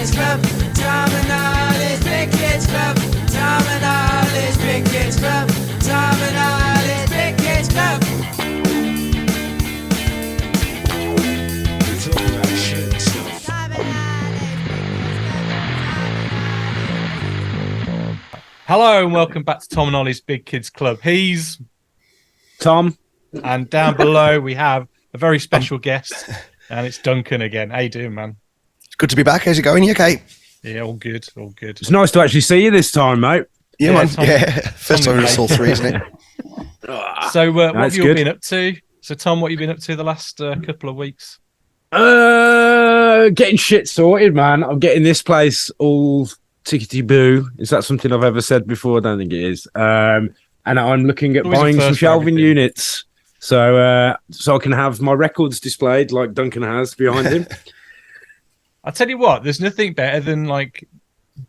Kids Club. Tom and Ollie's Big Kids Club. Tom and Ollie's Big Kids Club. Tom and Ollie's Big Kids Club. It's all about shit and stuff. Hello and welcome back to Tom and Ollie's Big Kids Club. He's Tom. And down below we have a very special guest, and it's Duncan again. How you doing, man? It's good to be back. How's it going? You okay? Yeah, all good, all good. It's nice to actually see you this time, mate. Yeah, man. Tom, First time we saw three, isn't it? So what have you all good. been up to? So Tom, what have you been up to the last couple of weeks? Getting shit sorted, man. I'm getting this place all tickety-boo. Is that something I've ever said before? I don't think it is. And I'm looking at Always a buying some first for shelving everything. units so I can have my records displayed like Duncan has behind him. I tell you what, there's nothing better than like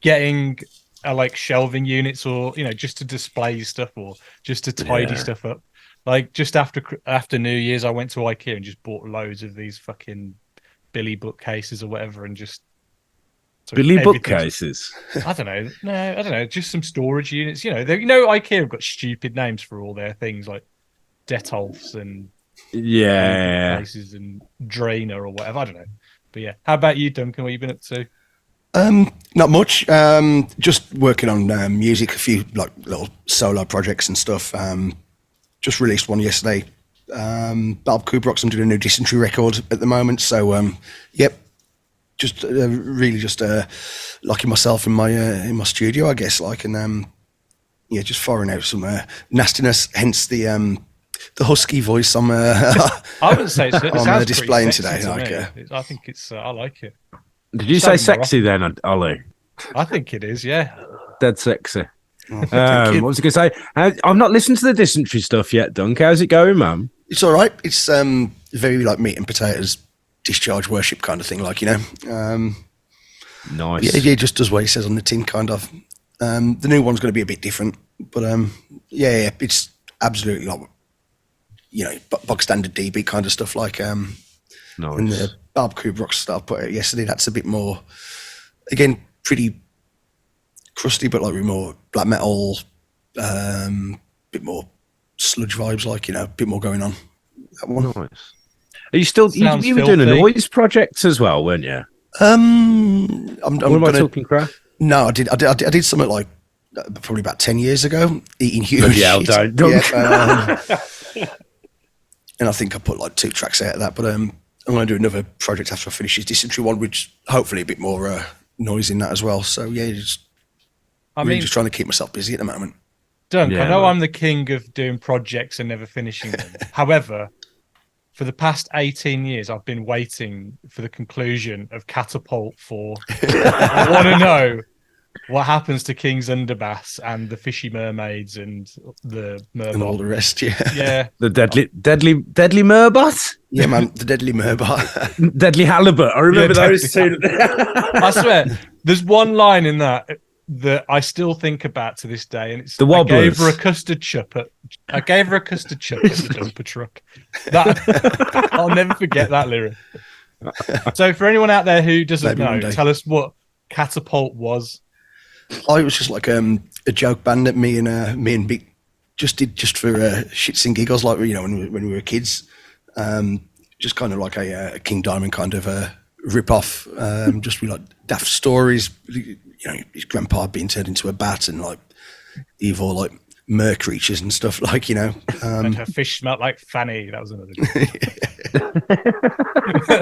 getting like shelving units, or just to display stuff or just to tidy stuff up. Like just after New Year's, I went to IKEA and just bought loads of these fucking Billy bookcases or whatever, and just took Billy everything. bookcases. I don't know. No, I don't know. Just some storage units. IKEA have got stupid names for all their things, like Detolfs and Yeah. places and Drainer or whatever. I don't know. But yeah, how about you, Duncan? What have you been up to? Not much. Just working on music, a few like little solo projects and stuff. Just released one yesterday. Bob Kubrick's, I'm doing a new dysentery record at the moment. So, yep. Just really just locking myself in my studio, I guess, and just firing out some nastiness. Hence the husky voice I'm I wouldn't say it sounds pretty displaying sexy today. to me. I think it's. I like it. Did you say Sounding more sexy then, Ollie? I think it is. Yeah. Dead sexy. thank you. What was I going to say? I've not listened to the dysentery stuff yet, Dunk. How's it going, man? It's all right. It's very like meat and potatoes, discharge worship kind of thing, Nice. Yeah, just does what he says on the tin, kind of. The new one's going to be a bit different, but it's absolutely like bog standard DB kind of stuff, like and the Bob Kubrick stuff I put out yesterday. That's a bit more, again, pretty crusty, but like more black metal, bit more sludge vibes, a bit more going on. That one. Nice. Are you still? You were doing a filthy. noise project as well, weren't you? I'm What am I gonna, talking crap? No, I did something like probably about 10 years ago, eating huge Yeah, shit. don't. And I think I put like 2 tracks out of that, but I'm going to do another project after I finish this dysentery one, which hopefully a bit more noise in that as well. So yeah, just trying to keep myself busy at the moment. Dunk, Yeah, I know man. I'm the king of doing projects and never finishing them. However, for the past 18 years, I've been waiting for the conclusion of Catapult 4. I want to know what happens to King's Underbass and the Fishy Mermaids and the And all the Merbot. rest, yeah. Yeah, The deadly Merbot, Yeah, man, the Deadly Merbot. deadly halibut. I remember Yeah, those two. I swear, there's one line in that I still think about to this day, and it's The I gave Wobblers. her a custard chup at the dumper truck. That I'll never forget that lyric. So for anyone out there who doesn't Maybe one know, day. tell us what Catapult was. It was just like a joke band that me and Big just did just for shits and giggles, like when we were kids. Just kind of like a King Diamond kind of rip off. Just with like daft stories. His grandpa being turned into a bat and like evil like mer creatures and stuff, And her fish smelled like Fanny. That was another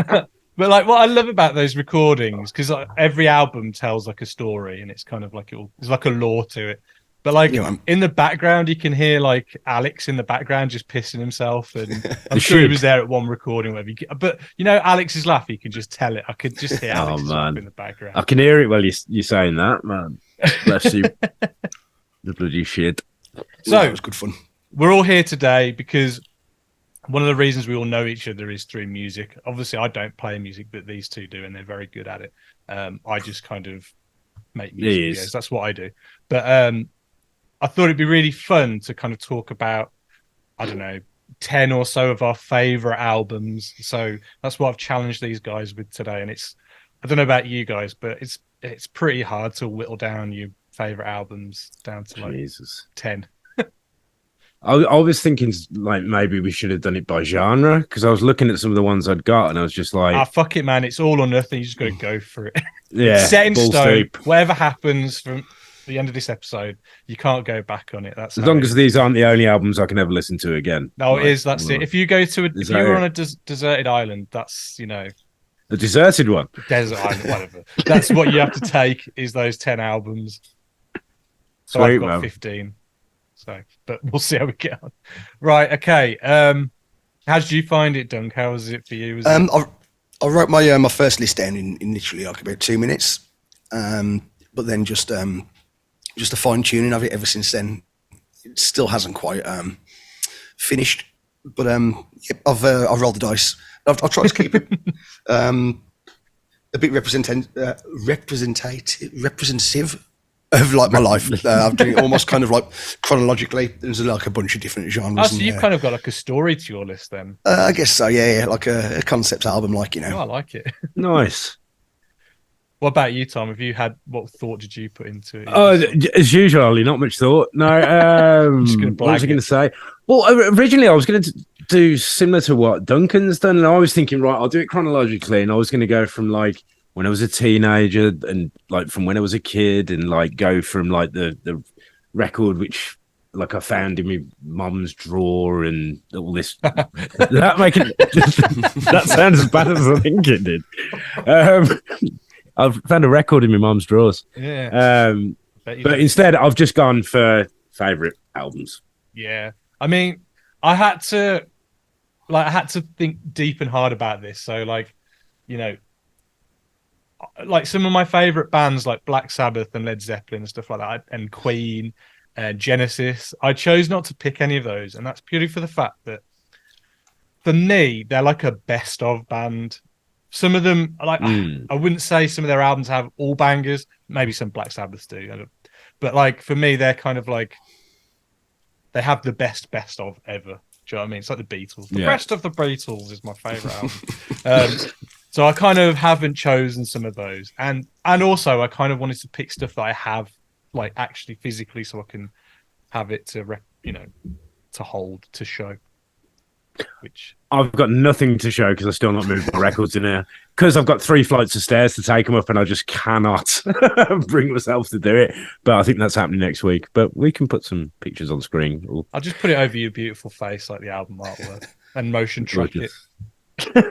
good. But like what I love about those recordings, because like, every album tells like a story, and it's kind of like there's like a lore to it. But like in the background, you can hear like Alex in the background just pissing himself, and I'm sure he was there at one recording. But Alex's laugh, you can just tell it. I could just hear Alex's laugh in the background. I can hear it while you're saying that, man. Bless you. The bloody shit. So it was good fun. We're all here today because one of the reasons we all know each other is through music. Obviously, I don't play music, but these two do, and they're very good at it. I just kind of make music videos. That's what I do. But I thought it'd be really fun to kind of talk about, 10 or so of our favorite albums. So that's what I've challenged these guys with today. And I don't know about you guys, but it's it's pretty hard to whittle down your favorite albums down to like Jesus. 10. I was thinking like maybe we should have done it by genre because I was looking at some of the ones I'd got and I was just like, Fuck it, man. It's all or nothing. You just got to go for it. yeah, It's set in balls stone. deep. Whatever happens from the end of this episode, you can't go back on it. That's As how long it as is. these aren't the only albums I can ever listen to again. No, Like, it is. That's it. If you go to if Is you that were it? on a deserted island, that's the deserted one. desert island, whatever. That's what you have to take is those 10 albums. So Sweet, I've got man. 15. So, but we'll see how we get on. Right. Okay. How did you find it, Dunk? How was it for you? Was it... I wrote my first list down in literally like about 2 minutes, but then just a fine tuning of it ever since then. It still hasn't quite finished, but I've rolled the dice. I've tried to keep it a bit representative of like my life. I've done it almost kind of like chronologically. There's like a bunch of different genres. Oh, so you've kind of got like a story to your list then. I guess so. Yeah, like a concept album, like Oh, I like it. Nice. What about you, Tom? What thought did you put into it? Oh, as usual, not much thought. No, Just gonna what was I blag going it. to say? Well, originally I was going to do similar to what Duncan's done, and I was thinking, right, I'll do it chronologically, and I was going to go from like when I was a teenager, and like from when I was a kid, and like go from like the record which like I found in my mum's drawer and all this. that making that sounds as bad as I think it did. I've found a record in my mum's drawers. Yeah. But instead, I've just gone for favorite albums. Yeah. I mean, I had to think deep and hard about this. So like some of my favorite bands like Black Sabbath and Led Zeppelin and stuff like that, and Queen and Genesis, I chose not to pick any of those. And that's purely for the fact that for me, they're like a best of band. Some of them, like I wouldn't say some of their albums have all bangers. Maybe some Black Sabbath do, but like for me, they're kind of like they have the best of ever. Do you know what I mean? It's like the Beatles. The best of the Beatles is my favorite album. So I kind of haven't chosen some of those, and also I kind of wanted to pick stuff that I have like actually physically, so I can have it to to hold to show. Which I've got nothing to show because I still not moved my records in here because I've got 3 flights of stairs to take them up and I just cannot bring myself to do it. But I think that's happening next week. But we can put some pictures on screen. I'll just put it over your beautiful face like the album artwork and motion track it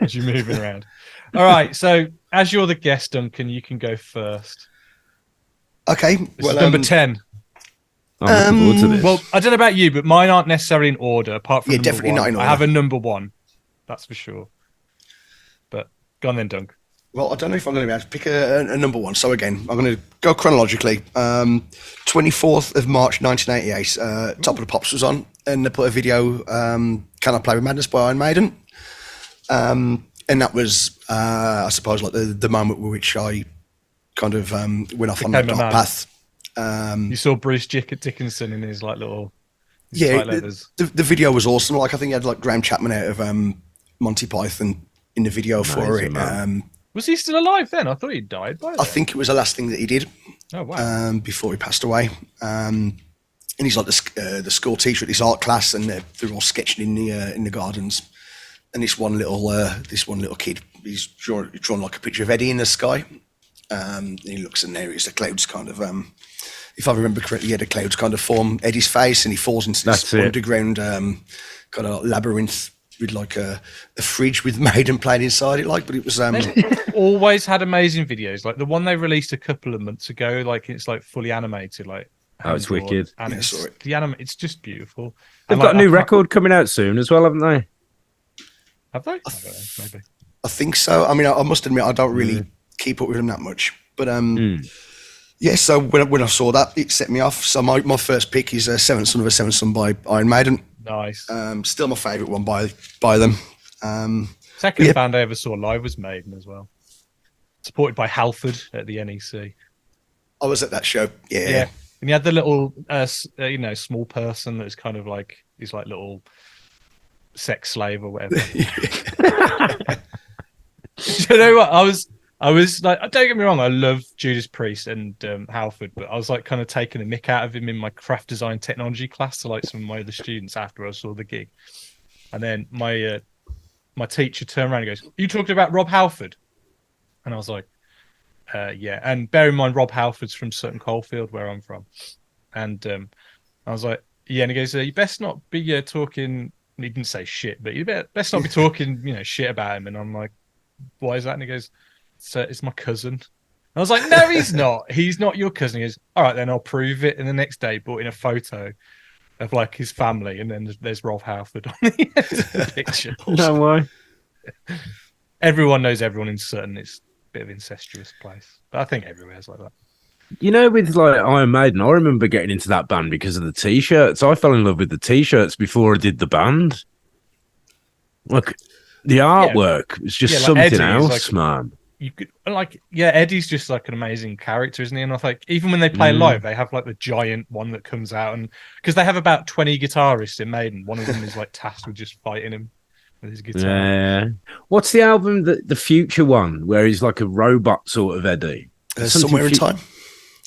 as you're moving around. All right, so as you're the guest, Duncan, you can go first. Okay, This is number 10. I'm looking forward to this. Well, I don't know about you, but mine aren't necessarily in order. Apart from number definitely 1. not in order. I have a number 1, that's for sure. But go on then, Dunk. Well, I don't know if I'm going to be able to pick a number 1. So again, I'm going to go chronologically. 24th of March 1988, Top of the Pops was on, and they put a video, Can I Play with Madness by Iron Maiden. And that was, I suppose, like the moment with which I kind of went off on that dark path. You saw Bruce Dickinson in his like little yeah, tight leathers. the video was awesome. Like I think he had like Graham Chapman out of Monty Python in the video for it. Was he still alive then? I thought he died by then. I think it was the last thing that he did. Oh wow! Before he passed away. And he's like the school teacher at this art class, and they're all sketching in the gardens. And this one little kid, he's drawn like a picture of Eddie in the sky. And he looks in there, the clouds kind of, if I remember correctly, the clouds kind of form Eddie's face, and he falls into this underground kind of labyrinth with like a fridge with Maiden playing inside it. Like, but it was always had amazing videos. Like the one they released a couple of months ago, like it's like fully animated. Like it's wicked. And yeah, it's just beautiful. They've got a new record coming out soon as well, haven't they? Have they? I don't know, maybe. I think so. I mean, I must admit, I don't really keep up with them that much, but yeah. So when I saw that, it set me off. So my first pick is Seventh Son of a Seventh Son by Iron Maiden. Nice. Still my favourite one by them. Second band I ever saw live was Maiden as well. Supported by Halford at the NEC. I was at that show. Yeah. Yeah. And you had the little, small person that was kind of like his like little sex slave or whatever. You know what? I was like, don't get me wrong, I love Judas Priest and Halford, but I was like kind of taking the mick out of him in my craft design technology class to like some of my other students after I saw the gig. And then my teacher turned around and goes, "You talked about Rob Halford?" And I was like, yeah. And bear in mind, Rob Halford's from Sutton Coldfield, where I'm from. And I was like, yeah. And he goes, you best not be talking. And he didn't say shit, but you best not be talking, shit about him. And I'm like, why is that? And he goes, it's my cousin. And I was like, no, he's not. He's not your cousin. He goes, all right, then I'll prove it. And the next day, brought in a photo of like his family, and then there's Rob Halford on the end of the picture. No way. Everyone knows everyone in Sutton. It's a bit of an incestuous place, but I think everywhere's like that. With like Iron Maiden, I remember getting into that band because of the t-shirts. I fell in love with the t-shirts before I did the band. Like the artwork was just something Eddie else, man. You could Eddie's just like an amazing character, isn't he? And I think even when they play live, they have like the giant one that comes out, and because they have about 20 guitarists in Maiden, one of them is like tasked with just fighting him with his guitar. Yeah. What's the album, the future one, where he's like a robot sort of Eddie? Somewhere in Time.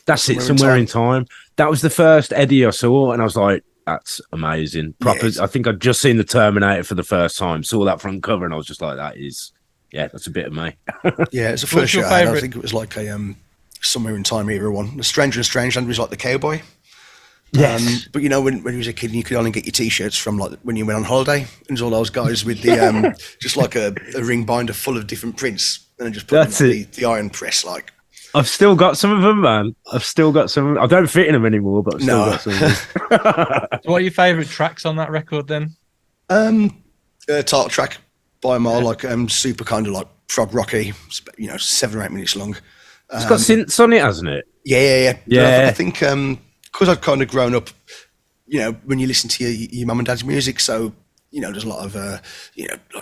That's it, Somewhere in Time. That was the first Eddie I saw, and I was like, that's amazing. Proper. Yeah, I think I'd just seen the Terminator for the first time, saw that front cover, and I was just like, that's a bit of me. Yeah, it's the first show. I think it was like a Somewhere in Time era one. The Stranger in Strangeland was like the cowboy. Yes. But when you was a kid, you could only get your t-shirts from like when you went on holiday, and there's all those guys with the just like a ring binder full of different prints, and then just put them in the iron press like. I've still got some of them, man. I've still got some of them. I don't fit in them anymore, but I've still got some of them. So what are your favourite tracks on that record then? Title track by a mile, like super kind of like prog rocky, 7 or 8 minutes long. It's got synths on it, hasn't it? Yeah. I think because I've kind of grown up, when you listen to your mum and dad's music, so there's a lot of like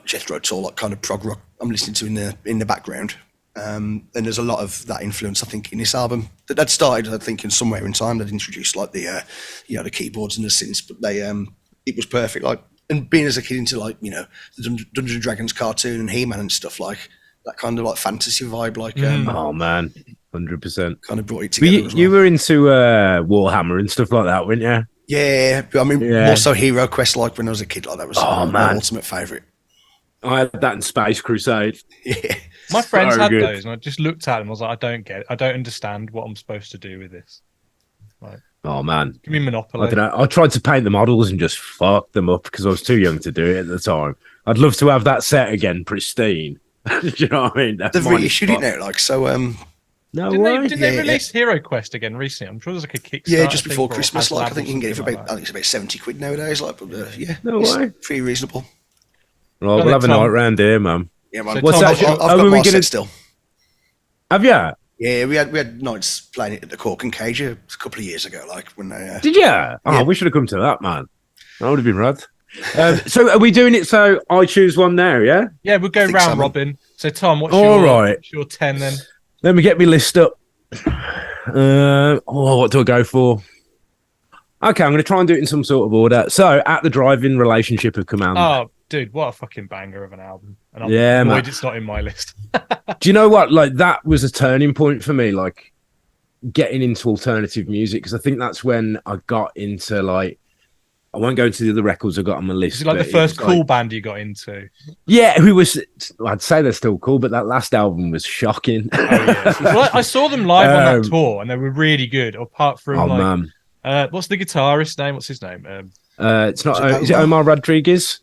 Jethro Tull, like kind of prog rock I'm listening to in the background. And there's a lot of that influence, I think, in this album. That started, I think, in Somewhere in Time. They'd introduced like the keyboards and the synths, but it was perfect. Like, and being as a kid into like the Dungeons and Dragons cartoon and He-Man and stuff, like that kind of like fantasy vibe. Like, oh man, 100%. Kind of brought it together. You were into Warhammer and stuff like that, weren't you? Yeah, I mean, more so Hero Quest. Like when I was a kid, like that was my ultimate favourite. I had that in Space Crusade. Yeah. My friends had those, and I just looked at them. I was like, I don't get it. I don't understand what I'm supposed to do with this. Like, oh man, give me Monopoly. I don't know. I tried to paint the models and just fucked them up because I was too young to do it at the time. I'd love to have that set again, pristine. Do you know what I mean? They've reissued it now, like so. No way. Didn't they release Hero Quest again recently? I'm sure there's like a Kickstarter. Yeah, just before Christmas. Like I think you can get it for about, I think it's about 70 quid nowadays. Like, but no way. Pretty reasonable. Right, we'll have a night round here, man. Yeah, man. So What's Tom, that? I've got my set still. Have you? Yeah, we had nights playing it at the Cork and Cage a couple of years ago. Like when they did you? Oh, we should have come to that, man. That would have been rad. So are we doing it? So I choose one now, yeah? Yeah, we'll go round robin. So Tom, what's your 10 then? Let me get my list up. What do I go for? Okay, I'm going to try and do it in some sort of order. So, At the Drive-In, Relationship of Command. Oh, dude, what a fucking banger of an album. And I'm annoyed it's not in my list. Do you know what? Like, that was a turning point for me, like, getting into alternative music, because I think that's when I got into, like, I won't go into the other records I got on my list. Is it like the first cool band you got into? Yeah, I'd say they're still cool, but that last album was shocking. Oh, yeah. Well, I saw them live on that tour, and they were really good, apart from, man. What's the guitarist's name? What's his name? It's not. Is it Omar Rodriguez?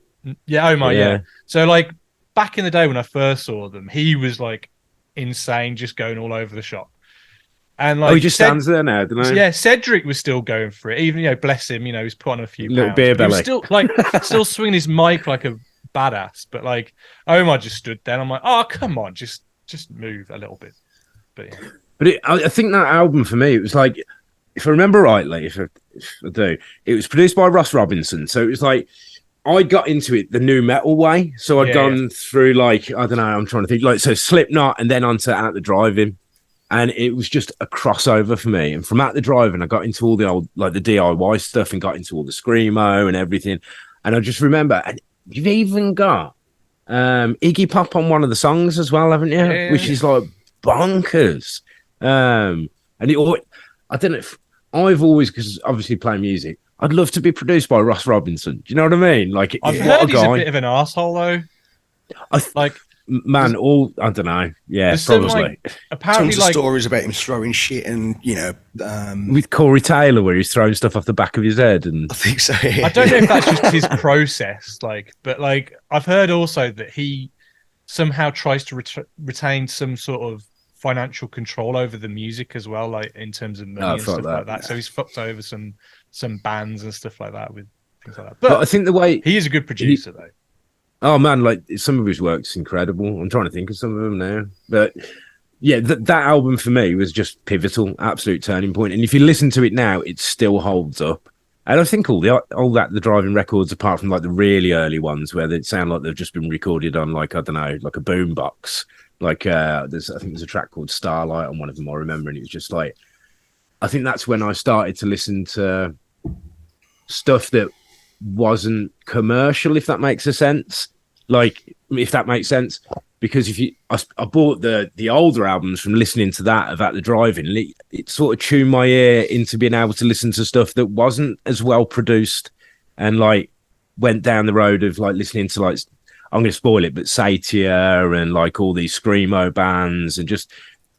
Yeah, Omar. Yeah. So like back in the day when I first saw them, he was like insane, just going all over the shop. And like, he just stands there now, doesn't he? Yeah, Cedric was still going for it. Even bless him. He's put on a few little pounds. beer belly. He was still swinging his mic like a badass. But like Omar just stood there. And I'm like, oh come on, just move a little bit. But yeah. But I think that album for me, it was like, if I remember rightly, if I do, it was produced by Ross Robinson. So it was like, I got into it the new metal way. So I'd gone through like, I don't know, I'm trying to think, like, so Slipknot and then onto At the Drive-In. And it was just a crossover for me. And from At the Drive-In, I got into all the old, like the DIY stuff and got into all the Screamo and everything. And I just remember, and you've even got Iggy Pop on one of the songs as well, haven't you? Yeah. Which is like bonkers. And I don't know if I've always, because obviously playing music, I'd love to be produced by Ross Robinson. Do you know what I mean? Like, I've what heard a he's guy. a bit of an arsehole though. Like, Man, I don't know. Yeah, there's some, probably. like, apparently, Tons of like, stories about him throwing shit and, With Corey Taylor, where he's throwing stuff off the back of his head. And I think so. I don't know if that's just his process, like, but like I've heard also that he somehow tries to retain some sort of financial control over the music as well, like in terms of money and stuff like that. So he's fucked over some bands and stuff like that with things like that. But I think the way he is a good producer, though. Oh man, like some of his work's incredible. I'm trying to think of some of them now, but yeah, that album for me was just pivotal, absolute turning point. And if you listen to it now, it still holds up. And I think all the driving records, apart from like the really early ones where they sound like they've just been recorded on like, I don't know, like a boombox. Like I think there's a track called Starlight on one of them, I remember, and it was just like, I think that's when I started to listen to stuff that wasn't commercial, if that makes a sense. Like, if that makes sense, because I bought the older albums from listening to that about the driving, and it sort of tuned my ear into being able to listen to stuff that wasn't as well produced, and like went down the road of like listening to like, I'm going to spoil it, but Satia and like all these screamo bands, and just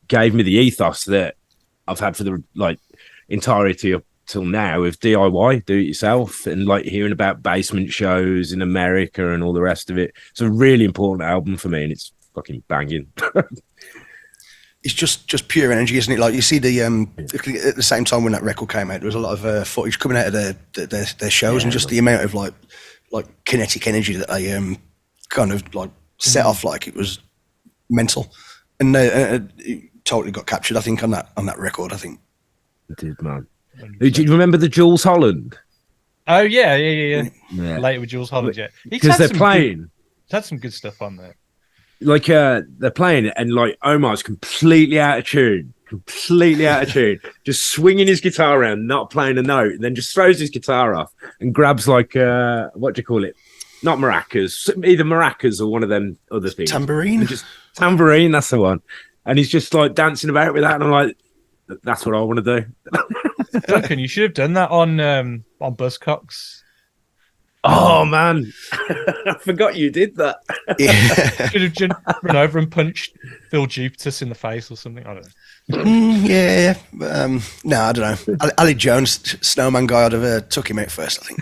gave me the ethos that I've had for the like entirety of till now with DIY, do it yourself, and like hearing about basement shows in America and all the rest of it. It's a really important album for me, and it's fucking banging. It's just pure energy, isn't it? Like you see at the same time when that record came out, there was a lot of footage coming out of their shows, and just the amount of like kinetic energy that they kind of like set off, like it was mental, and it totally got captured, I think, on that record. I think it did, man. Do you remember the Jules Holland? Oh yeah. Later with Jules Holland, yeah. Because they're playing. He's had some good stuff on there. Like they're playing, and like Omar's completely out of tune, just swinging his guitar around, not playing a note, and then just throws his guitar off and grabs like what do you call it? Not maracas, either maracas or one of them other things. Tambourine. Just tambourine, that's the one. And he's just like dancing about with that, and I'm like, that's what I want to do. Duncan, you should have done that on Buzzcocks. Oh man, I forgot you did that. Yeah. Should have just run over and punched Phil Jupitus in the face or something. I don't know. Yeah. No, I don't know. Ali Jones, Snowman guy, I'd have took him out first, I think.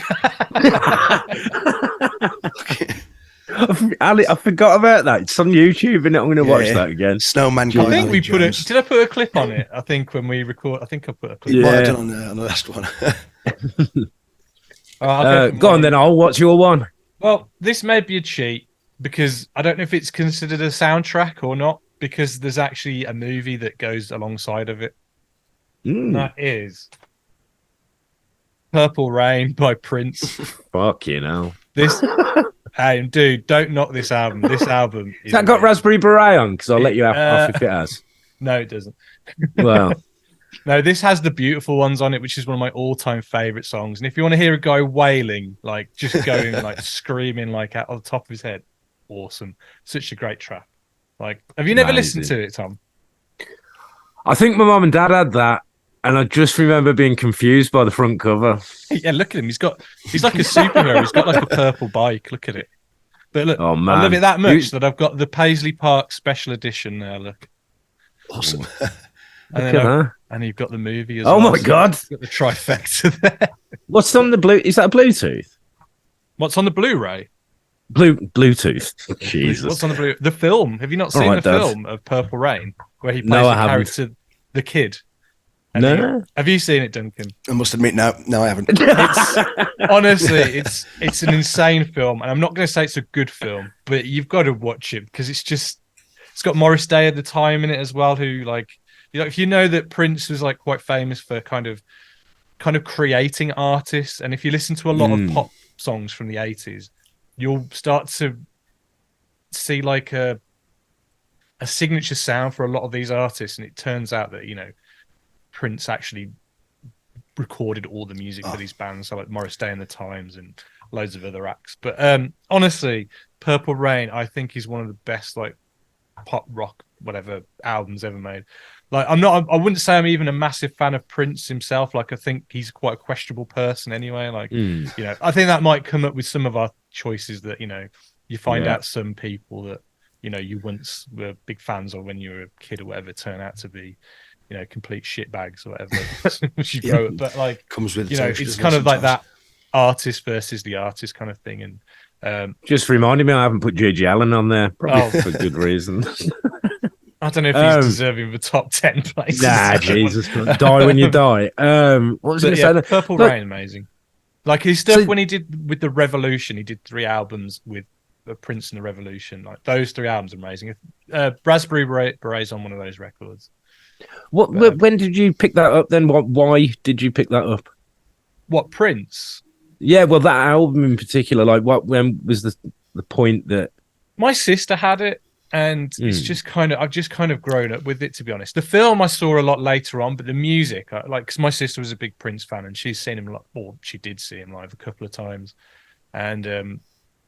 I forgot about that. It's on YouTube, and I'm going to watch that again. Snowman guy. I think Ali we put Jones. Did I put a clip on it? I think when we record, I think I put a clip. Might have Yeah. done on the last one. Go on then. What's your one? Well, this may be a cheat because I don't know if it's considered a soundtrack or not, because there's actually a movie that goes alongside of it. And that is Purple Rain by Prince. Fuck you know. This, hey, dude, don't knock this album. This album Has that got Raspberry Beret on? Because I'll let you off if it has. No, it doesn't. Well, no, this has the Beautiful Ones on it, which is one of my all-time favorite songs. And if you want to hear a guy wailing, like just going, like screaming, like out on the top of his head, awesome. Such a great track. Like, have you never listened to it, Tom? I think my mum and dad had that, and I just remember being confused by the front cover. Yeah, look at him. He's like a superhero. He's got like a purple bike. Look at it. But look, Oh, man. I love it that much that I've got the Paisley Park special edition now. Look. Awesome. And you've got the movie as well. Oh my God. You've got the trifecta there. What's on the blue? Is that a Bluetooth? What's on the Blu-ray? Bluetooth. Jesus. What's on the Blu-ray? The film. Have you not seen right, the Dad. film of Purple Rain where he plays No, the I haven't. character, the kid? No. Have you seen it, Duncan? I must admit, no, I haven't. Honestly, it's an insane film, and I'm not going to say it's a good film, but you've got to watch it because it's got Morris Day at the time in it as well, who like, you know, if you know that Prince was like quite famous for kind of creating artists, and if you listen to a lot of pop songs from the 80s, you'll start to see like a signature sound for a lot of these artists, and it turns out that, you know, Prince actually recorded all the music for these bands, so like Morris Day and the Times and loads of other acts. But honestly, Purple Rain, I think, is one of the best like pop rock whatever albums ever made. Like I wouldn't say I'm even a massive fan of Prince himself. Like I think he's quite a questionable person anyway. Like you know, I think that might come up with some of our choices that, you know, you find out some people that, you know, you once were big fans of when you were a kid or whatever turn out to be, you know, complete shitbags or whatever as you grow up. But like, comes with, you know, it's kind of like that artist versus the artist kind of thing. And just reminded me, I haven't put Gigi Allen on there, probably for good reason. I don't know if he's deserving of a top 10 place. Nah, Jesus, die when you die. What was I going to say? Purple Rain, amazing. Like his stuff when he did with the Revolution, he did 3 albums with Prince and the Revolution. Like those 3 albums are amazing. Raspberry Beret's on one of those records. When did you pick that up then? Why did you pick that up? What, Prince? Yeah, well, that album in particular, like when was the point that... My sister had it, and it's just I've just kind of grown up with it, to be honest. The film I saw a lot later on, but the music, because my sister was a big Prince fan, and she's seen him, or she did see him live a couple of times. And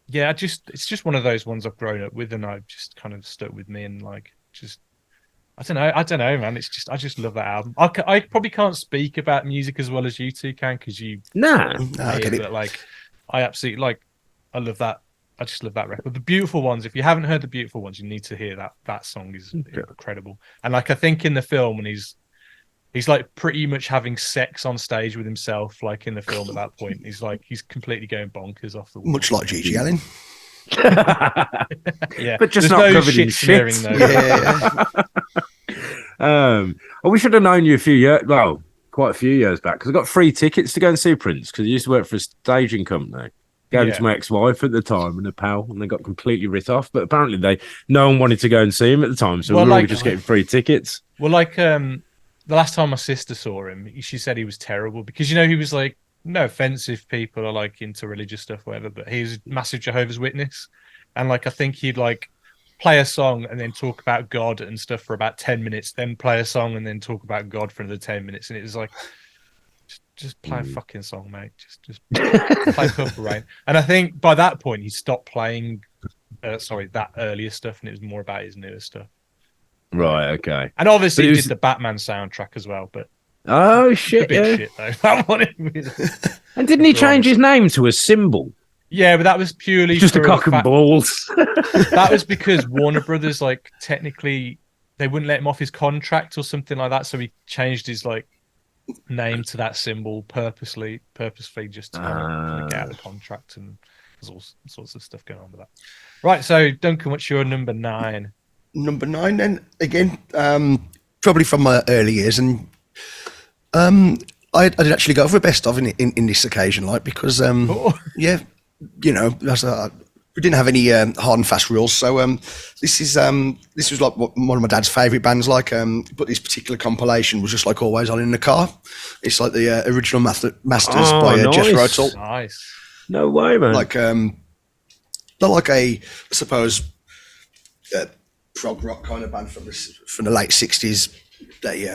yeah, it's just one of those ones I've grown up with, and I've just kind of stuck with me, and like, just... I don't know, man. It's just I just love that album. I probably can't speak about music as well as you two can because you I get it. But like, I absolutely like. I love that. I just love that record. The Beautiful Ones. If you haven't heard The Beautiful Ones, you need to hear that. That song is incredible. And like, I think in the film when he's like pretty much having sex on stage with himself, like in the film at that point, he's completely going bonkers off the wall. Much like Gigi Allen. Yeah, but just there's not no covered in shit shit. smearing though. Well, we should have known you quite a few years back, because I got free tickets to go and see Prince because I used to work for a staging company. Gave it to my ex-wife at the time and a pal, and they got completely writ off. But apparently, no one wanted to go and see him at the time, so we were all just getting free tickets. Well, like the last time my sister saw him, she said he was terrible because, you know, he was like, no offense if people are like into religious stuff, whatever, but he was a massive Jehovah's Witness, and like I think he'd like play a song and then talk about God and stuff for about 10 minutes, then play a song and then talk about God for another 10 minutes, and it was like, just play a fucking song, mate. Just play Purple Rain. And I think by that point he stopped playing that earlier stuff, and it was more about his newer stuff. Right, okay. And obviously he did the Batman soundtrack as well, but oh shit, shit though. That one and didn't he change his name to a symbol? Yeah, but that was purely just a cock and balls. That was because Warner Brothers, like, technically they wouldn't let him off his contract or something like that, so he changed his like name to that symbol purposely just to kind of get out of the contract, and there's all sorts of stuff going on with that. Right, so Duncan, what's your number 9? Number 9 then, again, probably from my early years, and I did actually go for a best of in this occasion, like, because yeah, you know, we didn't have any hard and fast rules, so this was like one of my dad's favourite bands, like, but this particular compilation was just like always on in the car. It's like the original Masters by nice. Jethro Tull. Nice. No way, man. Like not like I suppose prog rock kind of band from the late 60s. They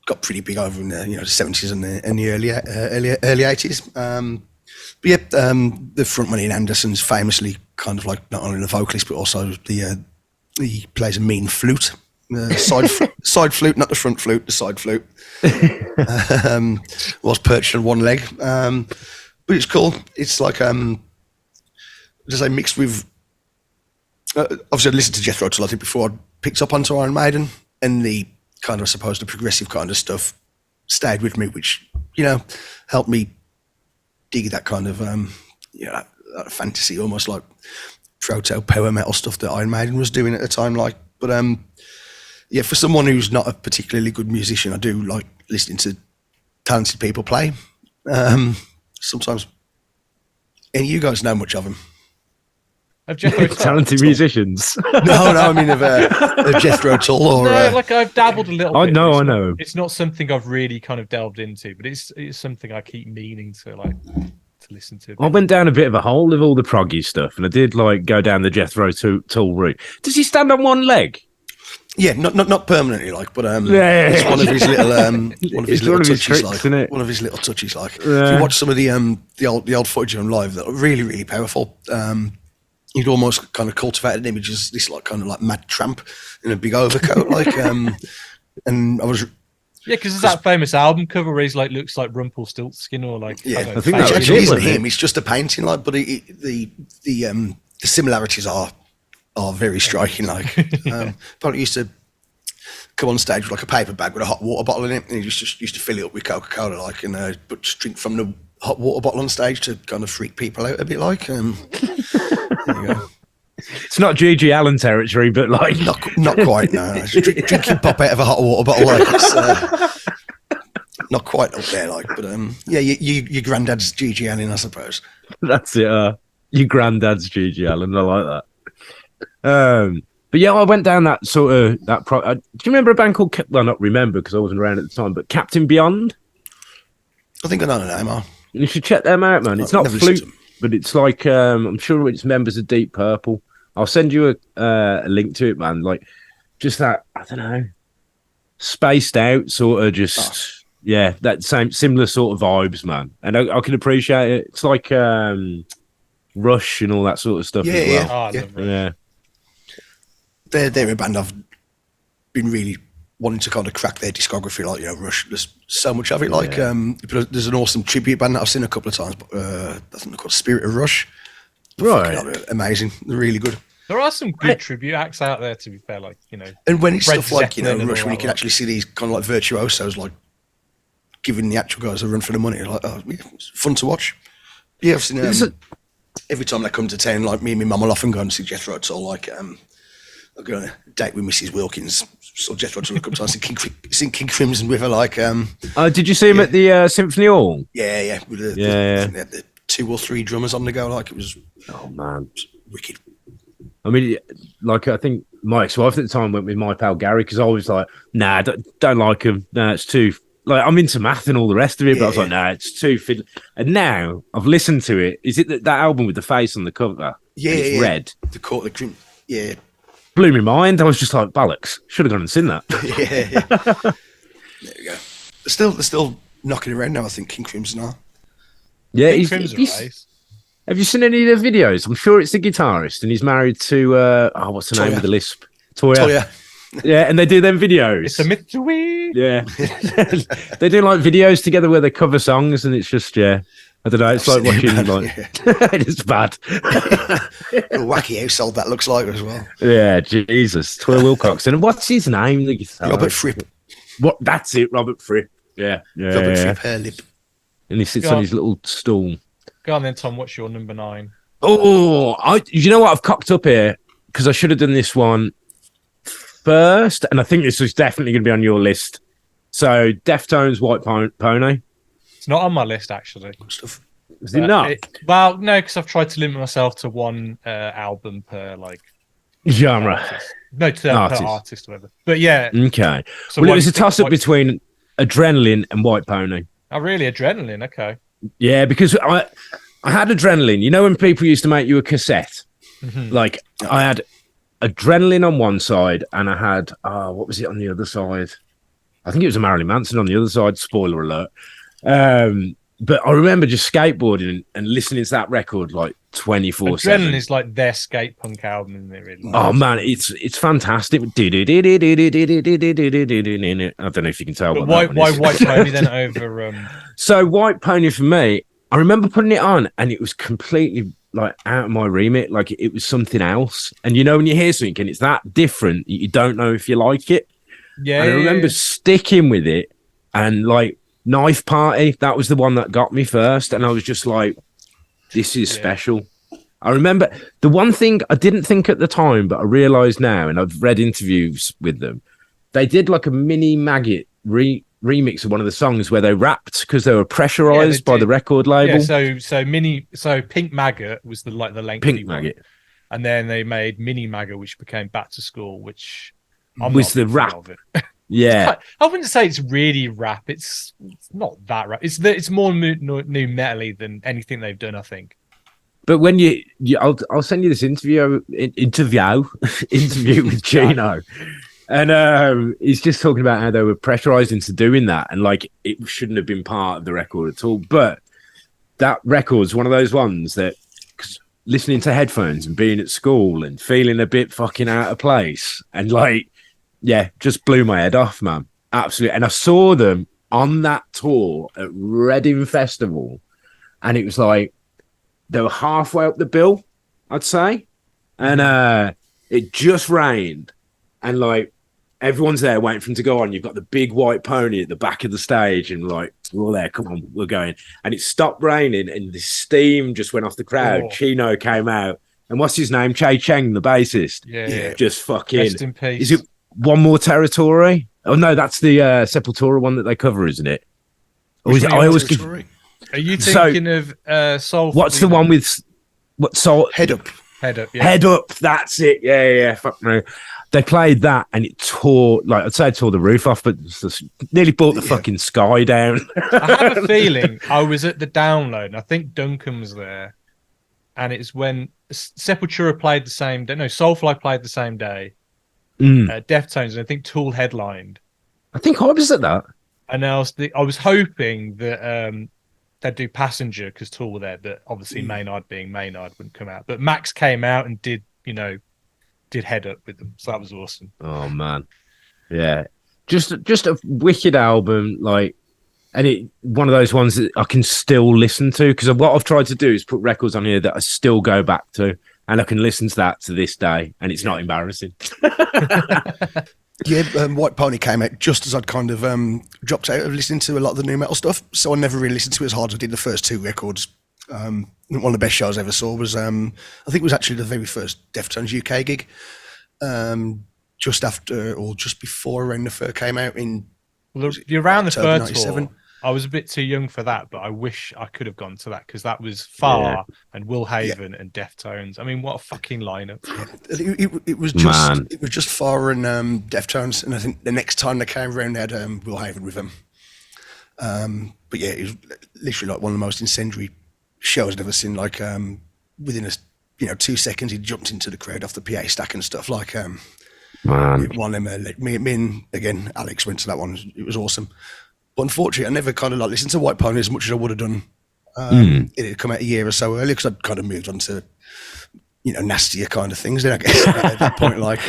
got pretty big over in the, you know, the 70s and the early 80s. But yeah, the frontman Ian Anderson's famously kind of like not only the vocalist but also he plays a mean flute, side flute, not the front flute, the side flute. Was perched on one leg, but it's cool. It's like just like mixed with. Obviously, I listened to Jethro Tull before I picked up onto Iron Maiden, and the kind of, I suppose, the progressive kind of stuff stayed with me, which, you know, helped me dig that kind of, you know, that fantasy, almost like proto power metal stuff that Iron Maiden was doing at the time. Like, but yeah, for someone who's not a particularly good musician, I do like listening to talented people play. Sometimes, and you guys know much of them. Of Jethro Tull. Talented musicians. No, I mean of Jethro Tull or. No, like I've dabbled a little. I bit. know. It's not something I've really kind of delved into, but it's something I keep meaning to like to listen to. I went down a bit of a hole with all the proggy stuff, and I did like go down the Jethro Tull route. Does he stand on one leg? Yeah, not permanently, like, but yeah. It's one of his little touches, tricks, like, isn't it? one of his little touches, like. Yeah. If you watch some of the old footage of him live, that are really, really powerful. he'd almost kind of cultivated an image as this like kind of like mad tramp in a big overcoat, like. And I was. Yeah, because there's that famous album cover where he's like looks like Rumpelstiltskin or like. Yeah, I think it that's actually isn't him. him. It's just a painting, like. But the similarities are very striking. Like, probably used to come on stage with like a paper bag with a hot water bottle in it, and he just used to fill it up with Coca-Cola, like, and but just drink from the hot water bottle on stage to kind of freak people out a bit, like. There you go. It's not Gigi Allen territory, but like Not quite. No, drinking pop out of a hot water bottle, like it's not quite up there, like. But yeah, your granddad's Gigi Allen, I suppose. that's it. Your granddad's Gigi Allen. I like that. But yeah, I went down that sort of that. Do you remember a band called? Well, not remember because I wasn't around at the time, but Captain Beyond. I think I know the name. You should check them out, man. It's not flute, but it's like I'm sure it's members of Deep Purple. I'll send you a link to it, man. Like, just that, I don't know, spaced out sort of just, yeah, that similar sort of vibes, man. And I can appreciate it. It's like Rush and all that sort of stuff as well. Yeah. They're a band I've been really wanting to kind of crack their discography, like, you know, Rush. There's so much of it. Like, but there's an awesome tribute band that I've seen a couple of times. But I think they're called Spirit of Rush. Right, amazing. They're really good. There are some good tribute acts out there, to be fair. Like, you know, and when it's Red stuff like, you know, Zeppelin Rush, and when all you can that actually see these kind of like virtuosos, like giving the actual guys a run for the money, like, oh, yeah, it's fun to watch. Yeah, I've seen every time they come to town, like me and my mum will often go and see Jethro Tull. Like, I'll go on a date with Mrs. Wilkins. So Jethro Tull will come to sing King Crimson with her. Like, did you see him at the Symphony Hall? Yeah. With they had the 2 or 3 drummers on the go. Like, it was, oh man, wicked. I mean, like, I think my ex-wife at the time went with my pal Gary because I was like, nah, don't like him. Nah, it's too, like, I'm into math and all the rest of it, but I was like, nah, it's too fiddly. And now I've listened to it. Is it that album with the face on the cover? Yeah, it's red. The court, the crim. Yeah. Blew my mind. I was just like, bollocks. Should have gone and seen that. yeah. There we go. They're still knocking around now, I think, King Crimson are. Yeah, King Crimson, right? Have you seen any of the videos? I'm sure it's the guitarist, and he's married to what's the name of the lisp? Toya. Yeah, and they do them videos. It's a mystery. Yeah, they do like videos together where they cover songs, and it's just I don't know. It's like watching like it's bad. A wacky household that looks like as well. Yeah, Jesus, Toya Wilcox, and what's his name? The guitarist? Robert Fripp. What? That's it, Robert Fripp. Yeah. Robert Fripp, hair lip, and he sits on his little stool. Go on then, Tom. What's your number 9? Oh, you know what? I've cocked up here because I should have done this one first, and I think this was definitely going to be on your list. So, Deftones' White Pony. It's not on my list, actually. stuff. Is it not? Well, no, because I've tried to limit myself to one album per like genre. Artist. No, per artist, or whatever. But yeah. Okay. So well, it was a toss-up between Adrenaline and White Pony. Oh, really? Adrenaline? Okay. Yeah, because I had Adrenaline. You know when people used to make you a cassette? Mm-hmm. Like, I had Adrenaline on one side, and I had, what was it on the other side? I think it was a Marilyn Manson on the other side. Spoiler alert. But I remember just skateboarding and listening to that record like 24/7. Adrenaline is like their skate punk album, isn't it? Really? Oh man, it's fantastic. I don't know if you can tell. But why White Pony then over? So White Pony for me, I remember putting it on, and it was completely like out of my remit. Like it was something else. And you know when you hear something and it's that different, you don't know if you like it. Yeah. And I remember sticking with it, and like Knife Party, that was the one that got me first, and I was just like, this is special. I remember the one thing I didn't think at the time, but I realized now, and I've read interviews with them, they did like a mini Maggot remix of one of the songs where they rapped because they were pressurized by the record label. Yeah, so Pink Maggot was the lengthy Pink one. Maggot, and then they made Mini Maggot, which became Back to School, which was the rap of it. Yeah, I wouldn't say it's really rap. It's not that rap. It's more new metal-y than anything they've done, I think. But when I'll send you this interview with Gino, and he's just talking about how they were pressurized into doing that, and like it shouldn't have been part of the record at all. But that record's one of those ones that, because listening to headphones and being at school and feeling a bit fucking out of place. And like, yeah, just blew my head off, man. Absolutely. And I saw them on that tour at Reading Festival. And it was like, they were halfway up the bill, I'd say. And it just rained. And like, everyone's there waiting for him to go on. You've got the big white pony at the back of the stage, and like, we're all there. Come on, we're going. And it stopped raining, and the steam just went off the crowd. Oh. Chino came out, and what's his name? Che Cheng, the bassist. Yeah. Just fucking. Rest in peace. Is it One More Territory? Oh no, that's the Sepultura one that they cover, isn't it? Or is it I always give. Are you thinking of Soul? What's the one with what Soul? Head Up. Head Up. Yeah. Head Up. That's it. Yeah. Fuck me. They played that and it tore, like I'd say it tore the roof off, but nearly brought the fucking sky down. I have a feeling I was at the download, and I think Duncan was there. And it's when Sepultura played the same day. No, Soulfly played the same day. Deftones, and I think Tool headlined. I think I was at that. And I was hoping that they'd do Passenger because Tool were there, but obviously Maynard being Maynard wouldn't come out. But Max came out and did Head Up with them, so that was awesome. Oh man, yeah, just a wicked album, like, and it one of those ones that I can still listen to, because what I've tried to do is put records on here that I still go back to, and I can listen to that to this day, and it's not embarrassing. White Pony came out just as I'd kind of dropped out of listening to a lot of the new metal stuff, so I never really listened to it as hard as I did the first two records. One of the best shows I ever saw was, I think it was actually the very first Deftones UK gig, just after or just before Around the Fur came out in Around the Fur tour. 97. I was a bit too young for that, but I wish I could have gone to that because that was Far and Will Haven and Deftones. I mean, what a fucking lineup! It was just Far and Deftones, and I think the next time they came around, they had Will Haven with them. But yeah, it was literally like one of the most incendiary shows I've ever seen. Like within 2 seconds, he jumped into the crowd off the PA stack and stuff. Like one of them, me and again Alex went to that one. It was awesome. But unfortunately, I never kind of like listened to White Pony as much as I would have done. It had come out a year or so earlier because I'd kind of moved on to nastier kind of things. Then I guess at that point, like,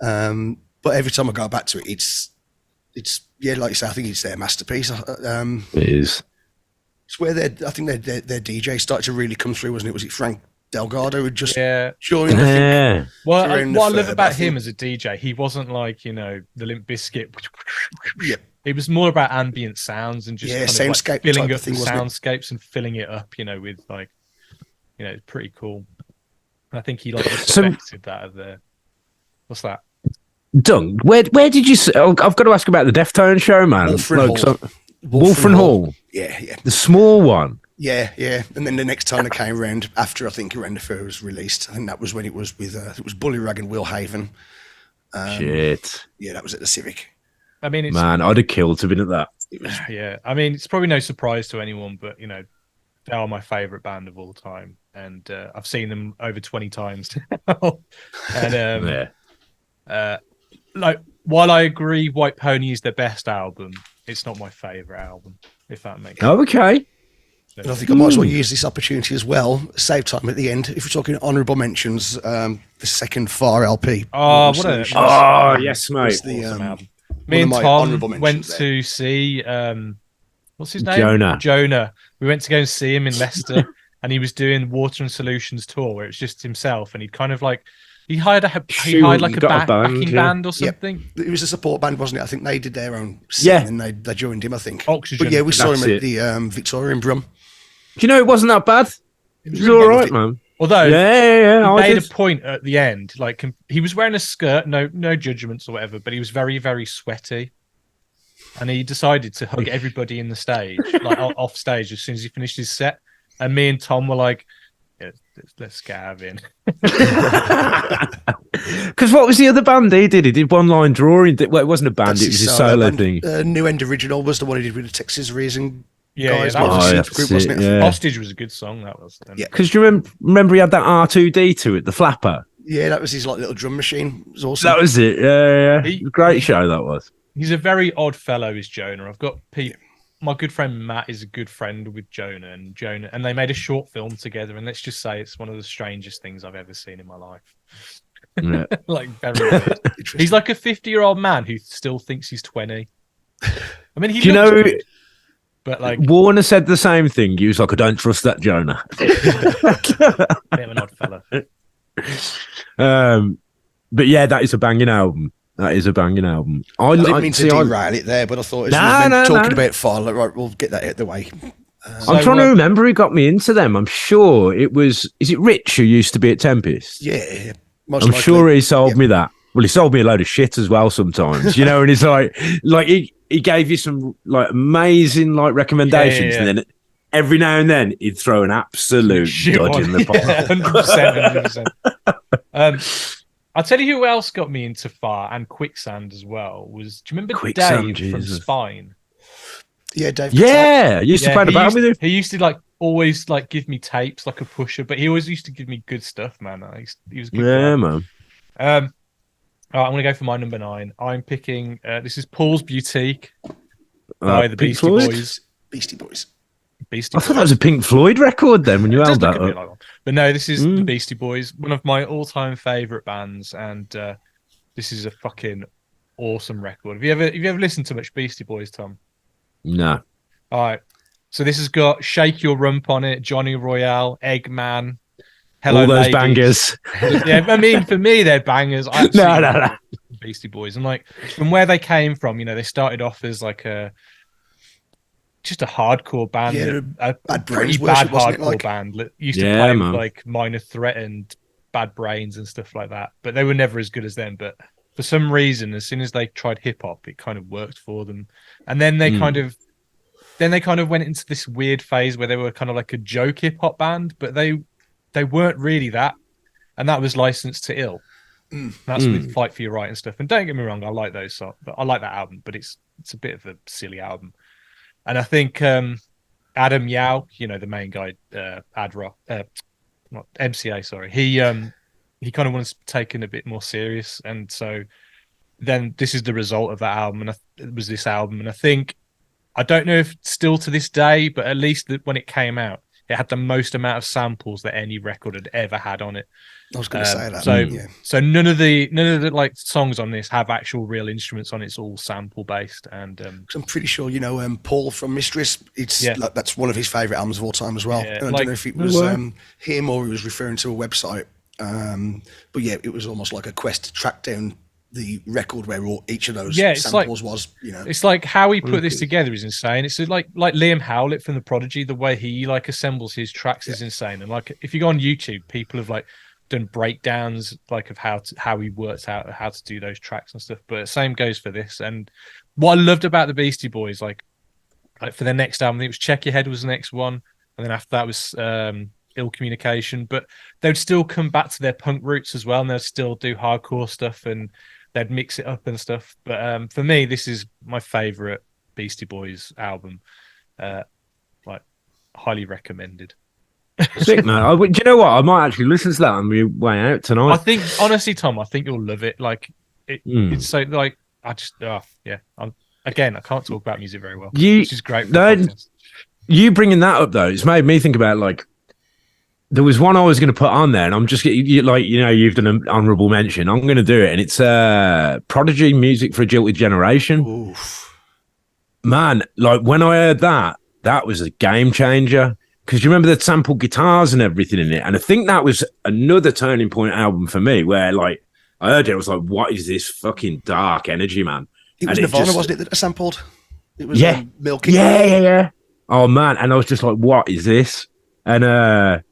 but every time I go back to it, it's like you say, I think it's their masterpiece. It is. It's where I think their DJ started to really come through, wasn't it? Was it Frank Delgado who just joined? Yeah. Well, what I love about him as a DJ, he wasn't like the Limp Bizkit. Yeah. It was more about ambient sounds and just soundscape filling up thing, the soundscapes and filling it up, with like, it's pretty cool. I think he respected that of the. What's that? Dunk, where did you? I've got to ask about the Deftones show, man. Wolfram Hall. Yeah. The small one. Yeah. And then the next time they came around, after I think Around the Fur was released, I think that was when it was with it was Bully Rag and Will Haven. Shit. Yeah, that was at the Civic. I mean, man, I'd have killed to have been at that. Yeah, I mean, it's probably no surprise to anyone, but they are my favorite band of all time, and I've seen them over 20 times now. And like, while I agree, White Pony is their best album, it's not my favorite album. If that makes sense. Oh, okay. And I think I might as well use this opportunity as well, save time at the end. If we're talking honourable mentions, the second Far LP. Oh, yes, mate. The, awesome album. Me and Tom went to see what's his name? Jonah. We went to go and see him in Leicester, and he was doing Water and Solutions tour, where it's just himself, and he kind of like he hired like a backing band or something. Yeah. It was a support band, wasn't it? I think they did their own scene and they joined him, I think. Oxygen. But yeah, we saw him at the Victoria in Brum. Do you know it wasn't that bad? It was all right, man. Although, he made a point at the end, like he was wearing a skirt, no judgments or whatever, but he was very, very sweaty, and he decided to hug everybody in the stage, like off stage, as soon as he finished his set. And me and Tom were like, let's get out of in. Because what was the other band he did? He did One Line Drawing. Well, it wasn't a band; it was his solo thing. New End Original was the one he did with the Texas Reason. Guys, that was group, wasn't it? Yeah. Hostage was a good song. That was. Yeah, because you remember he had that R2D2 at the flapper. Yeah, that was his like little drum machine. It was awesome. That was it. Yeah. Great show that was. He's a very odd fellow, is Jonah. I've got my good friend Matt is a good friend with Jonah, and they made a short film together. And let's just say it's one of the strangest things I've ever seen in my life. Yeah. Like very weird. He's like a 50-year-old man who still thinks he's 20. I mean, he looks good, but like Warner said the same thing. He was like, I don't trust that Jonah. bit of an odd fella. But yeah, that is a banging album. That is a banging album. I didn't mean to derail it there, but I thought as we've been talking about fire, like, right, we'll get that out of the way. I'm trying to remember who got me into them. I'm sure it was. Is it Rich who used to be at Tempest? Yeah, I'm sure he sold me that. Well, he sold me a load of shit as well sometimes, you know. And it's like he gave you some like amazing like recommendations, and then every now and then he'd throw an absolute dud in the pot. 100%. I'll tell you who else got me into fire and quicksand as well. Do you remember Dave from Spine? Yeah, Dave. Yeah, he used to play the band with him. He used to like always like give me tapes like a pusher, but he always used to give me good stuff, man. He was good. Yeah, man. All right, I'm gonna go for my number 9. I'm picking. This is Paul's Boutique by the Beastie Boys. Beastie Boys. I thought that was a Pink Floyd record then when you held that up. Like, but no, this is the Beastie Boys, one of my all-time favorite bands, and this is a fucking awesome record. Have you ever listened to much Beastie Boys, Tom? No. All right. So this has got Shake Your Rump on it, Johnny Royale, Eggman, Hello all those Ladies. Bangers. Yeah, I mean, for me, they're bangers. No. Beastie Boys, and like from where they came from, you know, they started off as like just a hardcore band, a pretty bad hardcore band that used to play with like Minor Threat and Bad Brains and stuff like that. But they were never as good as them. But for some reason, as soon as they tried hip hop, it kind of worked for them. And then they kind of went into this weird phase where they were kind of like a joke hip hop band, but they weren't really that. And that was Licensed to Ill. That's with Fight for Your Right and stuff. And don't get me wrong, I like those songs. I like that album, but it's a bit of a silly album. And I think Adam Yao, you know, the main guy, not MCA, sorry. He kind of wants to take it a bit more serious, and so then this is the result of that album, and it was this album. And I think, I don't know if still to this day, but at least when it came out, it had the most amount of samples that any record had ever had on it. I was going to say that. So none of the like songs on this have actual real instruments on it. It's all sample based. And I'm pretty sure, you know, Paul from Mistress, like, that's one of his favorite albums of all time as well. Yeah, and I don't know if it was him or he was referring to a website. But yeah, it was almost like a quest to track down the record where each of those samples was, you know. It's like how he put this together is insane. It's like Liam Howlett from The Prodigy, the way he like assembles his tracks is insane. And like if you go on YouTube, people have like done breakdowns like of how he works out how to do those tracks and stuff. But same goes for this. And what I loved about the Beastie Boys, like for their next album, I think it was Check Your Head was the next one, and then after that was Ill Communication. But they'd still come back to their punk roots as well, and they'd still do hardcore stuff, and they'd mix it up and stuff. But for me, this is my favorite Beastie Boys album. Like highly recommended. Sick, man. Do you know what? I might actually listen to that on my way out tonight. I think, honestly, Tom, I think you'll love it. Like, it's so, like, I can't talk about music very well, which is great. You bringing that up, though, it's made me think about, like, there was one I was going to put on there, and I'm just, like, you know, you've done an honourable mention. I'm going to do it, and it's Prodigy Music for a Jilted Generation. Oof. Man, like, when I heard that was a game changer. Because you remember the sample guitars and everything in it. And I think that was another turning point album for me where, like, I heard it, I was like, what is this fucking dark energy, man? It was Nirvana, wasn't it, that sampled? It was Milky. Yeah. Oh, man. And I was just like, what is this? And, I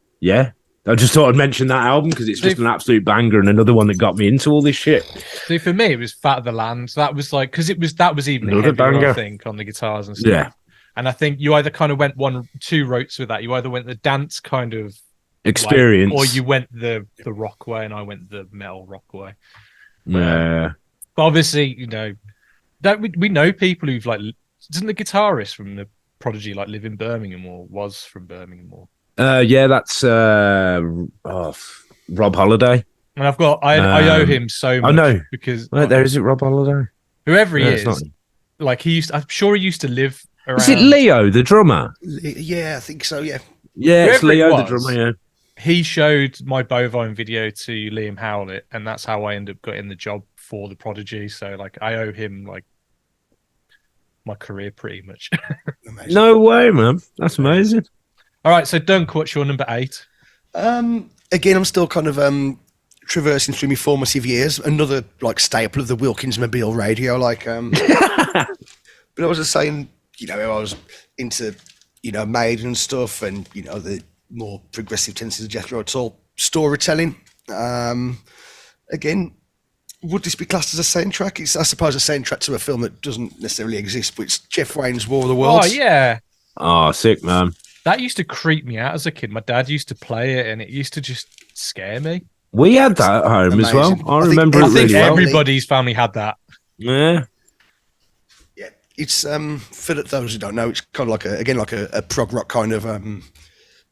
just thought I'd mention that album because it's just an absolute banger and another one that got me into all this shit. See, for me, it was Fat of the Land. That was like, because that was even another banger, I think, on the guitars and stuff. Yeah. And I think you either kind of went two routes with that. You either went the dance kind of experience, or you went the rock way, and I went the metal rock way. Yeah. But obviously, you know, that we know people who've like, doesn't the guitarist from the Prodigy like live in Birmingham or was from Birmingham or? Yeah, that's Rob Holiday. And I owe him so much. I know because there is it, Rob Holiday. Whoever he is, like I'm sure he used to live around. Is it Leo, the drummer? Yeah, I think so. Yeah. Yeah, it's Whoever it Leo, the was. drummer. Yeah. He showed my bovine video to Liam Howlett, and that's how I ended up getting the job for the Prodigy. So like I owe him like my career pretty much. Amazing. No way, man. That's amazing. All right, so Dunk, what's your number 8? Again, I'm still kind of traversing through my formative years. Another like staple of the Wilkins Mobile radio. Like, but I was just saying, you know, I was into, you know, Maiden and stuff, and you know the more progressive tendencies of Jethro Tull storytelling. Again, would this be classed as a soundtrack? It's, I suppose, a soundtrack to a film that doesn't necessarily exist, but it's Jeff Wayne's War of the Worlds. Oh yeah, Oh, sick, man. that used to creep me out as a kid. My dad used to play it, and it used to just scare me. We had that at home as well. Amazing. I I think- remember I it I think really well. everybody's family had that. Yeah. Yeah, it's for those who don't know, it's kind of like a prog rock kind of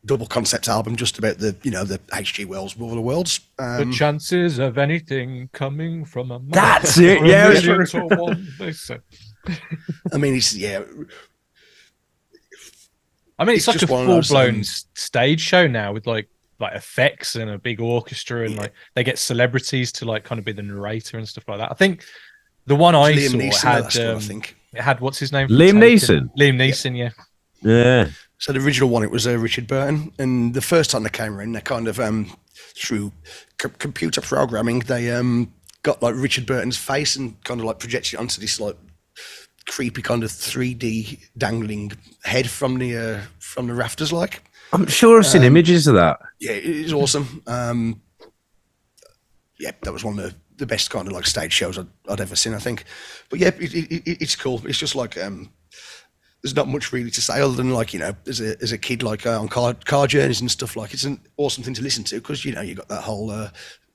double concept album, just about the H.G. Wells War of the Worlds. The chances of anything coming from a That's it, yeah. I mean, it's I mean, it's It's like a just one of full those, blown stage show now with like effects and a big orchestra, and like they get celebrities to like kind of be the narrator and stuff like that. I think the one I Liam saw Neeson, had that's what I think. it had what's his name? from Liam Taken? Neeson? Liam Neeson, yeah. Yeah. So the original one, it was Richard Burton, and the first time they came in, they kind of through computer programming, they got like Richard Burton's face and kind of like projected it onto this like creepy kind of 3D dangling head from the rafters. Like, I'm sure I've seen images of that. yeah, it is awesome. Yeah, that was one of the best kind of like stage shows I'd ever seen, I think. But yeah, it's cool. It's just like there's not much really to say other than like, you know, as a kid, like on car journeys and stuff, like it's an awesome thing to listen to because, you know, you got that whole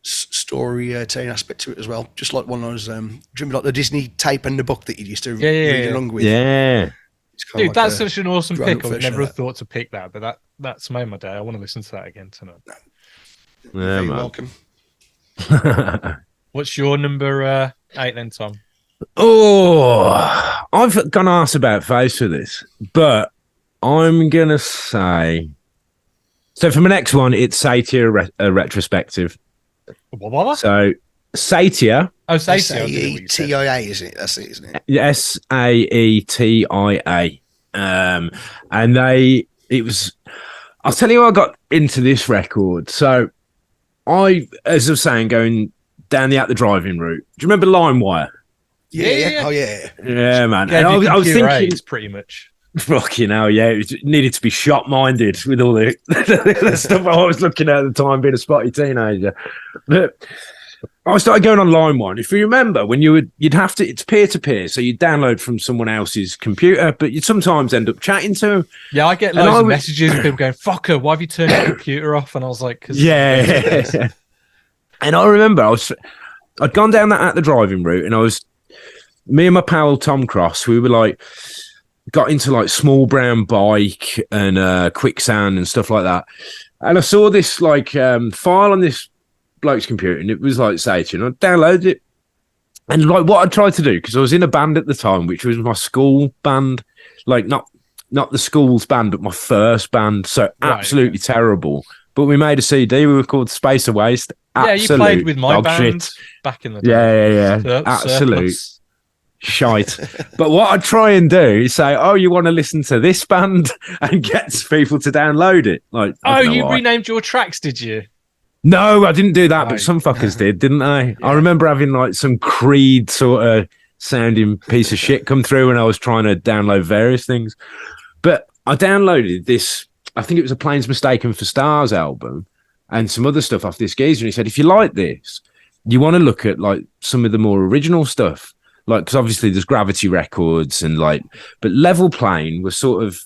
storytelling aspect to it as well. Just like one of those, do you remember like the Disney tape and the book that you used to read along with? Yeah. It's kind Dude, of like that's a such an awesome grown-up pick. I would version never of have thought to pick that, but that's made my day. I want to listen to that again tonight. Yeah, You're man. welcome. What's your number 8 then, Tom? Oh, I've gone arse about face for this, but I'm going to say. So for my next one, it's Satia retrospective. What? So Satia, S-A-E-T-I-A, is it? That's it, isn't it? Saetia. And it was, I'll tell you how I got into this record. So as I was saying, going down the driving route. Do you remember LimeWire? Yeah. Oh, yeah. Yeah, man. Yeah, And I was thinking, AIDS, pretty much. fucking hell, yeah, it needed to be shot-minded with all the, the stuff I was looking at the time, being a spotty teenager. But I started going on LimeWire. If you remember, when you'd have to, it's peer-to-peer, so you'd download from someone else's computer, but you'd sometimes end up chatting to them. Yeah, I get loads of messages of people going, "Fucker, why have you turned your computer off?" And I was like, Yeah. And I remember I'd gone down that the driving route, and me and my pal Tom Cross, we were like, got into like Small Brown Bike and Quicksand and stuff like that. And I saw this like file on this bloke's computer, and it was like Satan. I downloaded it, and like what I tried to do, because I was in a band at the time, which was my school band, like not the school's band, but my first band. So absolutely terrible. But we made a CD. We were called Space of Waste. Yeah, you played with my band shit. back in the day. Yeah. Absolute shite. But what I'd try and do is say, "Oh, you want to listen to this band?" and get people to download it. Like, Oh, you renamed your tracks, did you? No, I didn't do that, Right. but some fuckers did, didn't they? I remember having like some Creed sort of sounding piece of shit come through when I was trying to download various things. But I downloaded this, I think it was a Planes Mistaken for Stars album and some other stuff off this geezer. And he said, if you like this, you want to look at like some of the more original stuff. Like, because obviously there's Gravity Records and like, but Level Plane was sort of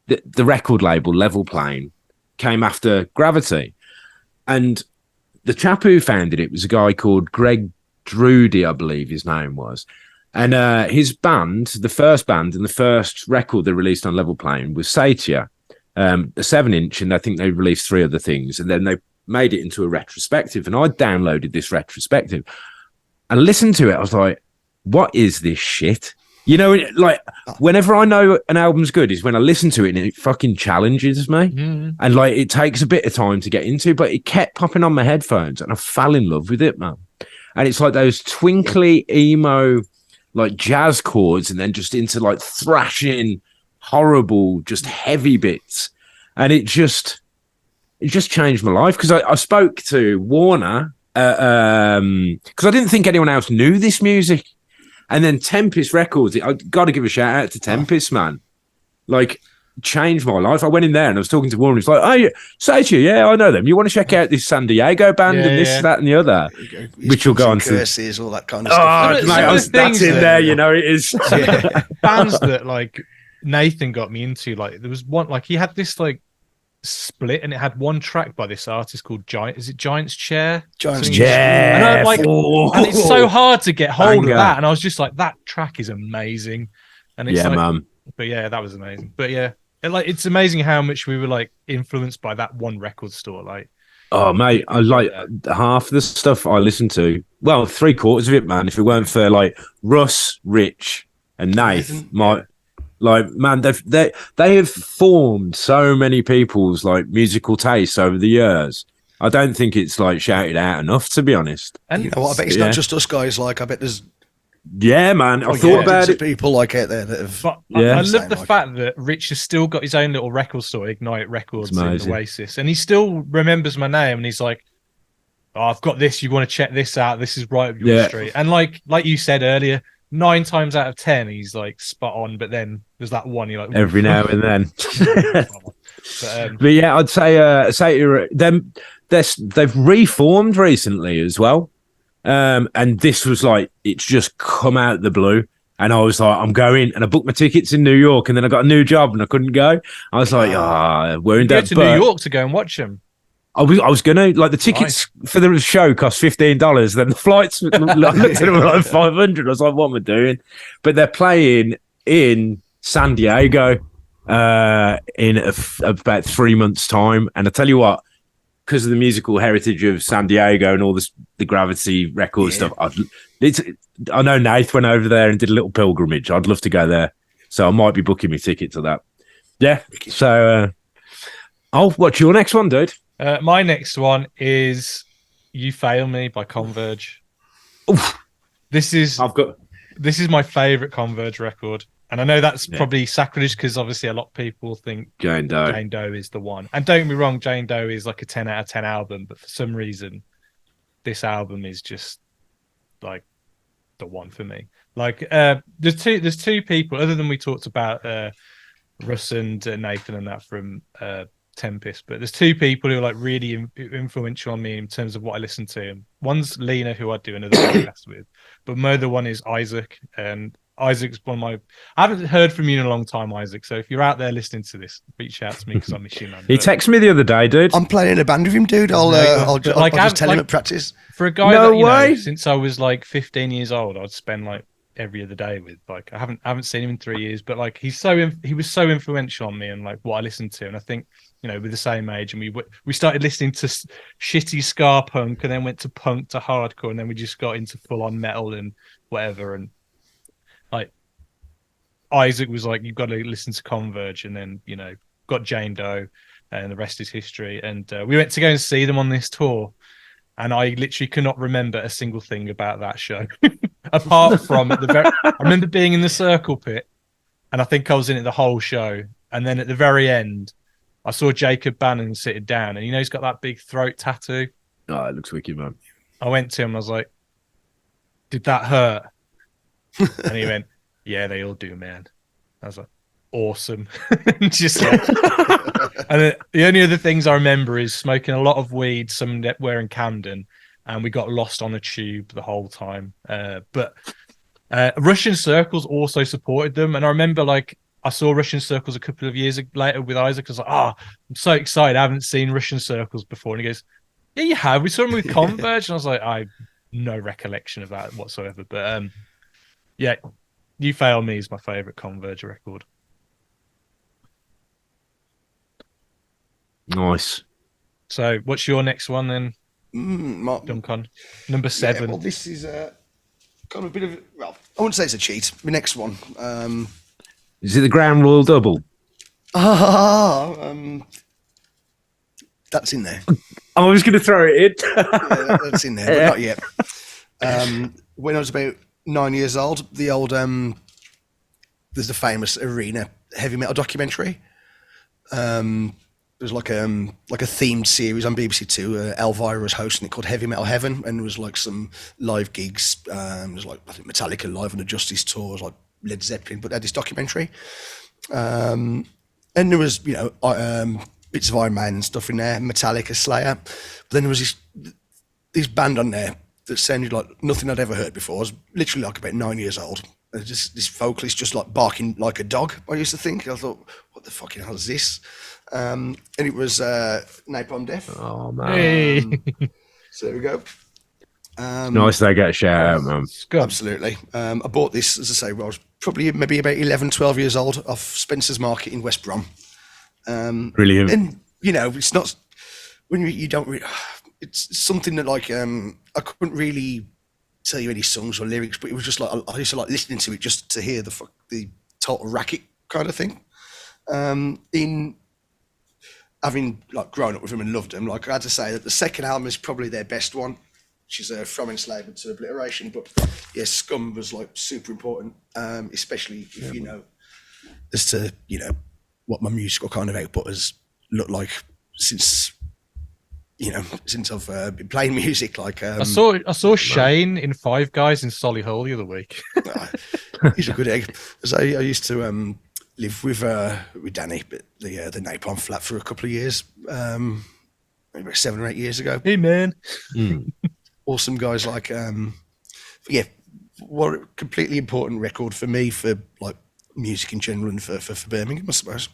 the record label Level Plane came after Gravity. And the chap who founded it was a guy called Greg Drudy, I believe his name was. And his band, the first band and the first record they released on Level Plane was Satia, a 7-inch, and I think they released 3 other things. And then they made it into a retrospective. And I downloaded this retrospective and listened to it. I was like, what is this shit? You know, like whenever I know an album's good is when I listen to it and it fucking challenges me. And like it takes a bit of time to get into, but it kept popping on my headphones and I fell in love with it, man. And it's like those twinkly emo like jazz chords and then just into like thrashing, horrible, just heavy bits. And it just changed my life because I spoke to Warner because I didn't think anyone else knew this music. And then Tempest Records, I got to give a shout out to Tempest, man. Like, changed my life. I went in there and I was talking to Warren. He's like, "Oh, say to you, yeah, I know them. You want to check out this San Diego band and this, that, and the other," which will go on to curses, all that kind of stuff. Oh, mate, that's in there. You know, it is bands that like Nathan got me into. Like, there was one, like he had this like split, and it had one track by this artist called Giant. Is it Giant's Chair? Giant's Chair. And I like, and it's so hard to get hold of that. And I was just like, that track is amazing. And it's like, man. But yeah, that was amazing. But yeah, it's amazing how much we were like influenced by that one record store. Like, oh mate, I like half the stuff I listen to. Well, 3/4 of it, man. If it weren't for like Russ, Rich, and Nath, like, man, they have formed so many people's like musical tastes over the years. I don't think it's like shouted out enough, to be honest. And you know what? I bet it's not just us guys. Like, I bet there's man. I thought about it. People like out there that have. But I love the fact that Rich has still got his own little record store, Ignite Records in Oasis, and he still remembers my name, and he's like, "Oh, I've got this. You want to check this out? This is right up your street." And like you said earlier, 9 times out of 10, he's like spot on. But then there's that one you're like, every now and then. But yeah, I'd say they've reformed recently as well. And this was like, it's just come out of the blue. And I was like, I'm going. And I booked my tickets in New York. And then I got a new job and I couldn't go. I was like, we're in debt. Go to New York to go and watch them. I was going to, like, the tickets for the show cost $15. Then the flights, I looked at them like $500. I was like, what am I doing? But they're playing in San Diego in about 3 months' time. And I tell you what, because of the musical heritage of San Diego and all this, the Gravity Records stuff, I know Nath went over there and did a little pilgrimage. I'd love to go there. So I might be booking my ticket to that. Yeah. So, what's your next one, dude? My next one is "You Fail Me" by Converge. Oof. This is my favorite Converge record, and I know that's probably sacrilege because obviously a lot of people think Jane Doe is the one. And don't get me wrong, Jane Doe is like a 10 out of 10 album, but for some reason, this album is just like the one for me. Like, there's two people other than we talked about Russ and Nathan and that from Tempest, but there's two people who are like really influential on me in terms of what I listen to. One's Lena, who I do another podcast with, but my other one is Isaac, and Isaac's one of my. I haven't heard from you in a long time, Isaac. So if you're out there listening to this, reach out to me because I miss you, man. He texted me the other day, dude. I'm playing in a band with him, dude. I'll just tell him at practice. For a guy that, you know, since I was like 15 years old, I'd spend like every other day with. Like, I haven't seen him in 3 years, but like he was so influential on me and like what I listened to, and I think, you know, we're the same age, and we started listening to shitty ska punk, and then went to punk to hardcore, and then we just got into full on metal and whatever. And like Isaac was like, "You've got to listen to Converge," and then, you know, got Jane Doe, and the rest is history. And we went to go and see them on this tour, and I literally cannot remember a single thing about that show, apart from I remember being in the circle pit, and I think I was in it the whole show, and then at the very end, I saw Jacob Bannon sitting down, and you know he's got that big throat tattoo. Oh, it looks wicked, man. I went to him, I was like, "Did that hurt?" And he went, "Yeah, they all do, man." I was like, "Awesome." Just like, and the only other things I remember is smoking a lot of weed somewhere in Camden, and we got lost on a tube the whole time. But Russian Circles also supported them, and I remember like I saw Russian Circles a couple of years later with Isaac. I was like, I'm so excited. I haven't seen Russian Circles before. And he goes, "Yeah, you have. We saw them with Converge." And I was like, I have no recollection of that whatsoever. But yeah, "You Fail Me" is my favourite Converge record. Nice. So what's your next one then, Duncan? Number 7. Yeah, well, this is kind of a bit of, well, I wouldn't say it's a cheat. My next one. Is it the Grand Royal Double? That's in there. I was going to throw it in. Yeah, that's in there, but not yet. When I was about 9 years old, the old there's the famous Arena heavy metal documentary. There's like a themed series on BBC Two. Elvira was hosting it called Heavy Metal Heaven, and there was like some live gigs. There was like I think Metallica live on the Justice tour, was like Led Zeppelin, but they had this documentary. And there was bits of Iron Man and stuff in there, Metallica, Slayer. But then there was this band on there that sounded like nothing I'd ever heard before. I was literally like about 9 years old. And just this vocalist just like barking like a dog, I used to think. I thought, what the fucking hell is this? And it was Napalm Death. Oh, man. Hey. So there we go. Nice they get a shout out, man. Absolutely. I bought this, as I say, when I was probably maybe about 11, 12 years old off Spencer's Market in West Brom. Brilliant. And, it's not, when you don't really, it's something that like, I couldn't really tell you any songs or lyrics, but it was just like, I used to like listening to it just to hear the total racket kind of thing. In having like grown up with them and loved them, like I had to say that the second album is probably their best one, which is From Enslavement to Obliteration. But yeah, Scum was like super important, especially if you know as to what my musical kind of output has looked like since I've been playing music. Like I saw Shane in Five Guys in Solihull the other week. He's a good egg. As I used to live with Danny, but the Napalm flat for a couple of years, maybe about 7 or 8 years ago. Hey man, awesome guys. Like what a completely important record for me for like music in general and for Birmingham, I suppose.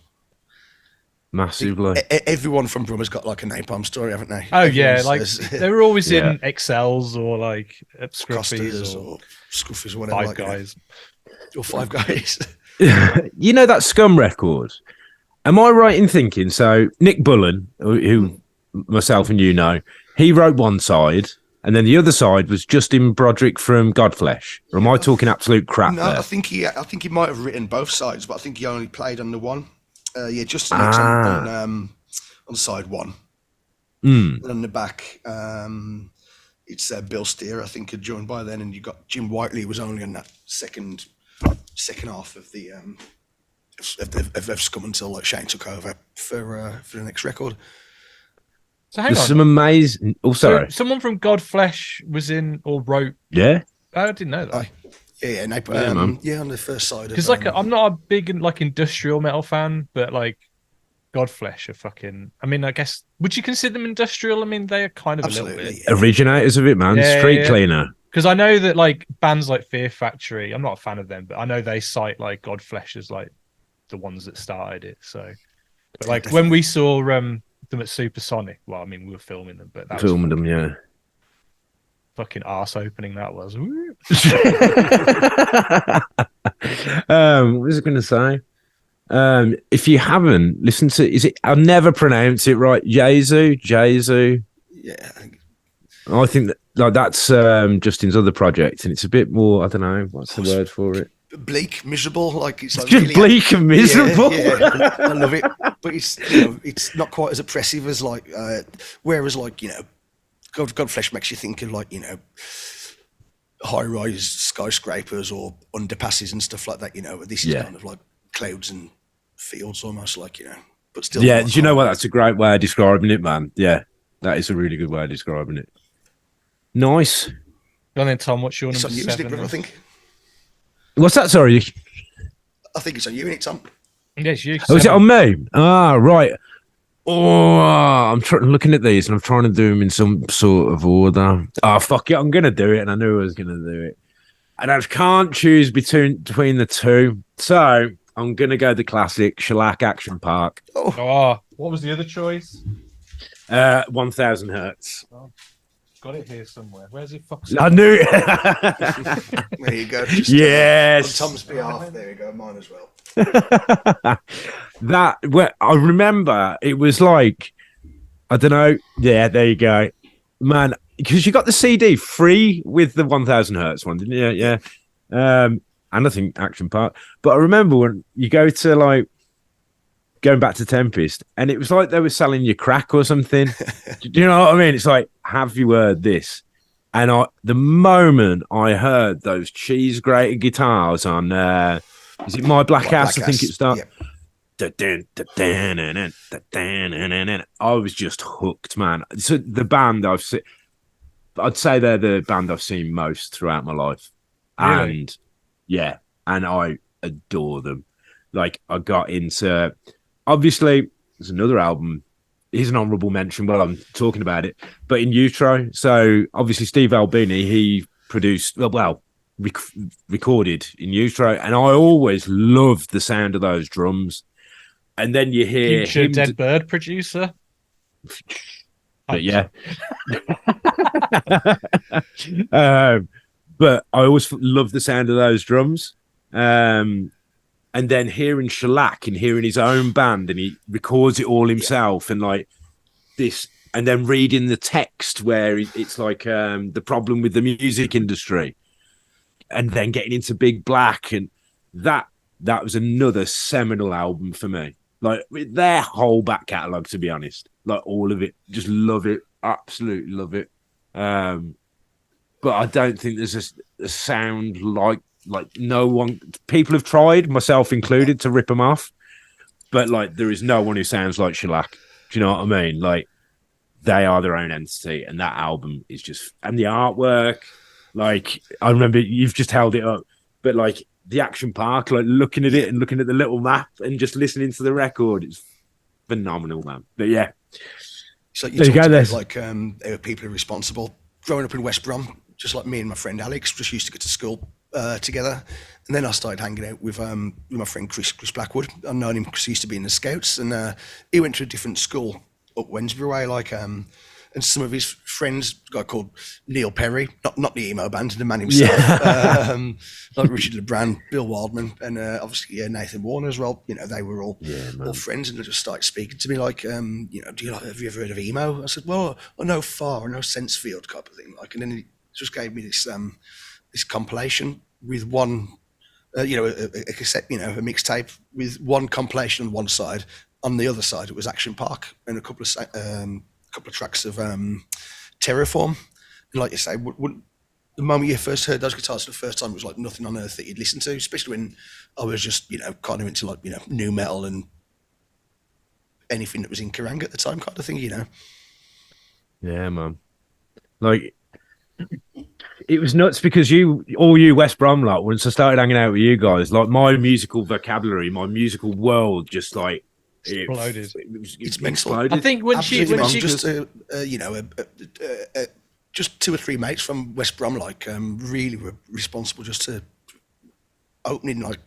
Massively. Everyone from Brum has got like a Napalm story, haven't they? Oh Everyone yeah, like says, they were always in XLs or like Scruffies or Scruffies or whatever. Five like Guys. Or Five Guys. You know that Scum record? Am I right in thinking? So Nick Bullen, who myself and he wrote one side, and then the other side was Justin Broderick from Godflesh. Or am I talking absolute crap No, there? I think he might have written both sides, but I think he only played on the one. Justin Nick's on side one. And on the back, it's Bill Steer, I think, had joined by then, and you got Jim Whiteley was only on that second half of the of Scum until like Shane took over for the next record. So hang There's on. some amazing. Oh, sorry. So someone from Godflesh was in or wrote. Yeah. I didn't know that. On the first side. Because like I'm not a big like industrial metal fan, but like Godflesh are fucking. I mean, I guess would you consider them industrial? I mean, they are kind of Absolutely, a little bit. yeah. Originators of it, man. Yeah, Street yeah. cleaner. Because I know that like bands like Fear Factory, I'm not a fan of them, but I know they cite like Godflesh as like the ones that started it. So, but like when we saw them at Supersonic, well, I mean we were filming them, but that Filming was them, yeah. fucking arse opening that was. Woo. What was I going to say? If you haven't listened to, I'll never pronounce it right. Jesu. Yeah. I think that like that's Justin's other project, and it's a bit more. I don't know what's the word for it. Bleak, miserable, like it's like Just really bleak and miserable. Yeah. I love it, but it's not quite as oppressive as like whereas like Godflesh makes you think of like high-rise skyscrapers or underpasses and stuff like that. This is kind of like clouds and fields almost, like but still. Yeah, do you know what? That's a great way of describing it, man. Yeah, that is a really good way of describing it. Nice. Go on then, Tom. What's your It's number on you, isn't it, 7? brother, I think. What's that? Sorry. I think it's on you, isn't it, Tom? Yes, you. Oh, is it on me? Ah, right. Oh, I'm looking at these and I'm trying to do them in some sort of order. Oh, fuck it. I'm going to do it. And I knew I was going to do it. And I can't choose between the two. So I'm going to go the classic Shellac Action Park. Oh, what was the other choice? 1000 Hertz. Oh, got it here somewhere. Where's it? I knew it. There you go. Just, Yes. on Tom's behalf, there you go. Mine as well. I remember it was like, I don't know. Yeah, there you go. Man, because you got the CD free with the 1000 hertz one, didn't you? Yeah. And I think Action Park. But I remember when you go to like going back to Tempest, and it was like they were selling you crack or something. Do you know what I mean? It's like, have you heard this? And the moment I heard those cheese grated guitars on, is it My Black Ass? I think it started. I was just hooked, man. So the band I'd say they're the band I've seen most throughout my life. Really? And I adore them. Like, I got into, obviously, there's another album. Here's an honourable mention while I'm talking about it. But in Utro, so obviously Steve Albini, he produced, recorded in Utro, and I always loved the sound of those drums. And then you hear Future Dead Bird producer. But yeah. But I always loved the sound of those drums. And then hearing Shellac and hearing his own band, and he records it all himself, and like this, and then reading the text where it's like the problem with the music industry, and then getting into Big Black, and that was another seminal album for me. Like their whole back catalogue, to be honest, like all of it, just love it, absolutely love it. But I don't think there's a sound like no one. People have tried, myself included, to rip them off, but like there is no one who sounds like Shellac. Do you know what I mean? Like they are their own entity, and that album is just, and the artwork. Like I remember you've just held it up, but like the Action Park, like looking at it and looking at the little map and just listening to the record, it's phenomenal, man. But yeah, so you talked about like there were people who are responsible. Growing up in West Brom, just like me and my friend Alex, just used to go to school together, and then I started hanging out with my friend Chris Blackwood. I've known him because he used to be in the Scouts, and he went to a different school up Wednesbury way, like and some of his friends, a guy called Neil Perry, not the emo band, the man himself, like Richard LeBrand, Bill Wildman, and obviously Nathan Warner as well. You know, they were all friends, and they just started speaking to me like, you know, have you ever heard of emo? I said, well, I know Far, I know Sensefield type of thing. Like, and then he just gave me this this compilation with one, you know, a cassette, you know, a mixtape with one compilation on one side. On the other side, it was Action Park and a couple of tracks of Terraform. And like you say, the moment you first heard those guitars for the first time, it was like nothing on earth that you'd listen to, especially when I was just, you know, kind of into like, you know, new metal and anything that was in Kerrang at the time kind of thing, you know. Yeah, man. Like, it was nuts because all you West Brom, like, once I started hanging out with you guys, like my musical vocabulary, my musical world just like exploded. It's exploded. I think when she just you know, just 2 or 3 mates from West Brom, like really were responsible just to opening like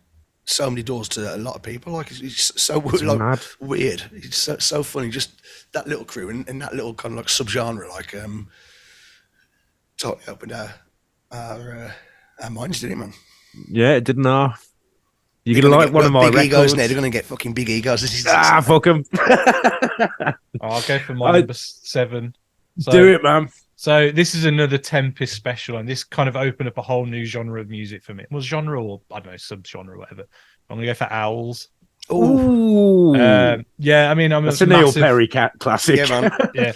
so many doors to a lot of people. Like it's so like mad. Weird. It's so funny. Just that little crew and that little kind of like subgenre, like totally opened our minds, didn't it, man? Yeah, it didn't know. You're going to like one of my big records. Egos now. They're going to get fucking big egos. Fuck them. I'll go for my number 7. So, do it, man. So this is another Tempest special, and this kind of opened up a whole new genre of music for me. Well, genre or, I don't know, sub-genre or whatever. I'm going to go for Owls. Ooh. Yeah, I mean, that's a Neil Perry classic. Yeah, man. Yeah.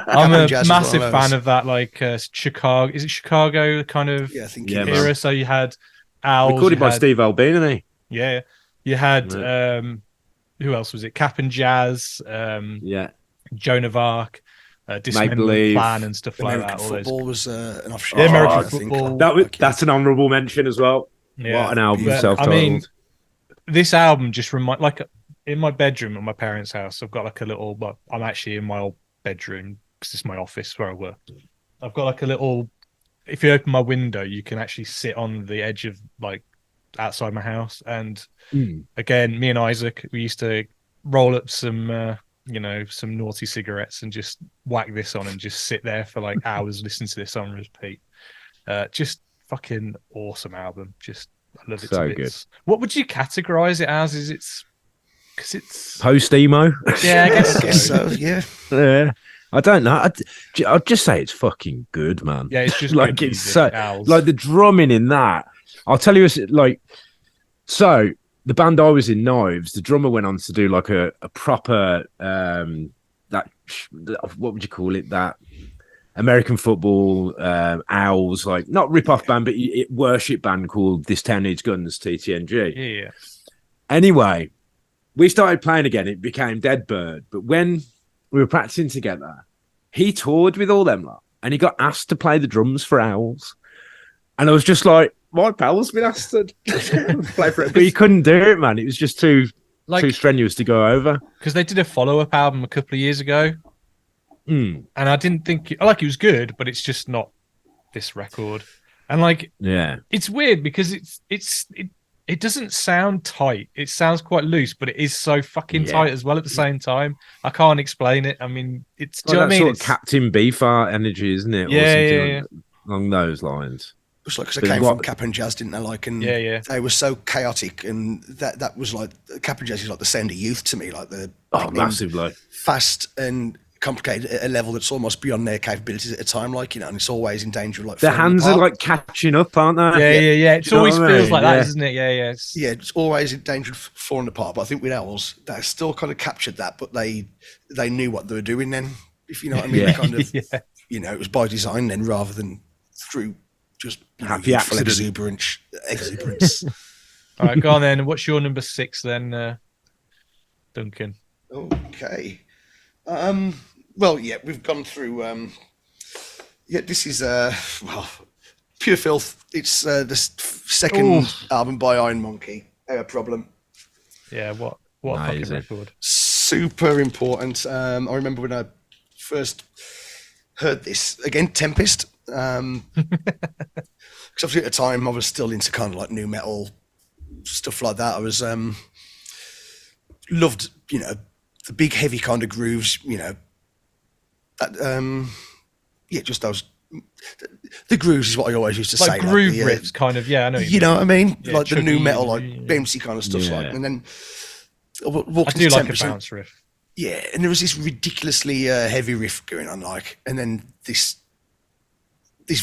I'm a massive fan of that, like Chicago. Is it Chicago kind of era? Man. So you had Owls. Recorded by Steve Albini. Yeah. You had, who else was it? Cap and Jazz. Joan of Arc. Dismembered Plan and stuff like that. Football was an offshoot. Yeah, American Football. That's an honourable mention as well. Yeah. What an album, self-titled. I mean, this album just like in my bedroom at my parents' house, I've got like a little. Well, I'm actually in my old bedroom because it's my office where I work. I've got like a little. If you open my window, you can actually sit on the edge of like outside my house. And again, me and Isaac, we used to roll up some. Some naughty cigarettes and just whack this on and just sit there for like hours listening to this on repeat. Just fucking awesome album. Just I love it. So to bits. Good. What would you categorize it as? Is it's because it's post emo? Yeah, I guess so. Yeah. I don't know. I'd just say it's fucking good, man. Yeah, it's just like good it's music, so Owls. like the drumming in that. I'll tell you, like so the band I was in, Knives. The drummer went on to do like a proper what would you call it? That American football Owls, like not rip off band, but worship band called This Town Needs Guns, TTNG. Yeah. Anyway, we started playing again. It became Deadbird, but when we were practicing together, he toured with all them lot, and he got asked to play the drums for Owls. And I was just like, my pal's been asked to play for it, but he couldn't do it, man. It was just too strenuous to go over. Because they did a follow-up album a couple of years ago, and I didn't think it was good, but it's just not this record. And like, yeah, it's weird because it doesn't sound tight. It sounds quite loose, but it is so fucking tight as well at the same time. I can't explain it. I mean, it's like that sort of Captain Beefheart energy, isn't it? Yeah, along those lines. It's like, because they came from Cap and Jazz, didn't they? Like, and they were so chaotic, and that was like Cap and Jazz is like the sound of youth to me, like the massively fast and complicated at a level that's almost beyond their capabilities at a time, like, you know, and it's always in danger of like their hands are like catching up, aren't they? Yeah. It always feels like that, isn't it? Yeah. It's always in danger of falling apart. But I think with Owls, they still kind of captured that, but they knew what they were doing then, if you know what I mean. They kind of, you know, it was by design then rather than through just happy accident. Exuberance. All right, go on then. What's your number 6 then, Duncan? Okay. Well, yeah, we've gone through. This is Pure Filth. It's the second album by Iron Monkey. Problem. Yeah, what a fucking record. Super important. I remember when I first heard this again, Tempest. Because obviously at the time I was still into kind of like new metal stuff like that. I was loved, you know, the big heavy kind of grooves, you know. That just those. The grooves is what I always used to like say. Groove riffs, kind of. Yeah, I know. You know what I mean? Yeah, like the new metal, like bouncy kind of stuff. Like, and then I do like a bounce riff. Yeah, and there was this ridiculously heavy riff going on, like, and then this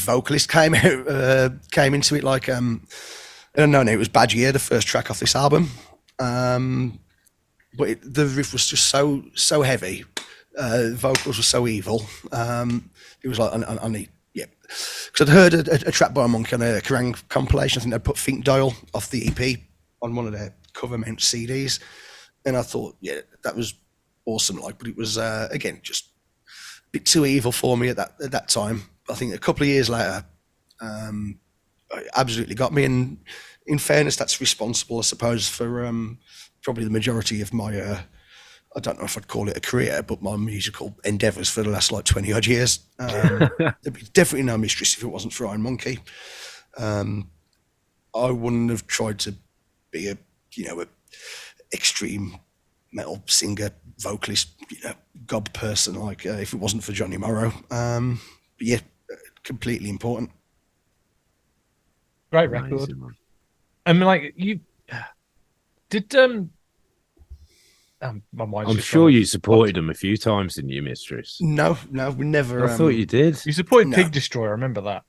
vocalist came into it, like, no, it was Bad Year, the first track off this album, but the riff was just so heavy, the vocals were so evil. It was like I need, because I'd heard a track by a Monkey on a Kerrang compilation. I think they'd put Think Dial off the EP on one of their cover mount CDs, and I thought, that was awesome, like, but it was again just a bit too evil for me at that time. I think a couple of years later, it absolutely got me. And in fairness, that's responsible, I suppose, for probably the majority of my, I don't know if I'd call it a career, but my musical endeavours for the last like 20 odd years. There'd be definitely no Mistress if it wasn't for Iron Monkey. I wouldn't have tried to be a extreme metal singer, vocalist, gob person, like if it wasn't for Johnny Morrow. But completely important. Great record. I mean, like, you did. My mind's I'm sure you supported them a few times, didn't you, Mistress? No, we never. I thought you did. You supported Pig Destroyer. I remember that.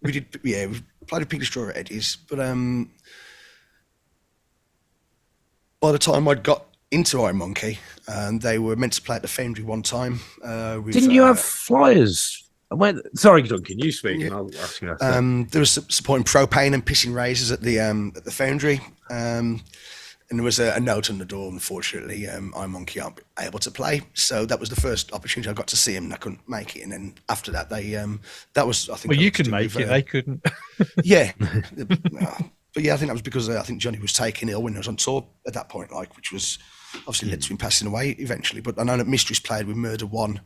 We did. Yeah, we played a Pig Destroyer at Eddie's, but by the time I'd got into Iron Monkey, they were meant to play at the Foundry one time. Didn't you have flyers? Sorry, Duncan, you speak, and I'll ask you after. There was supporting Propane and Pissing Razors at the Foundry, and there was a note on the door. Unfortunately, Iron Monkey aren't able to play, so that was the first opportunity I got to see him, and I couldn't make it. And then after that, that was, I think. Well, you could make it; they couldn't. Yeah, but yeah, I think that was because I think Johnny was taken ill when he was on tour at that point, like, which was obviously led to him passing away eventually. But I know that Mistress played with Murder One,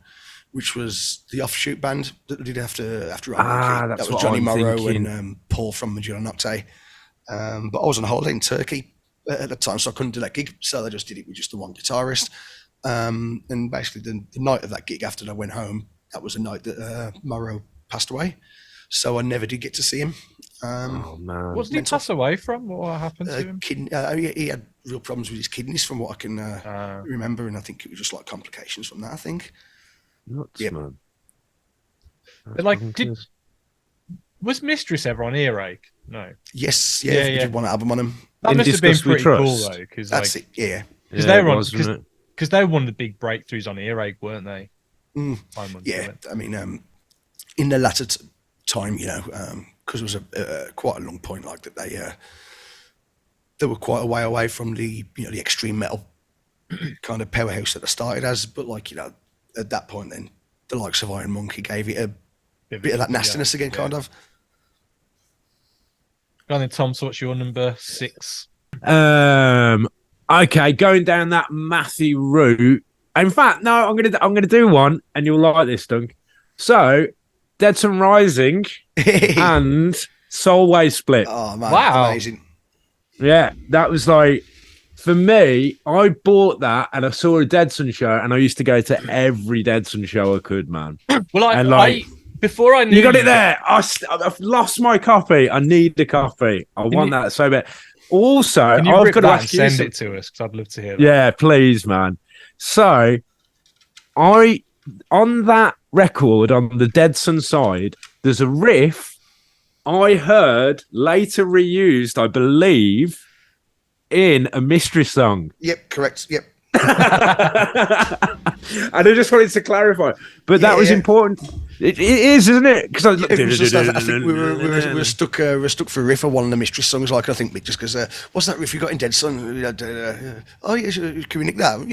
which was the offshoot band that did after Iron Monkey. That was Johnny Morrow and Paul from Magellan Nocte. But I was on holiday in Turkey at the time, so I couldn't do that gig. So they just did it with just the one guitarist. And basically the night of that gig, after I went home, that was the night that Morrow passed away. So I never did get to see him. Oh man! Wasn't he pass away from? What happened to him? He had real problems with his kidneys, from what I can remember, and I think it was just like complications from that, I think. Nuts, Yep. man. But like, was Mistress ever on Earache? No. Yes, Yeah, yeah. We yeah. did one album on them. That In must have been Disgust We pretty cool Trust. though, because That's like, it. Yeah. because Yeah, they it were on, was, wasn't it? because they were one of the big breakthroughs on Earache, weren't they? Mm, 5 months yeah. ago. I mean, in the latter time, you know, because it was quite a long point, like that they were quite a way away from the the extreme metal kind of powerhouse that they started as. But like at that point, then the likes of Iron Monkey gave it a bit of that nastiness again, kind of. Go on then, Tom. So what's your number 6? Okay, going down that mathy route. In fact, no, I'm gonna do one, and you'll like this, Dunk. So, Dead Sun Rising and Soulway Split. Oh man, Wow. amazing. Yeah, that was like for me. I bought that, and I saw a Dead Sun show, and I used to go to every Dead Sun show I could, man. Well, And, like, before I knew You got it there. I've lost my copy. I need the copy. I want that so bad. Also, Can you I've rip got to that and ask you send it to us? Because I'd love to hear that. Yeah, please, man. So, on that record on the Dead Sun side, there's a riff I heard later reused, I believe, in a Mystery song. Yep, correct. Yep. And I just wanted to clarify, but that was important. It is, isn't it? Because I think we were stuck. We're stuck for a riff of one of the Mystery songs. Like I think just because what's that riff you got in Dead Sun? Oh yeah, can we nick that?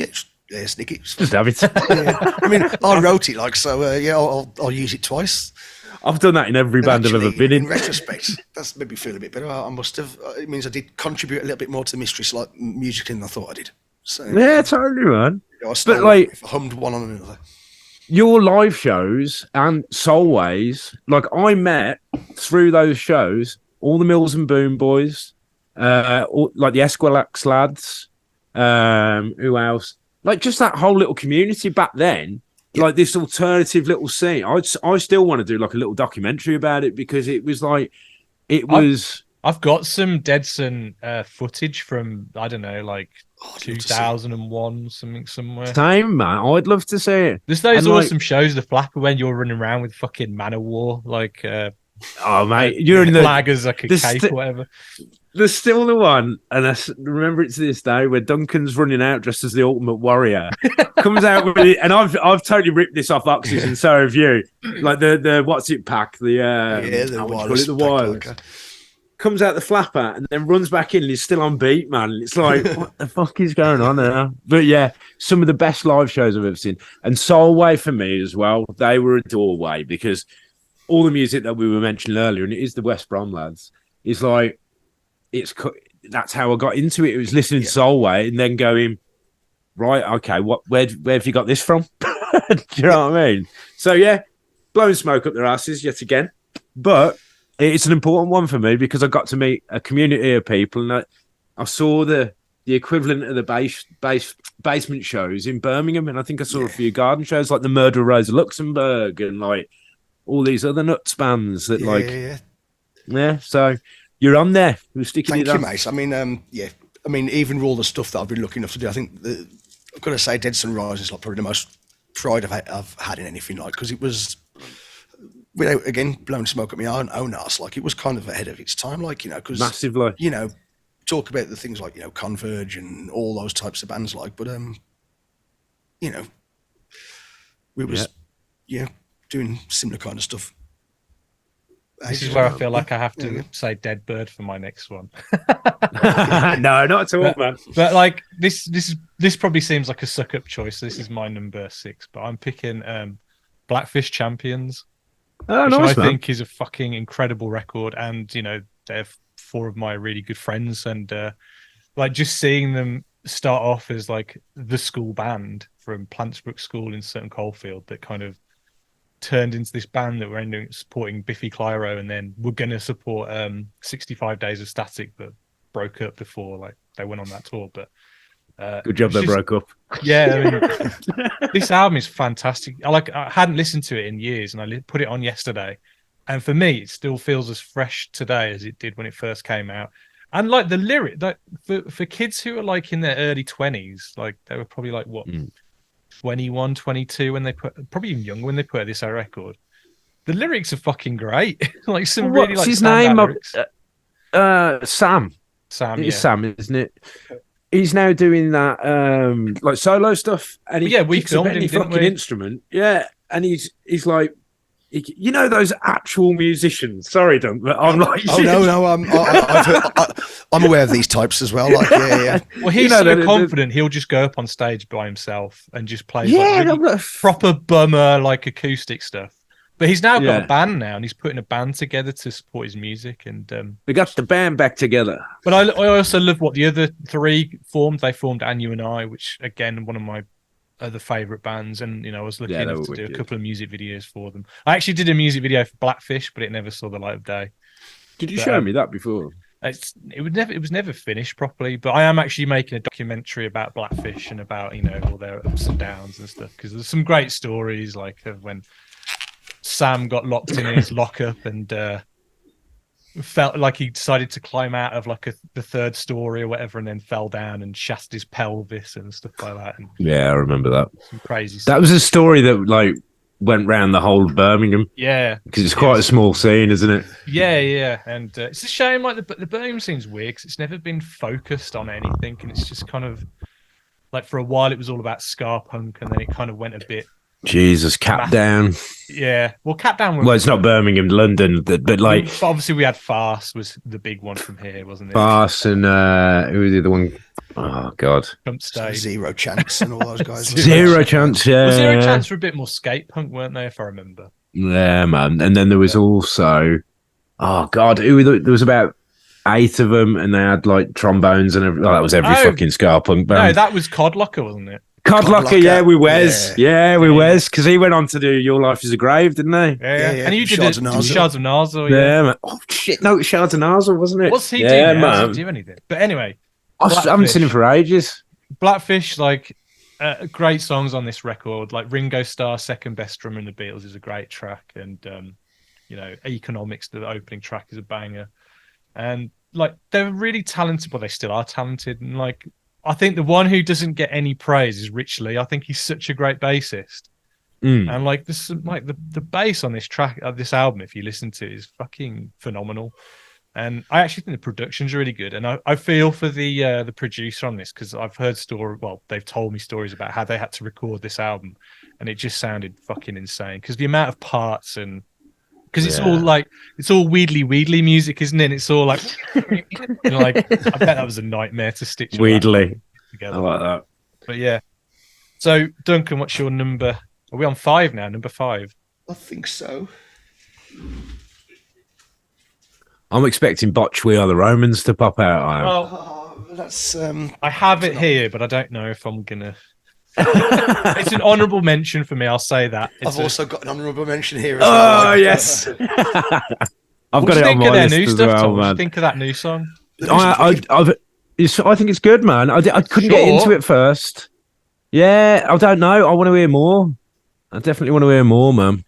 Yeah, sneak it. Just have it. Yeah. I mean, I wrote it like so. Yeah, I'll use it twice. I've done that in every band I've ever been in. In retrospect, that's made me feel a bit better. I must have. It means I did contribute a little bit more to the Mystery like musically than I thought I did. So Yeah, totally, man. but like, I hummed one on another. Your live shows and Soulways, like I met through those shows all the Mills and Boom boys, like the Esquilax lads, who else? Like just that whole little community back then, like this alternative little scene. I still want to do like a little documentary about it because it was like, I've got some Dead Sun footage from, I don't know, like 2001, something somewhere. Same, man. I'd love to see it. There's those awesome shows, the Flapper, when you're running around with fucking Manowar, like oh mate, you're in the flag as like a cape or whatever. There's still the one, and I remember it to this day, where Duncan's running out dressed as the Ultimate Warrior, comes out with it, and I've totally ripped this off Oxys, and so have you. Like the what's it pack, the wireless. Comes out the flapper and then runs back in and he's still on beat, man. It's like, what the fuck is going on there? But yeah, some of the best live shows I've ever seen. And Soulway for me as well, they were a doorway because all the music that we were mentioning earlier, and it is the West Brom lads, is like, that's how I got into it. It was listening to Soulway and then going, right, okay, where have you got this from? Do you know what I mean? So yeah, blowing smoke up their asses yet again. But it's an important one for me because I got to meet a community of people, and I saw the equivalent of the basement shows in Birmingham, and I think I saw a few garden shows like the Murder Rose of Luxembourg and like all these other nuts bands that yeah. So you're on there. We're sticking Thank you, mate. I mean, even with all the stuff that I've been lucky enough to do, I think I've got to say, Dead Sun Rising is like probably the most pride I've had in anything, like because it was. Without again blowing smoke at my own ass, like it was kind of ahead of its time, like because massively, talk about the things like Converge and all those types of bands, like, but we was doing similar kind of stuff. This is where I feel like I have to say Dead Bird for my next one. No, not at all, man. But like this probably seems like a suck up choice. This is my number 6, but I'm picking Blackfish Champions. Oh, which nice, I man. think is a fucking incredible record, and they're 4 of my really good friends, and like just seeing them start off as like the school band from Plantsbrook School in Sutton Coldfield that kind of turned into this band that were ending up supporting Biffy Clyro, and then we're going to support 65 Days of Static, but broke up before like they went on that tour. But good job they broke up. Yeah, I mean, this album is fantastic. I hadn't listened to it in years, and I put it on yesterday, and for me, it still feels as fresh today as it did when it first came out. And like the lyric, like for kids who are like in their early 20s, like they were probably like what 21, 22 when they put, probably even younger when they put this record. The lyrics are fucking great. Like some really What's like his standout name? lyrics. Sam. Sam, It yeah. is Sam, isn't it? He's now doing that like solo stuff, and he Yeah, we picks up filmed any him, didn't fucking we? instrument. Yeah, and he's like, you know, those actual musicians. Sorry, Dunk, but I'm like, Oh no, I'm aware of these types as well. Like, yeah. Well, he's so confident he'll just go up on stage by himself and just play like really proper bummer like acoustic stuff. But he's now got a band now, and he's putting a band together to support his music. And we got the band back together. But I also love what the other three formed. They formed And You and I, which again one of my other favorite bands. And I was lucky enough to do a couple of music videos for them. I actually did a music video for Blackfish, but it never saw the light of day. Did you show me that before? It was never finished properly, but I am actually making a documentary about Blackfish and about all their ups and downs and stuff, because there's some great stories like of when Sam got locked in his lockup and felt like he decided to climb out of like the third story or whatever, and then fell down and shattered his pelvis and stuff like that. And yeah, I remember that. Some crazy stuff. That was a story that like went round the whole of Birmingham. Yeah, because it's quite a small scene, isn't it? Yeah, and it's a shame. Like the Birmingham scene's weird because it's never been focused on anything, and it's just kind of like for a while it was all about ska punk, and then it kind of went a bit. Jesus, Cap Down. Yeah, well, Cap Down. Well, it's not Birmingham, London, but like. But obviously, we had Farce was the big one from here, wasn't it? Farce and who was the other one? Oh God, Zero Chance and all those guys. Zero Chance, yeah. Well, Zero Chance were a bit more skate punk, weren't they? If I remember. Yeah, man. And then there was also, oh God, there was about 8 of them, and they had like trombones and everything. Oh, that was every fucking ska punk band. No, that was Codlocker, wasn't it? Codlocker, yeah, with Wes. Yeah, with Wes, because he went on to do Your Life is a Grave, didn't he? Yeah. And you did Shards of Narzel. Yeah, man. Oh, shit. No, it's Shards of Narzel, wasn't it? What's he doing? Man. Does he do anything? But anyway. I haven't seen him for ages. Blackfish, like, great songs on this record. Like Ringo Starr, Second Best Drummer in the Beatles is a great track. And, Economics, the opening track, is a banger. And, like, they're really talented, but they still are talented. And, like, I think the one who doesn't get any praise is Rich Lee. I think he's such a great bassist. And like this, like the bass on this track, this album, if you listen to it, is fucking phenomenal. And I actually think the production's really good. And I feel for the producer on this, because I've heard they've told me stories about how they had to record this album, and it just sounded fucking insane. Because the amount of parts and because it's all like it's all wheedly music, isn't it? And it's all like, like I bet that was a nightmare to stitch wheedly together. I like that. But yeah. So Duncan, what's your number? Are we on 5 now? Number 5? I think so. I'm expecting Botch We Are the Romans to pop out. Well, that's. I have it here, but I don't know if I'm gonna. It's an honourable mention for me. I'll say that. I've also got an honourable mention here. As well. Oh yes. I've got it on my list as well, man. What do you think of that new song? I think it's good, man. I couldn't get into it first. Yeah, I don't know. I want to hear more. I definitely want to hear more, man.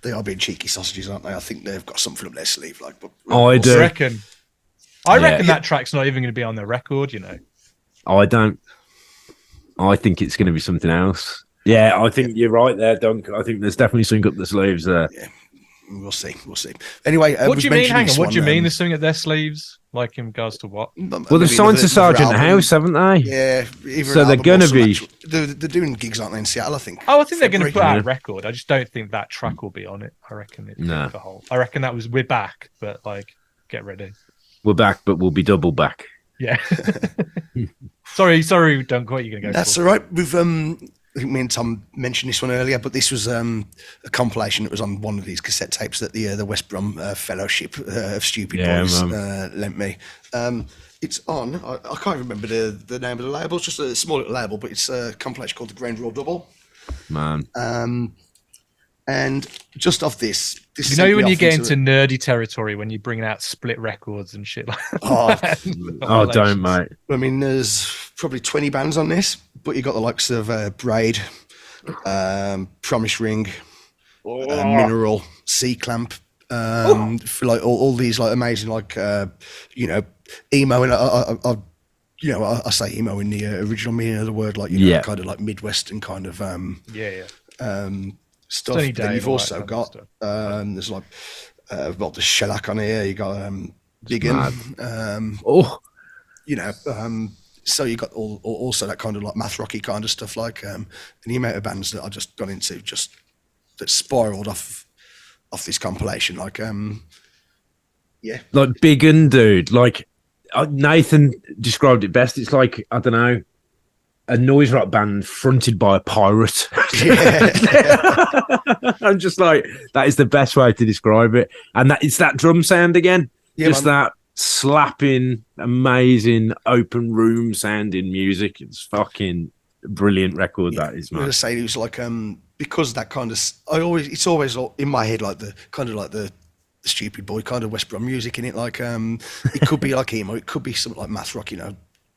They are being cheeky sausages, aren't they? I think they've got something up their sleeve. Like, but I do. I reckon that track's not even going to be on their record. I don't. I think it's going to be something else. Yeah, I think you're right there, Duncan. I think there's definitely something up the sleeves there. Yeah, we'll see. Anyway, what do you mean? Hang on. What do you mean? There's something up their sleeves, like in regards to what? Well, they've signed to Sergeant House, haven't they? Yeah. So they're going to be. They're doing gigs, aren't they, in Seattle? I think. Oh, I think they're going to put out a record. I just don't think that track will be on it. I reckon it's the whole. I reckon that was We're Back, but like, get ready. We're back, but we'll be double back. Yeah. Sorry, Duncan. What are you going to go? That's all right. We've I think me and Tom mentioned this one earlier, but this was a compilation that was on one of these cassette tapes that the West Brom Fellowship of Stupid Boys lent me. It's on. I can't remember the name of the label. It's just a small little label, but it's a compilation called the Grand Royal Double. Man. And just off this when you get into nerdy territory when you're bringing out split records and shit like that. Oh, don't, mate. I mean, there's probably 20 bands on this, but you got the likes of Braid, Promise Ring, Mineral, C Clamp, for like all these like amazing like emo, and I you know, I say emo in the original meaning of the word, like, you know, kind of like Midwestern kind of stuff. Sunny Then Day you've and all also that kind of got stuff. there's like the shellac on here. You got Biggin, you know, so you got also that kind of like math rocky kind of stuff, like and the amount of bands that I just got into that spiraled off this compilation, like like Biggin, dude. Like Nathan described it best. It's like, I don't know, a noise rock band fronted by a pirate. I'm just like, that is the best way to describe it. And that it's that drum sound again. That slapping, amazing open room sounding music. It's fucking brilliant record. That is, man. I'm gonna say it was like because that kind of it's always in my head like the kind of like the stupid boy kind of West Brom music in it. Like it could be like emo, it could be something like math rock, you know.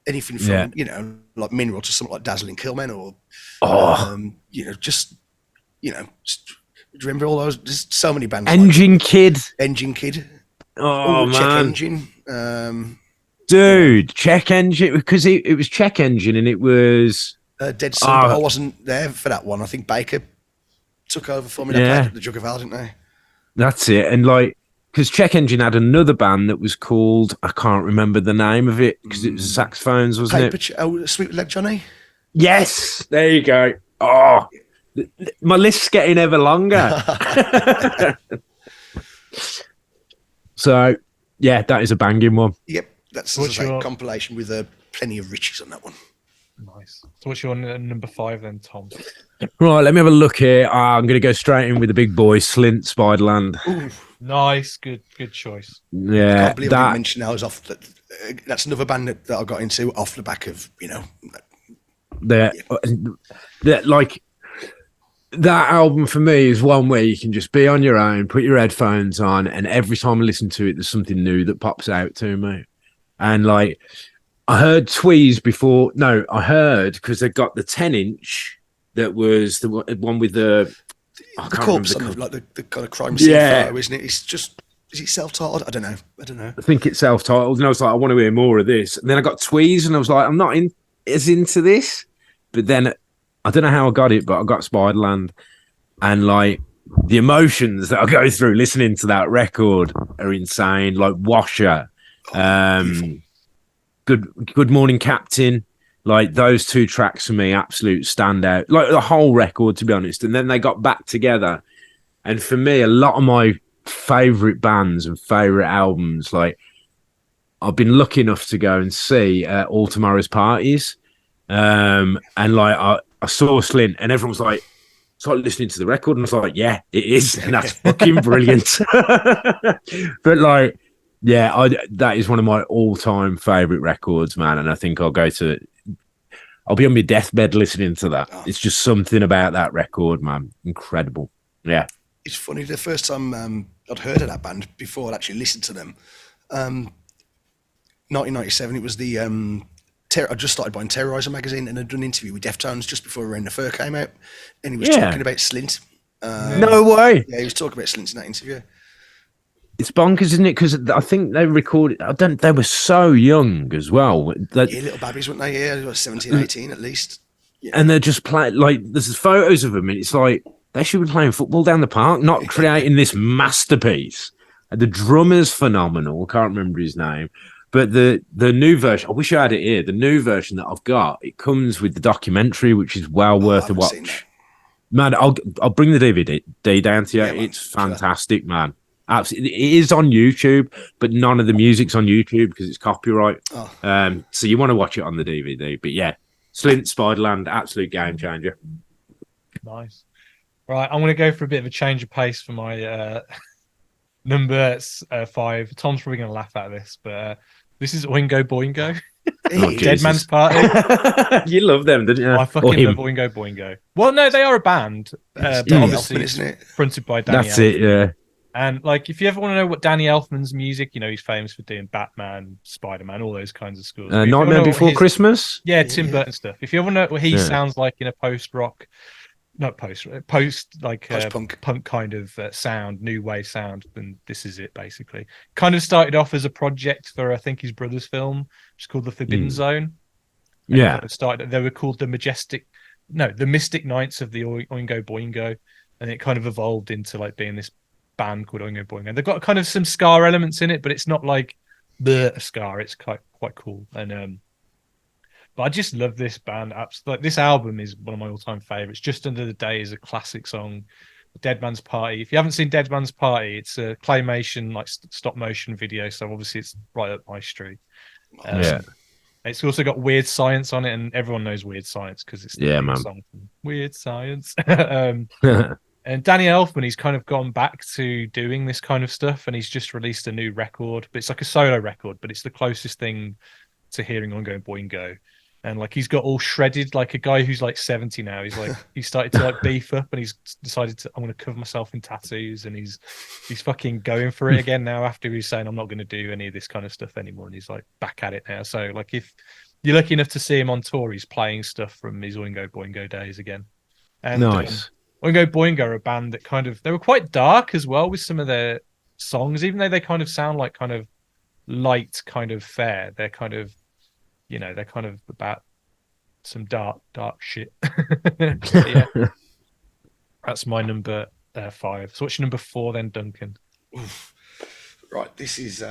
Anything from you know, like Mineral to something like Dazzling Killmen, or you know, just you know, do you remember all those? There's so many bands. Engine Kid. Oh man, Check Engine. Dude, Check Engine, because it was Check Engine and it was Dead Sun. But I wasn't there for that one. I think Baker took over for me. They played at the Jug of Ale, didn't they? That's it, and like. Because Check Engine had another band that was called, I can't remember the name of it, because it was saxophones, wasn't it? Sweet Leg Johnny? Yes, there you go. Oh, my list's getting ever longer. So, yeah, that is a banging one. Yep, that's a compilation with plenty of riches on that one. Nice. So what's your number 5 then, Tom? Right, let me have a look here. I'm going to go straight in with the big boy, Slint, Spiderland. Ooh. Nice, good choice. Yeah, I can't believe I didn't mention that. That's another band that I got into off the back of, you know, like that album for me is one where you can just be on your own, put your headphones on, and every time I listen to it, there's something new that pops out to me. And like, I heard Tweez before. No, I heard because they got the 10-inch that was the one with the corpse on like the kind of crime scene photo, isn't it? It's just, is it self-titled? I don't know. I think it's self-titled, and I was like, I want to hear more of this. And then I got Tweez, and I was like, I'm not as into this. But then I don't know how I got it, but I got Spiderland, and like the emotions that I go through listening to that record are insane. Like Washer, Good Morning Captain. Like those two tracks for me, absolute standout. Like the whole record, to be honest. And then they got back together. And for me, a lot of my favourite bands and favourite albums, like I've been lucky enough to go and see All Tomorrow's Parties. And like I saw Slint and everyone was like, started listening to the record and I was like, yeah, it is. And that's fucking brilliant. But like, yeah, that is one of my all-time favourite records, man. And I think I'll be on my deathbed listening to that. It's just something about that record, man. Incredible. Yeah. It's funny, the first time I'd heard of that band before I'd actually listened to them, 1997, it was the, I just started buying Terrorizer magazine and I'd done an interview with Deftones just before Rain the Fur came out. And he was talking about Slint. No way. Yeah, he was talking about Slint in that interview. It's bonkers, isn't it? Because I think they recorded. They were so young as well. Little babbies, weren't they? Yeah, 17, 18 at least. Yeah. And they're just playing. Like, there's photos of them, and it's like they should be playing football down the park, not creating this masterpiece. The drummer's phenomenal. I can't remember his name, but the new version. I wish I had it here. The new version that I've got. It comes with the documentary, which is well worth a watch. Man, I'll bring the DVD down to you. Yeah, it's fantastic, man. Absolutely, it is on YouTube, but none of the music's on YouTube because it's copyright. So you want to watch it on the DVD. But yeah, Slint, Spiderland, absolute game changer. Nice. Right, I'm going to go for a bit of a change of pace for my number 5. Tom's probably going to laugh at this, but this is Oingo Boingo. Dead Man's Party. You love them, didn't you? I fucking love Oingo Boingo. Well, no, they are a band, but obviously isn't it? Fronted by Danny That's it, yeah. And like, if you ever want to know what Danny Elfman's music, you know, he's famous for doing Batman, Spider-Man, all those kinds of scores. Nightmare Before Christmas? Yeah, Tim Burton stuff. If you ever want to know what he sounds like in a post-rock not post like Post-punk. punk kind of sound, new wave sound, and this is it basically. Kind of started off as a project for I think his brother's film, which is called The Forbidden Zone. And Yeah. kind of started. They were called the Mystic Knights of the Oingo Boingo, and it kind of evolved into like being this band called Oingo Boingo. They've got kind of some ska elements in it, but it's not like the ska. It's quite cool. And but I just love this band. Like this album is one of my all-time favorites. Just Under the Day is a classic song. Dead Man's Party. If you haven't seen Dead Man's Party, it's a claymation like stop motion video. So obviously it's right up my street. Yeah. It's also got Weird Science on it, and everyone knows Weird Science because it's the man. song from Weird Science. And Danny Elfman, he's kind of gone back to doing this kind of stuff, and he's just released a new record. But it's like a solo record, but it's the closest thing to hearing Oingo Boingo. And like he's got all shredded, like a guy who's like 70 now. He's started to like beef up, and he's decided I'm going to cover myself in tattoos, and he's fucking going for it again now after he's saying I'm not going to do any of this kind of stuff anymore, and he's like back at it now. So like if you're lucky enough to see him on tour, he's playing stuff from his Oingo Boingo days again. And Nice. Oingo Boingo are a band that kind of, they were quite dark as well with some of their songs, even though they kind of sound like kind of light kind of fare. They're kind of, they're kind of about some dark shit. Yeah, that's my number 5. So what's your number 4 then, Duncan? Right, this is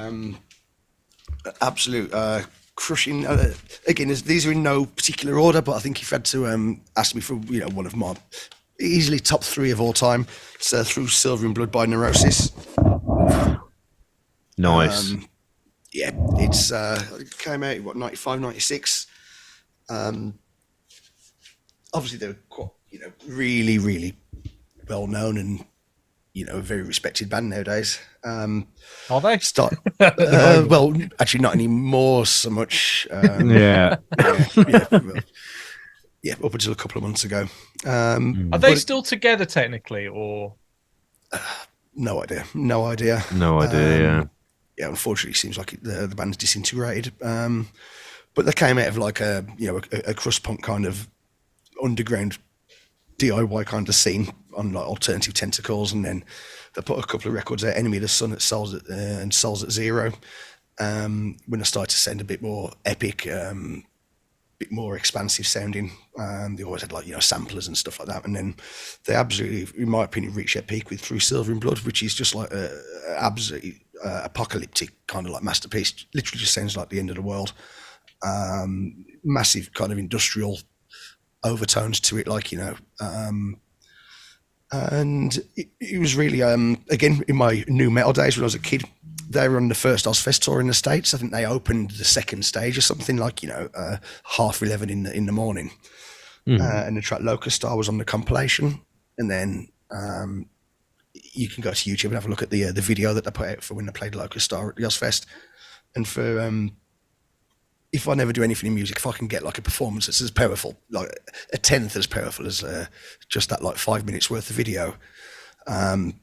absolute crushing. Again, these are in no particular order, but I think if you had to ask me for one of my easily top 3 of all time, it's Through Silver and Blood by Neurosis. Nice. Yeah, it's it came out 95, 96. Obviously they were quite really, really well known and a very respected band nowadays. Are they? Well, actually not anymore so much. Yeah. Yeah, up until a couple of months ago. Are they still together technically, or? No idea. No idea. Yeah. Yeah, unfortunately, it seems like the band's disintegrated. But they came out of like a crust punk kind of underground DIY kind of scene on like Alternative Tentacles, and then they put a couple of records out, Enemy of the Sun and Souls at Zero. When I started to sound a bit more epic, bit more expansive sounding, they always had like samplers and stuff like that, and then they absolutely, in my opinion, reached their peak with Through Silver and Blood, which is just like a absolutely apocalyptic kind of like masterpiece. Literally just sounds like the end of the world. Massive kind of industrial overtones to it, like and it was really again in my new metal days when I was a kid, they were on the first Ozfest tour in the States. I think they opened the second stage or something, like 11:30 in the morning. And the track Locust Star was on the compilation, and then you can go to YouTube and have a look at the video that they put out for when they played Locust Star at the Ozfest. And for if I never do anything in music, if I can get like a performance that's as powerful, like a tenth as powerful as just that like 5 minutes worth of video,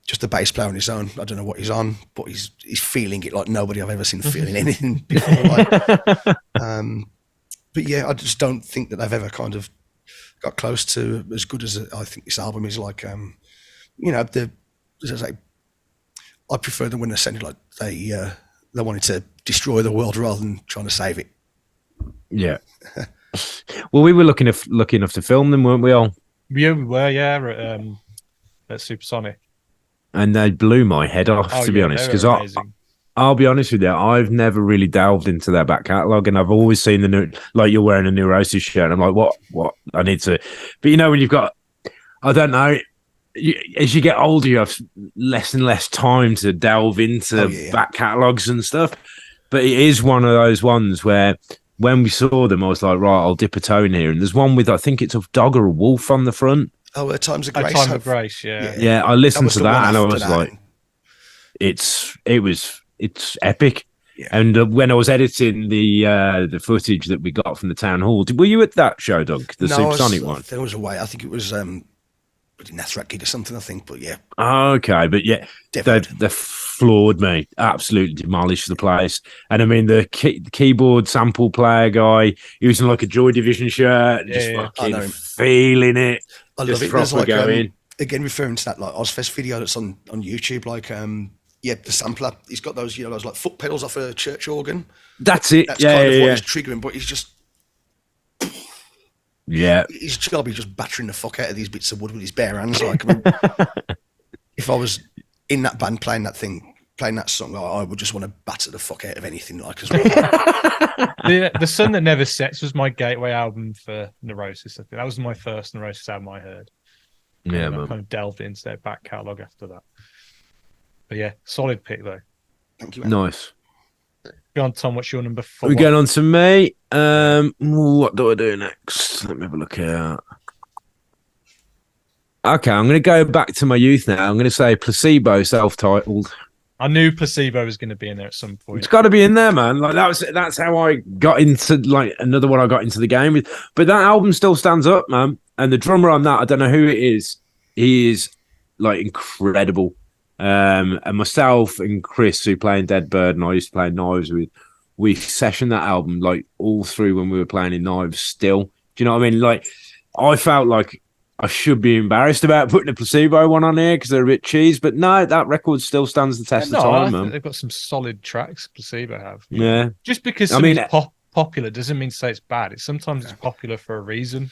just the bass player on his own, I don't know what he's on, but he's feeling it like nobody I've ever seen feeling anything before. But yeah, I just don't think that they've ever kind of got close to as good as I think this album is. Like, as I say, I prefer them when they sounded like they wanted to destroy the world rather than trying to save it. Yeah. Well, we were lucky enough to film them, weren't we all? Yeah, we were, at Supersonic. And they blew my head off, to be honest, because I'll be honest with you, I've never really delved into their back catalogue, and I've always seen the new, like you're wearing a Neurosis shirt, and I'm like, what? I need to. But when you've got, I don't know, as you get older, you have less and less time to delve into back catalogues and stuff. But it is one of those ones where when we saw them, I was like, right, I'll dip a toe in here. And there's one with, I think it's a dog or a wolf on the front. Oh, Times of Grace. Time of Grace, yeah. Yeah, I listened to that and I was like, it's epic. Yeah. And when I was editing the footage that we got from the town hall, were you at that show, Doug? The Supersonic one? There was a way. I think it was Nathrak Gig or something, I think, but yeah. Okay, but yeah, they floored me, absolutely demolished the place. And I mean, the keyboard sample player guy, he was in like a Joy Division shirt, just fucking feeling it. I Just love it. There's proper like going. again referring to that like Ozfest video that's on YouTube. Like the sampler. He's got those those like foot pedals off a church organ. That's it. That's Yeah, kind of what yeah, he's triggering. But he's just yeah. his job is just battering the fuck out of these bits of wood with his bare hands. Like, I mean, if I was in that band playing that song, I would just want to batter the fuck out of anything like as well. The Sun That Never Sets was my gateway album for Neurosis. I think that was my first Neurosis album I heard. Yeah, and I man. kind of delved into their back catalogue after that. But yeah, solid pick though. Thank you, man. Nice. Go on, Tom. What's your number 4? We're going on to me. What do I do next? Let me have a look here. Okay, I'm going to go back to my youth now. I'm going to say Placebo, self-titled. I knew Placebo was going to be in there at some point. It's got to be in there, man. Like that's how I got into like another one I got into the game with. But that album still stands up, man. And the drummer on that, I don't know who it is. He is like incredible. And myself and Chris, who play in Dead Bird, and I used to play Knives with, we sessioned that album like all through when we were playing in Knives still. Do you know what I mean? Like, I felt like I should be embarrassed about putting a Placebo one on here because they're a bit cheese, but no, that record still stands the test of time, man. They've got some solid tracks, Placebo have. Yeah. Just because something's popular doesn't mean to say it's bad. Sometimes it's popular for a reason.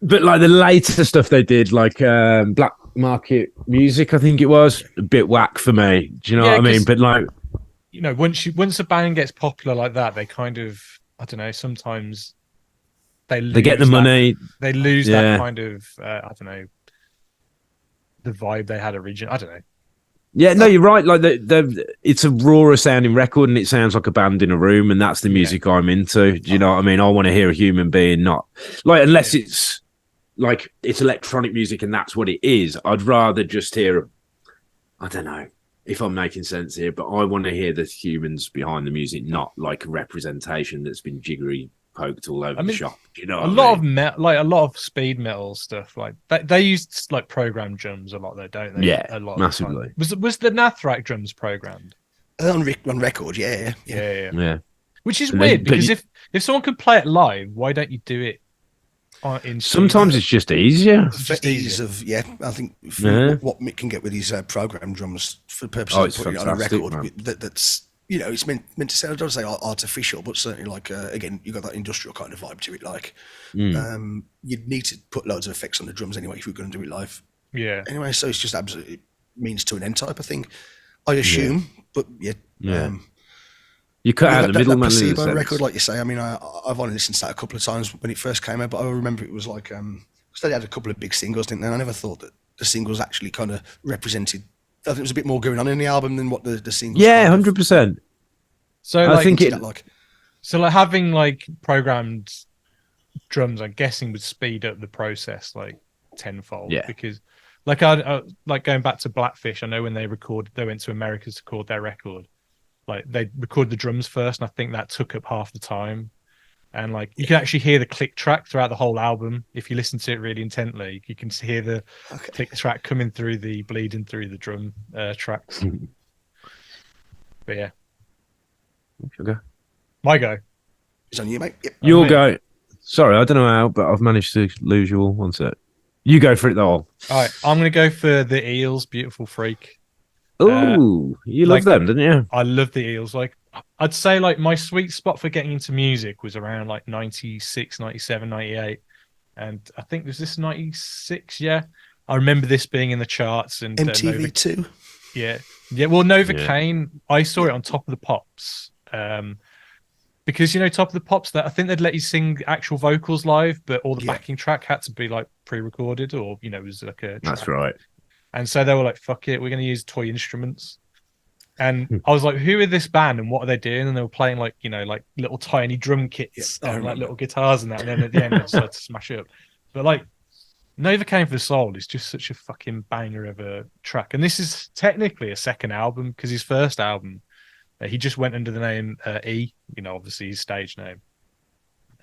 But like the later stuff they did, like Black Market Music, I think it was, a bit whack for me. Do you know what I mean? But like, you know, once a band gets popular like that, they kind of, I don't know, sometimes they get the money. They lose that kind of, I don't know, the vibe they had originally. I don't know. Yeah, no, you're right. Like it's a rawer sounding record, and it sounds like a band in a room, and that's the music I'm into. Do you know what I mean? I want to hear a human being, not like unless it's like it's electronic music and that's what it is. I'd rather just hear. I don't know if I'm making sense here, but I want to hear the humans behind the music, not like a representation that's been jiggery poked all over the shop. You know, a lot of speed metal stuff, like they use like programmed drums a lot, though, don't they? Yeah, a lot massively. Was the Nathrak drums programmed? On record, yeah. Which is weird because if someone could play it live, why don't you do it? Sometimes it's just easier. For ease of, I think what Mick can get with his programmed drums for the purposes of putting it on a record, that's it's meant to sound, I don't say artificial, but certainly like again, you got that industrial kind of vibe to it. Like you'd need to put loads of effects on the drums anyway if you're going to do it live. Yeah. Anyway, so it's just absolutely means to an end type of thing, I assume. But you cut out the middleman. That Placebo record, like you say. I mean, I've only listened to that a couple of times when it first came out, but I remember it was like because they had a couple of big singles, didn't they? And I never thought that the singles actually kind of represented. I think there was a bit more going on in the album than what the singles. Yeah, 100%. So I think so like having like programmed drums, I'm guessing would speed up the process like tenfold. Yeah. Because like I like going back to Blackfish, I know when they went to America to record their record. Like they record the drums first, and I think that took up half the time. And like you can actually hear the click track throughout the whole album if you listen to it really intently. You can hear the click track coming through bleeding through the drum tracks. But yeah, okay. My go. It's on you, mate. Yep. You'll go. Sorry, I don't know how, but I've managed to lose you all. One sec. You go for it though. All right, I'm gonna go for the Eels, Beautiful Freak. Oh, you love them, didn't you? I love the Eels. Like, I'd say like my sweet spot for getting into music was around like 96, 97, 98. And I think was this 96? Yeah. I remember this being in the charts and MTV2. Yeah. Well, Novocaine, I saw it on Top of the Pops. Because Top of the Pops, that I think they'd let you sing actual vocals live, but all the backing track had to be like pre-recorded or it was like a track. That's right. And so they were like, fuck it, we're going to use toy instruments. And I was like, who are this band and what are they doing? And they were playing like, like little tiny drum kits and like little guitars and that. And then at the end, they decided to smash it up. But like, Novocaine for the Soul is just such a fucking banger of a track. And this is technically a second album because his first album, he just went under the name E, obviously his stage name.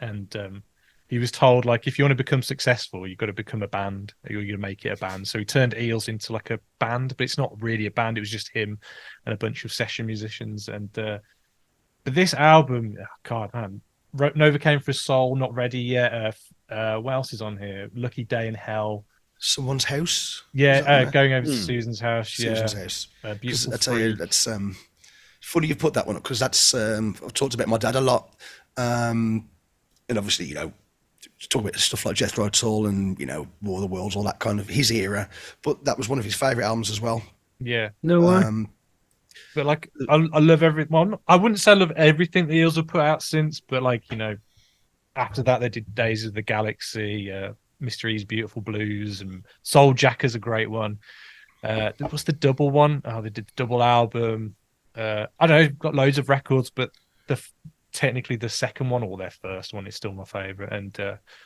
And he was told, like, if you want to become successful, you've got to become a band. You're going to make it a band. So he turned Eels into like a band, but it's not really a band. It was just him and a bunch of session musicians. And but this album, God, man, Novocaine for Soul, Not Ready Yet. What else is on here? Lucky Day in Hell. someone's house. Yeah, going over to Susan's house. Susan's yeah, house. Beautiful. I tell you, that's funny you put that one up because that's I've talked about my dad a lot, and obviously talk about stuff like Jethro Tull and War of the Worlds, all that kind of his era. But that was one of his favourite albums as well. Yeah, No way. but like I love everyone. I wouldn't say I love everything the Eels have put out since, but after that they did Days of the Galaxy, Mr. E's Beautiful Blues, and Soul Jacker's a great one. What's the double one? Oh, they did the double album. I don't know, got loads of records, but technically the second one or their first one is still my favourite. And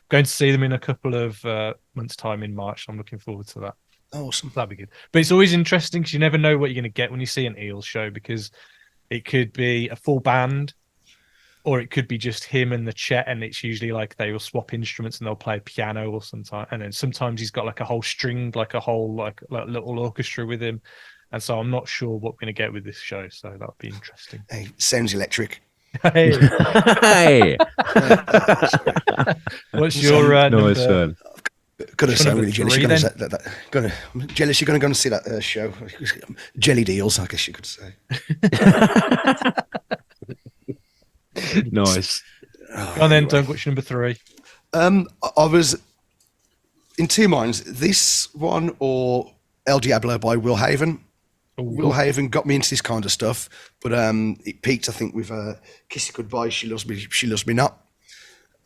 going to see them in a couple of months' time in March. I'm looking forward to that. Awesome. That'd be good. But it's always interesting because you never know what you're going to get when you see an Eels show, because it could be a full band or it could be just him and the Chet, and it's usually like they will swap instruments and they'll play piano or sometimes he's got like a whole string, like a whole like little orchestra with him. And so I'm not sure what we're going to get with this show, so that'll be interesting. Hey, sounds electric. Hey. Hey. What's your Nice number? one. Gonna say, I'm really jealous. Three, You're gonna, then? I'm jealous. You're gonna go and see that show. Jellied Eels, I guess you could say. Nice. Go on then, Doug. What's your number 3? I was in two minds. This one or El Diablo by Will Haven. Will Haven got me into this kind of stuff, but it peaked, I think, with "Kiss It Goodbye." She loves me not.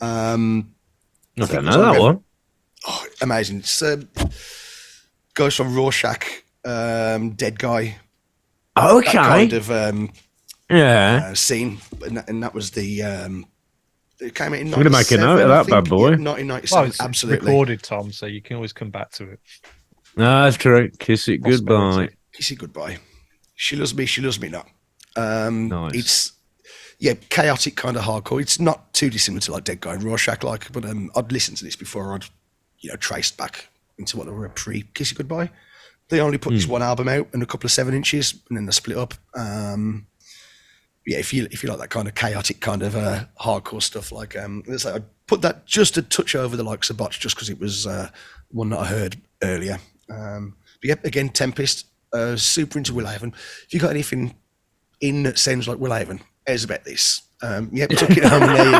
I don't know that one. Oh, amazing! It's goes from Rorschach, Dead Guy. Okay. That kind of scene, and that was the. It came out in. I'm going to make a note of that bad boy. 1997, Well, it's absolutely. recorded, Tom, so you can always come back to it. No, that's true. Kiss It Goodbye. Kiss It Goodbye. She loves me not. Nice. It's chaotic kind of hardcore. It's not too dissimilar to like Dead Guy and Rorschach, but I'd listened to this before I'd traced back into what they were pre Kiss It Goodbye. They only put this one album out and a couple of 7-inches, and then they split up. If you like that kind of chaotic kind of hardcore stuff, like let's say I'd put that just a touch over the likes of Botch, just because it was one that I heard earlier. But yeah, again, Tempest, super into Will Haven. If you got anything in that sounds like Will Haven, here's about this. Yep, took it home and there you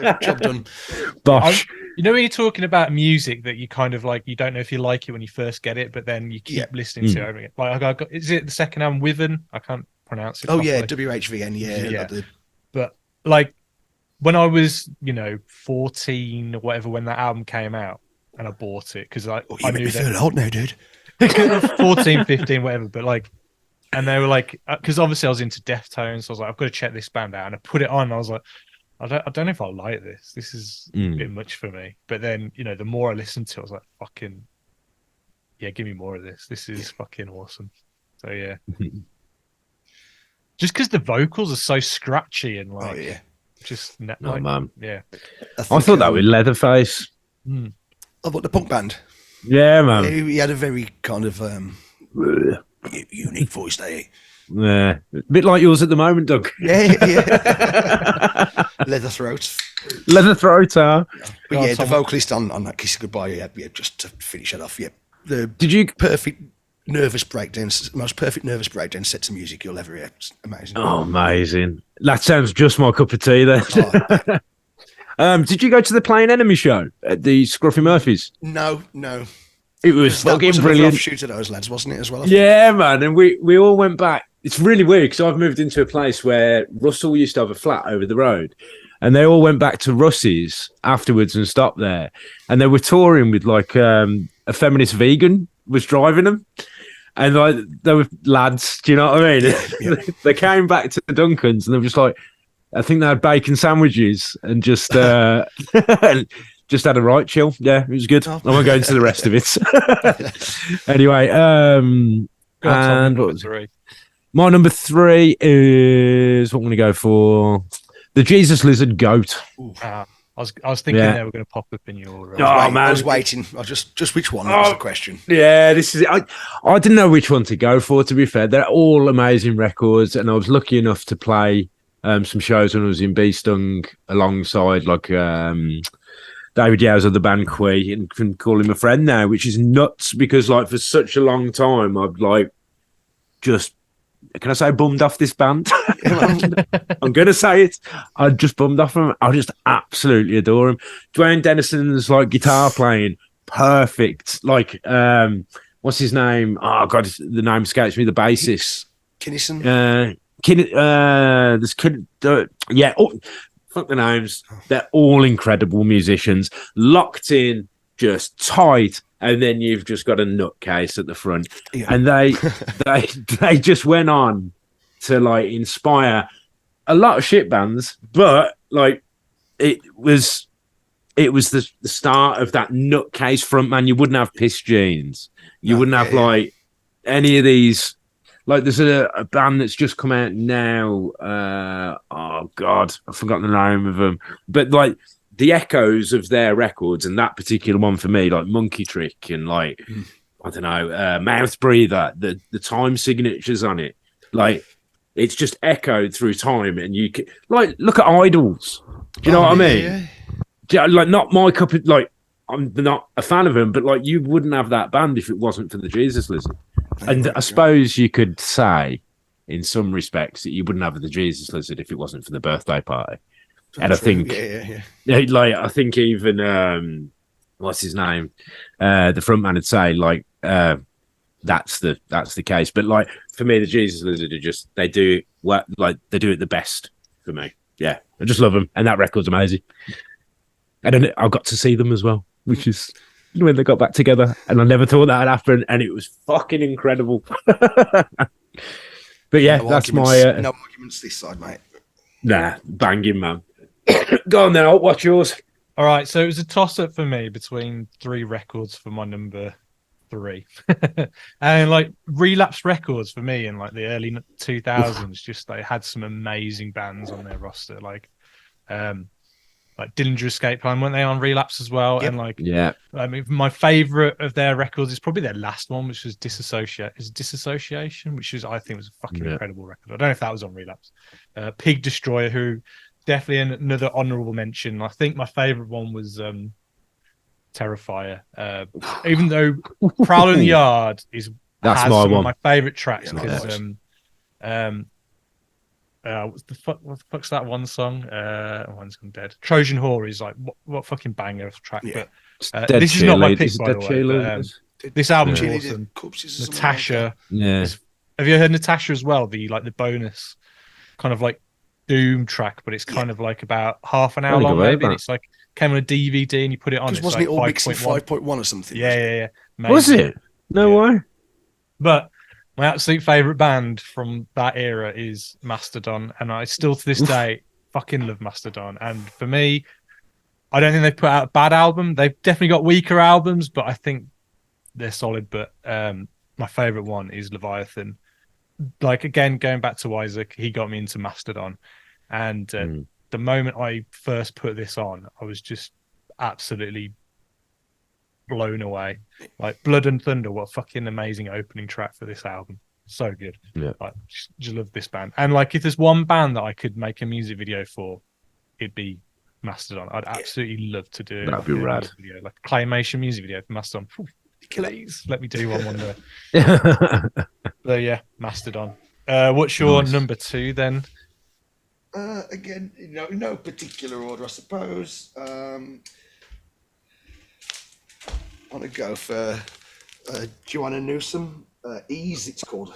go. Job done. Bosh. You know when you're talking about music that you kind of like, you don't know if you like it when you first get it, but then you keep listening to it over again. Like is it the second album, Withen? I can't pronounce it. Oh properly. yeah, WHVN. Yeah. But like when I was 14 or whatever, when that album came out, and I bought it because I make knew me feel old now, dude. 14, 15, whatever. But like, and they were like, because obviously I was into Deftones, so I was like, I've got to check this band out, and I put it on. And I was like, I don't know if I like this. This is a bit much for me. But then the more I listened to it, I was like, fucking yeah, give me more of this. This is fucking awesome. So yeah, just because the vocals are so scratchy and like, man, yeah. I thought that with Leatherface. About the punk band. Yeah, man. He had a very kind of unique voice there. Yeah, a bit like yours at the moment, Doug. Yeah. Leather throat. Leather throat, huh? But yeah, the vocalist on that Kiss It Goodbye, yeah, just to finish it off, yeah. Did you perfect nervous breakdowns, most perfect nervous breakdown set to music you'll ever hear. It's amazing. Oh, amazing. That sounds just my cup of tea then. Did you go to the Plain Enemy show at the Scruffy Murphys? No. It was fucking brilliant. Shoot at those lads, wasn't it, as well? Yeah, man. And we all went back. It's really weird because I've moved into a place where Russell used to have a flat over the road, and they all went back to Russ's afterwards and stopped there. And they were touring with like a feminist vegan was driving them. And like they were lads, do you know what I mean? Yeah. They came back to the Duncans and they were just like, I think they had bacon sandwiches and just just had a right chill. Yeah, it was good. I won't go into the rest of it. Anyway, and what was it? My number 3 is what I'm going to go for. The Jesus Lizard Goat. I was thinking they were going to pop up in your. Man, I was waiting. Just which one? That was the question. Yeah, this is. I didn't know which one to go for. To be fair, they're all amazing records, and I was lucky enough to play some shows when I was in Bee Stung alongside like David Yow's of the band Quay and can call him a friend now, which is nuts because like for such a long time I've like just can I say bummed off this band? I'm gonna say it. I just bummed off him. I just absolutely adore him. Dwayne Dennison's like guitar playing, perfect. Like what's his name? Oh god, the name escapes me. The bassist. Kinnison. This kid, yeah. Oh, fuck the names. They're all incredible musicians, locked in, just tight. And then you've just got a nutcase at the front, and they just went on to like inspire a lot of shit bands, but like it was the start of that nutcase frontman. You wouldn't have Piss Jeans, you wouldn't have like any of these. Like there's a band that's just come out now. Oh God, I've forgotten the name of them, but like. The echoes of their records and that particular one for me, like Monkey Trick and like I don't know, Mouth Breather, the time signatures on it, like it's just echoed through time, and you can like look at Idols. Do you know what I mean? Yeah, like not my cup of like. I'm not a fan of them, but like you wouldn't have that band if it wasn't for the Jesus Lizard. And I suppose you could say, in some respects, that you wouldn't have the Jesus Lizard if it wasn't for the birthday party. And I think, like, I think even what's his name, the frontman would say, like, that's the case. But like for me, the Jesus Lizard are just they do it the best for me. Yeah, I just love them, and that record's amazing. And then I got to see them as well, which is when they got back together, and I never thought that would happen, and it was fucking incredible. But yeah, that's my no arguments this side, mate. Nah, banging man. Go on then, I'll watch yours. All right, so it was a toss-up for me between 3 records for my number 3. And like Relapse Records for me in like the early 2000s, just they had some amazing bands on their roster, like Dillinger Escape Plan, weren't they on Relapse as well? Yep. And like, yeah, I mean, my favorite of their records is probably their last one, which was Disassociation, which was I think was a fucking incredible record. I don't know if that was on Relapse. Pig Destroyer, who definitely another honourable mention. I think my favourite one was Terrifier. Even though Prowler in the Yard has some of my favourite tracks because what the fuck's that one song? One's gone dead. Trojan Whore is like what fucking banger of track. Yeah. But this is not my pick, by the way. But, this album's awesome. Natasha. Yeah. Have you heard Natasha as well? The bonus kind of like Doom track, but it's kind of like about half an hour long maybe. And it's like came on a DVD and you put it on. Wasn't it all mixed in 5.1 or something? Yeah. Was it? No way. But my absolute favourite band from that era is Mastodon, and I still to this day fucking love Mastodon. And for me, I don't think they've put out a bad album. They've definitely got weaker albums, but I think they're solid. But my favourite one is Leviathan. Like again, going back to Isaac, he got me into Mastodon, and the moment I first put this on, I was just absolutely blown away. Like Blood and Thunder, what a fucking amazing opening track for this album. So good. Yeah, like, just love this band. And like, if there's one band that I could make a music video for, it'd be Mastodon. I'd absolutely love to do. That'd be rad. Video, like a claymation music video for Mastodon. Please let me do one day. So yeah, Mastodon. What's your number 2 then? Again, no particular order, I suppose. I want to go for Joanna Newsom. Ease, it's called.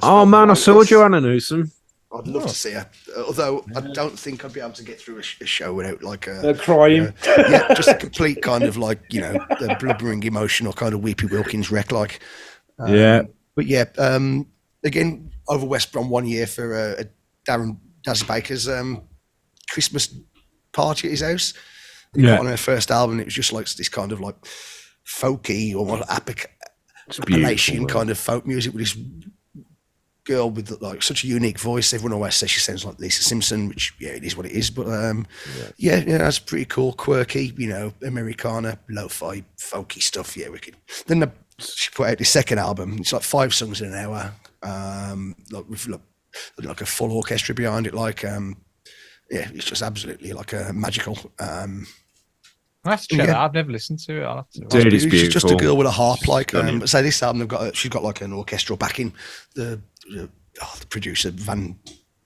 Oh man, I saw Joanna Newsom. I'd love to see her, although I don't think I'd be able to get through a show without like crying. Just a complete kind of like the blubbering emotional kind of Weepy Wilkins wreck. Like, but yeah, again over West Brom one year for Daz Baker's Christmas party at his house. He got on her first album. It was just like this kind of like folky or Appalachian kind of folk music with this girl with like such a unique voice. Everyone always says she sounds like Lisa Simpson, which it is what it is. But that's pretty cool, quirky, Americana, lo-fi, folky stuff. Yeah, wicked. Then she put out the second album. It's like 5 songs in an hour, like a full orchestra behind it. Like, it's just absolutely like a magical. I have to check that. I've never listened to it. I'll have to. Dude, it's She's just a beautiful. girl with a harp. Like, say this album, she's got like an orchestral backing. The producer Van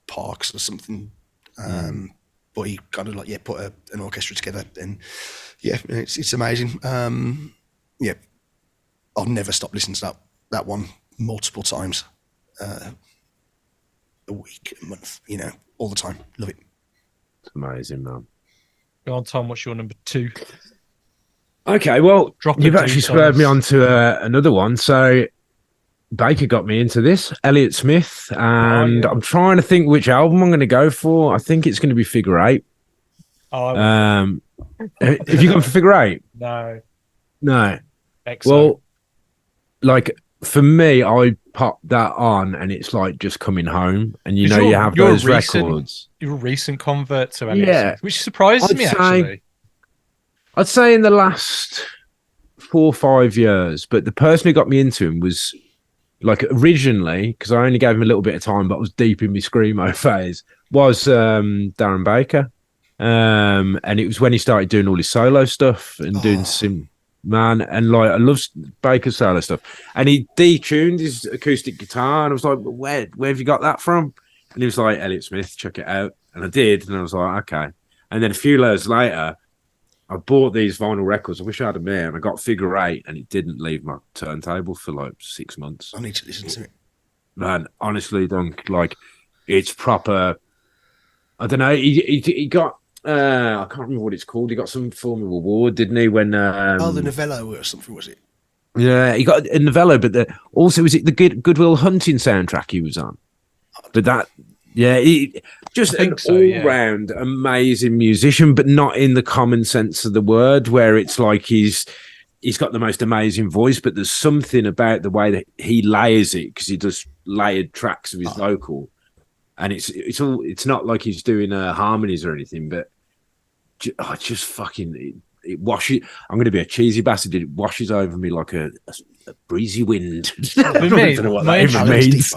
Parks or something. But he kind of like put an orchestra together, and it's amazing. I'll never stop listening to that one multiple times, a week, a month, all the time. Love it. It's amazing, man. Go on, Tom. What's your number 2? Okay, well, you've actually spurred me on to another one. So Baker got me into this, Elliott Smith, and I'm trying to think which album I'm going to go for. I think it's going to be Figure 8. Have you gone for Figure 8? No. Excellent. Well, like for me, I pop that on, and it's like just coming home. And you have those records. You're a recent convert to Elliott Smith, which surprises me actually. I'd say in the last 4 or 5 years, but the person who got me into him was like originally, because I only gave him a little bit of time, but I was deep in my screamo phase, was Darren Baker. And it was when he started doing all his solo stuff and doing man, and like I love Baker's solo stuff. And he detuned his acoustic guitar, and I was like, where have you got that from? And he was like, Elliott Smith, check it out. And I did, and I was like, okay. And then a few years later, I bought these vinyl records. I wish I had them here, and I got Figure 8, and it didn't leave my turntable for like 6 months. I need to listen to it. Man, honestly, like it's proper. I don't know. He got. I can't remember what it's called. He got some form of award, didn't he? When the Novello or something, was it? Yeah, he got a Novello, but also was it the Goodwill Hunting soundtrack he was on? But that. Yeah, just an all-round amazing musician, but not in the common sense of the word, where it's like he's got the most amazing voice, but there's something about the way that he layers it, because he does layered tracks of his vocal, and it's not like he's doing harmonies or anything, but just fucking it washes. I'm going to be a cheesy bastard. It washes over me like a breezy wind. For me, I don't know what that even means.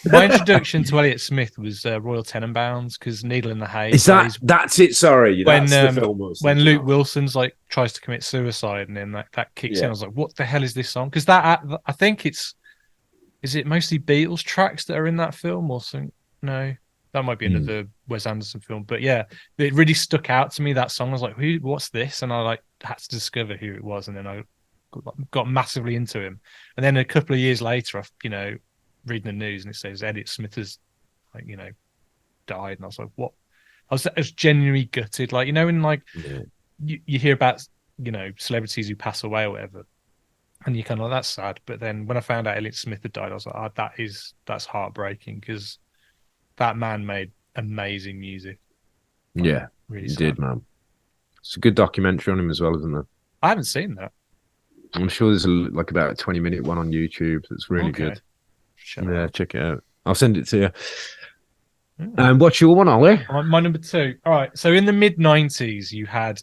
My introduction to Elliott Smith was Royal Tenenbaums, because Needle in the Hay. Is that's it? Sorry, when that's the film when Luke Wilson's like tries to commit suicide, and then that kicks in. I was like, what the hell is this song? Because I think is it mostly Beatles tracks that are in that film or something? No, that might be another Wes Anderson film. But yeah, it really stuck out to me, that song. I was like, what's this? And I like had to discover who it was, and then I got massively into him. And then a couple of years later, reading the news, and it says Elliott Smith has died, and I was like, what? I was genuinely gutted, like, when like you hear about celebrities who pass away or whatever, and you're kind of like, that's sad. But then when I found out Elliott Smith had died, I was like, that's heartbreaking, because that man made amazing music. Yeah, really he did, man. It's a good documentary on him as well, isn't there? I haven't seen that. I'm sure there's about a 20-minute one on YouTube that's really good. Yeah, check it out. I'll send it to you. And what's your one, Ollie? My number 2. All right. So in the mid-90s, you had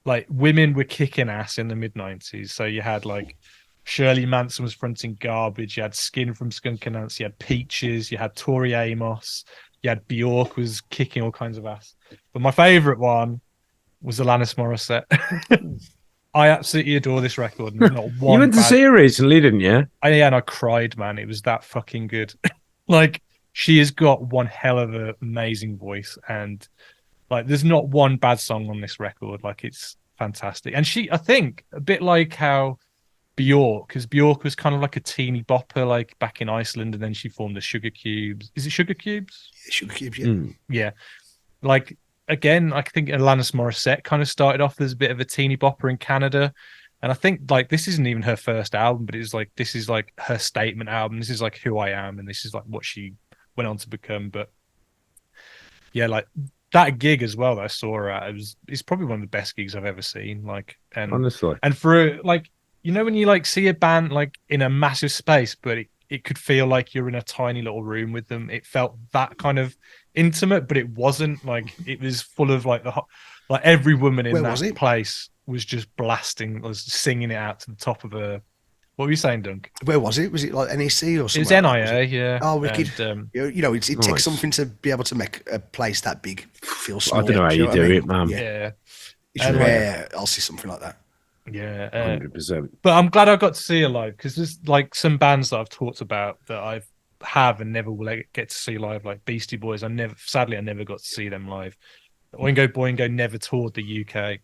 like women were kicking ass in the mid-90s. So you had like Shirley Manson was fronting Garbage. You had Skin from Skunk Anansi. You had Peaches. You had Tori Amos. You had Bjork was kicking all kinds of ass. But my favorite one was Alanis Morissette. I absolutely adore this record. Not one you went to see her recently, didn't you? And I cried, man. It was that fucking good. Like, she has got one hell of an amazing voice, and like, there's not one bad song on this record. Like, it's fantastic. And I think, a bit like how Bjork, because Bjork was kind of like a teeny bopper, like back in Iceland, and then she formed the Sugar Cubes. Is it Sugar Cubes? Yeah, Sugar Cubes, yeah. Yeah. Like, again, I think Alanis Morissette kind of started off as a bit of a teeny bopper in Canada. And I think like this isn't even her first album, but this is like her statement album. This is like who I am, and this is like what she went on to become. But yeah, like that gig as well that I saw her at, it's probably one of the best gigs I've ever seen. Like, and honestly, and for like, when you like see a band like in a massive space, but it could feel like you're in a tiny little room with them. It felt that kind of intimate, but it wasn't. Like, it was full of like every woman in that place was just was singing it out to the top of a. What were you saying, Dunk? Where was it? Was it like NEC or something? It was NIA, yeah. Oh, wicked. And, it takes something to be able to make a place that big feel small. I don't know how you do it, man. Yeah. It's rare I'll see something like that. Yeah, 100%. but I'm glad I got to see it live because there's like some bands that I've talked about that I have and never will get to see live, like Beastie Boys. I never got to see them live. Oingo Boingo never toured the UK.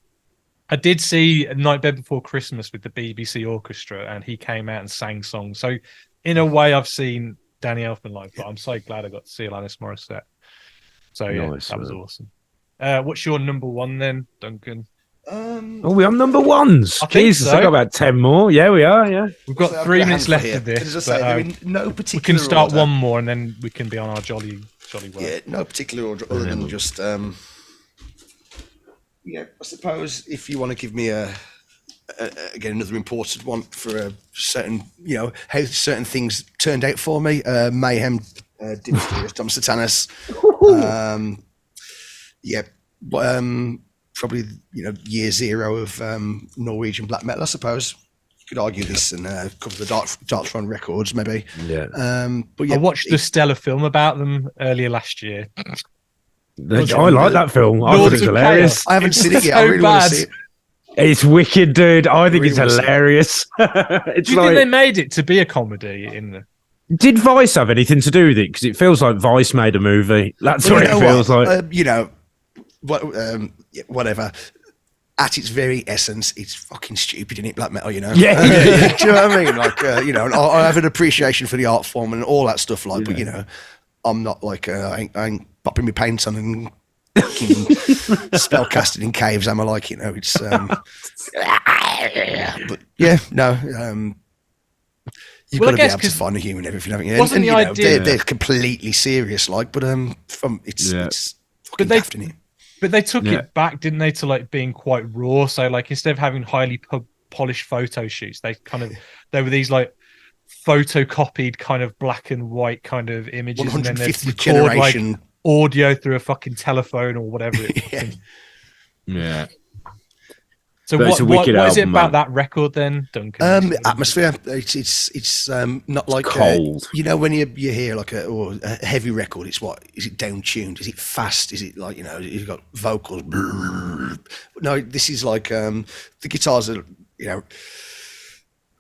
I did see A Nightmare Before Christmas with the BBC Orchestra, and he came out and sang songs. So in a way, I've seen Danny Elfman live, but I'm so glad I got to see Alanis Morissette. So yeah, Nice, that was man. awesome. What's your number one then, Duncan? We're on number ones. I think Jesus, so. I got about 10 more. Yeah, we are. Yeah. We've got So I've 3 got a minutes handful left here. of this. As I say, but, they're in no particular we can start order. one more and then we can be on our jolly way. Yeah, no particular order other than just yeah. I suppose if you want to give me again another important one for a certain, you know, how certain things turned out for me. Mayhem, Dimmysterious, Tom Satanas. Yeah, but probably, you know, year zero of Norwegian black metal. I suppose you could argue this and cover the Dark Throne records maybe. Yeah. But yeah, I watched the stellar film about them earlier last year. I like that film. I thought it Lords was of hilarious. Chaos. I haven't It's seen it yet. so I really want bad. to see it. It's wicked, dude. I think really it's wanna see it. hilarious. It's Do you like, think they made it to be a comedy in the... did Vice have anything to do with it? Because it feels like Vice made a movie. That's Well, what you it know feels what? like. You know, whatever. At its very essence, it's fucking stupid, in it, black metal, you know? Yeah. Do you know what I mean? Like, you know, and I have an appreciation for the art form and all that stuff, like, but, you know, I'm not like, I ain't popping my paints on and fucking spell casting in caves, am I? Like, you know, it's, but yeah, no, you've Well, I got to be guess able to 'cause find the humour in everything, haven't you? wasn't And, the you know, idea- they're completely serious, like, but it's fucking they- daft, innit? But they took Yeah. it back, didn't they, to like being quite raw. So like instead of having highly polished photo shoots, they were these like photocopied kind of black and white kind of images, and then they'd 150th record like generation. audio through a fucking telephone or whatever. Yeah. Yeah. So But it's a what wicked is it album, about man. that record then, Duncan? Atmosphere. It's not like cold. you know, when you hear like a heavy record, it's what is it down tuned? Is it fast? Is it like, you know, you've got vocals? No, this is like the guitars are, you know,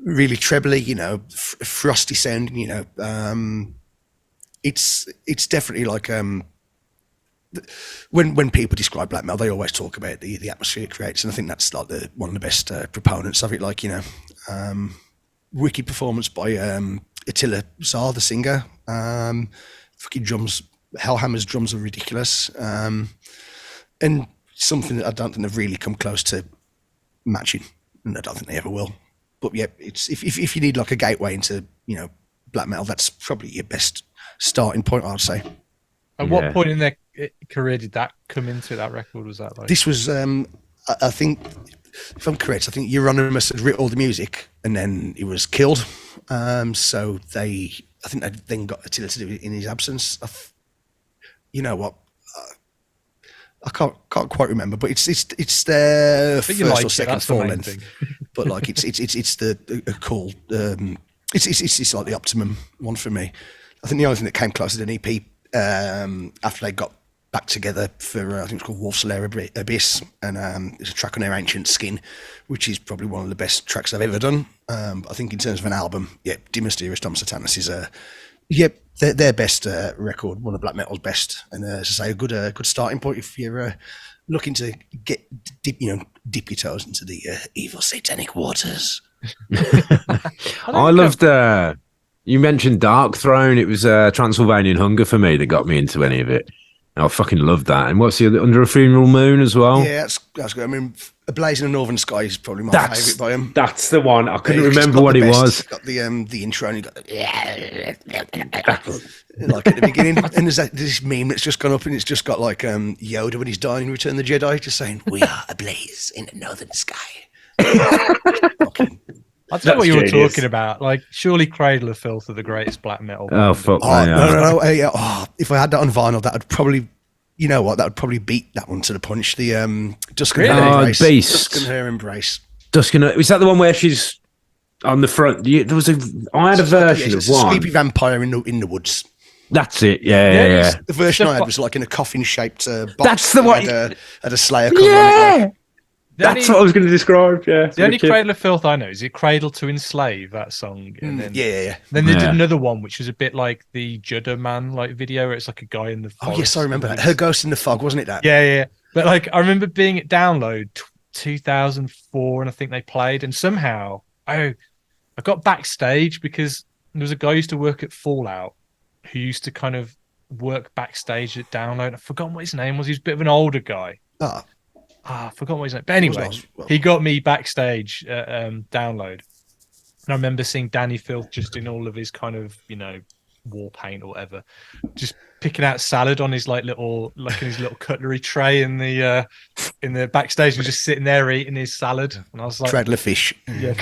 really trebly, you know, frosty sounding. You know, it's definitely like when people describe black metal, they always talk about the atmosphere it creates, and I think that's like one of the best proponents of it. Like, you know, wicked performance by Attila Czar, the singer. Fucking drums, Hellhammer's drums are ridiculous, and something that I don't think they've really come close to matching, and I don't think they ever will. But yeah, it's if you need like a gateway into, you know, black metal, that's probably your best starting point, I'd say. At what point in their career did that come into that record? Was that like This was, I think, if I'm correct, I think Euronymous had written all the music and then he was killed. So I think they then got Attila to do it in his absence. You know what? I can't quite remember, but it's their But you first like or it, second that's the full main length. thing. But like it's the a cool. It's like the optimum one for me. I think the only thing that came close to an EP after they got back together for I think it's called Wolf's Lair Abyss, and there's a track on their Ancient Skin, which is probably one of the best tracks I've ever done. I think in terms of an album, yeah, Dimysterious, Tom Satanas is their best record, one of black metal's best, and as I say, a good starting point if you're looking to dip your toes into the evil satanic waters. I loved. You mentioned Dark Throne. It was Transylvanian Hunger for me that got me into any of it. I fucking loved that. And what's the other? Under a Funeral Moon as well. Yeah, that's good. I mean, A Blaze in the Northern Sky is probably my favourite by him. That's the one. I couldn't He's remember got what the it best. was. He's got the intro, and he got like at the beginning, and there's this meme that's just gone up, and it's just got like Yoda when he's dying in Return of the Jedi, just saying, "We are ablaze in the northern sky." Fucking I don't know what you were genius. talking about. Like, surely Cradle of Filth are the greatest black metal. Oh band. fuck! Oh, me, no. Hey, if I had that on vinyl, that would probably, you know what, that would probably beat that one to the punch. The Dusk and Her Really? Embrace. Beast. Dusk and Her Embrace. Duskina. Was that the one where she's on the front? There was I had a version It's of a one. sleepy vampire in the woods. That's it. Yeah. The version I had was like in a coffin-shaped box. That's the that one- had a Slayer cover on it. Yeah. Like. That's what I was going to describe. Yeah, The only Cradle of Filth I know is it Cradle to Enslave, that song. And then, yeah. Then they did another one, which was a bit like the Judder Man like video, where it's like a guy in the forest. Oh, yes, I remember that. Her Ghost in the Fog, wasn't it that? Yeah. But like, I remember being at Download 2004, and I think they played, and somehow I got backstage because there was a guy who used to work at Fallout who used to kind of work backstage at Download. I forgot what his name was. He was a bit of an older guy. I forgot what his name. But anyway, he got me backstage at Download. And I remember seeing Danny Filth just in all of his kind of, war paint or whatever, just picking out salad on his in his little cutlery tray in the backstage, and just sitting there eating his salad. And I was like, Treadler fish. Yeah.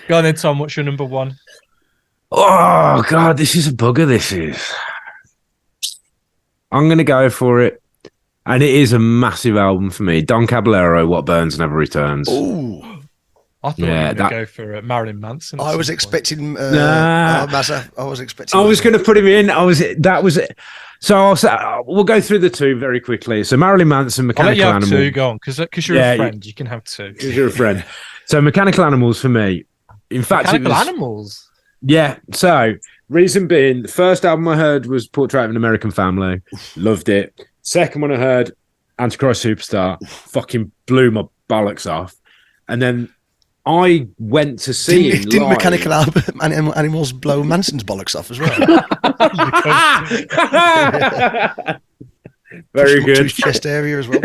Go on then, Tom. What's your number one? Oh God, this is a bugger. This is. I'm gonna go for it, and it is a massive album for me. Don Caballero, What Burns Never Returns. Oh, I thought you were going to go for Marilyn Manson. I was expecting Mazza. I was expecting. I was going to put him in. That was it. So we'll go through the two very quickly. So Marilyn Manson, Mechanical Animals. Two, go on, because you're a friend. You can have two. Because you're a friend. So Mechanical Animals for me. In fact, Mechanical Animals. Yeah. So reason being, the first album I heard was Portrait of an American Family. Loved it. Second one I heard, Antichrist Superstar. Fucking blew my bollocks off. And then I went to see him Didn't live. Mechanical Animals blow Manson's bollocks off as well? Very good. To his chest area as well.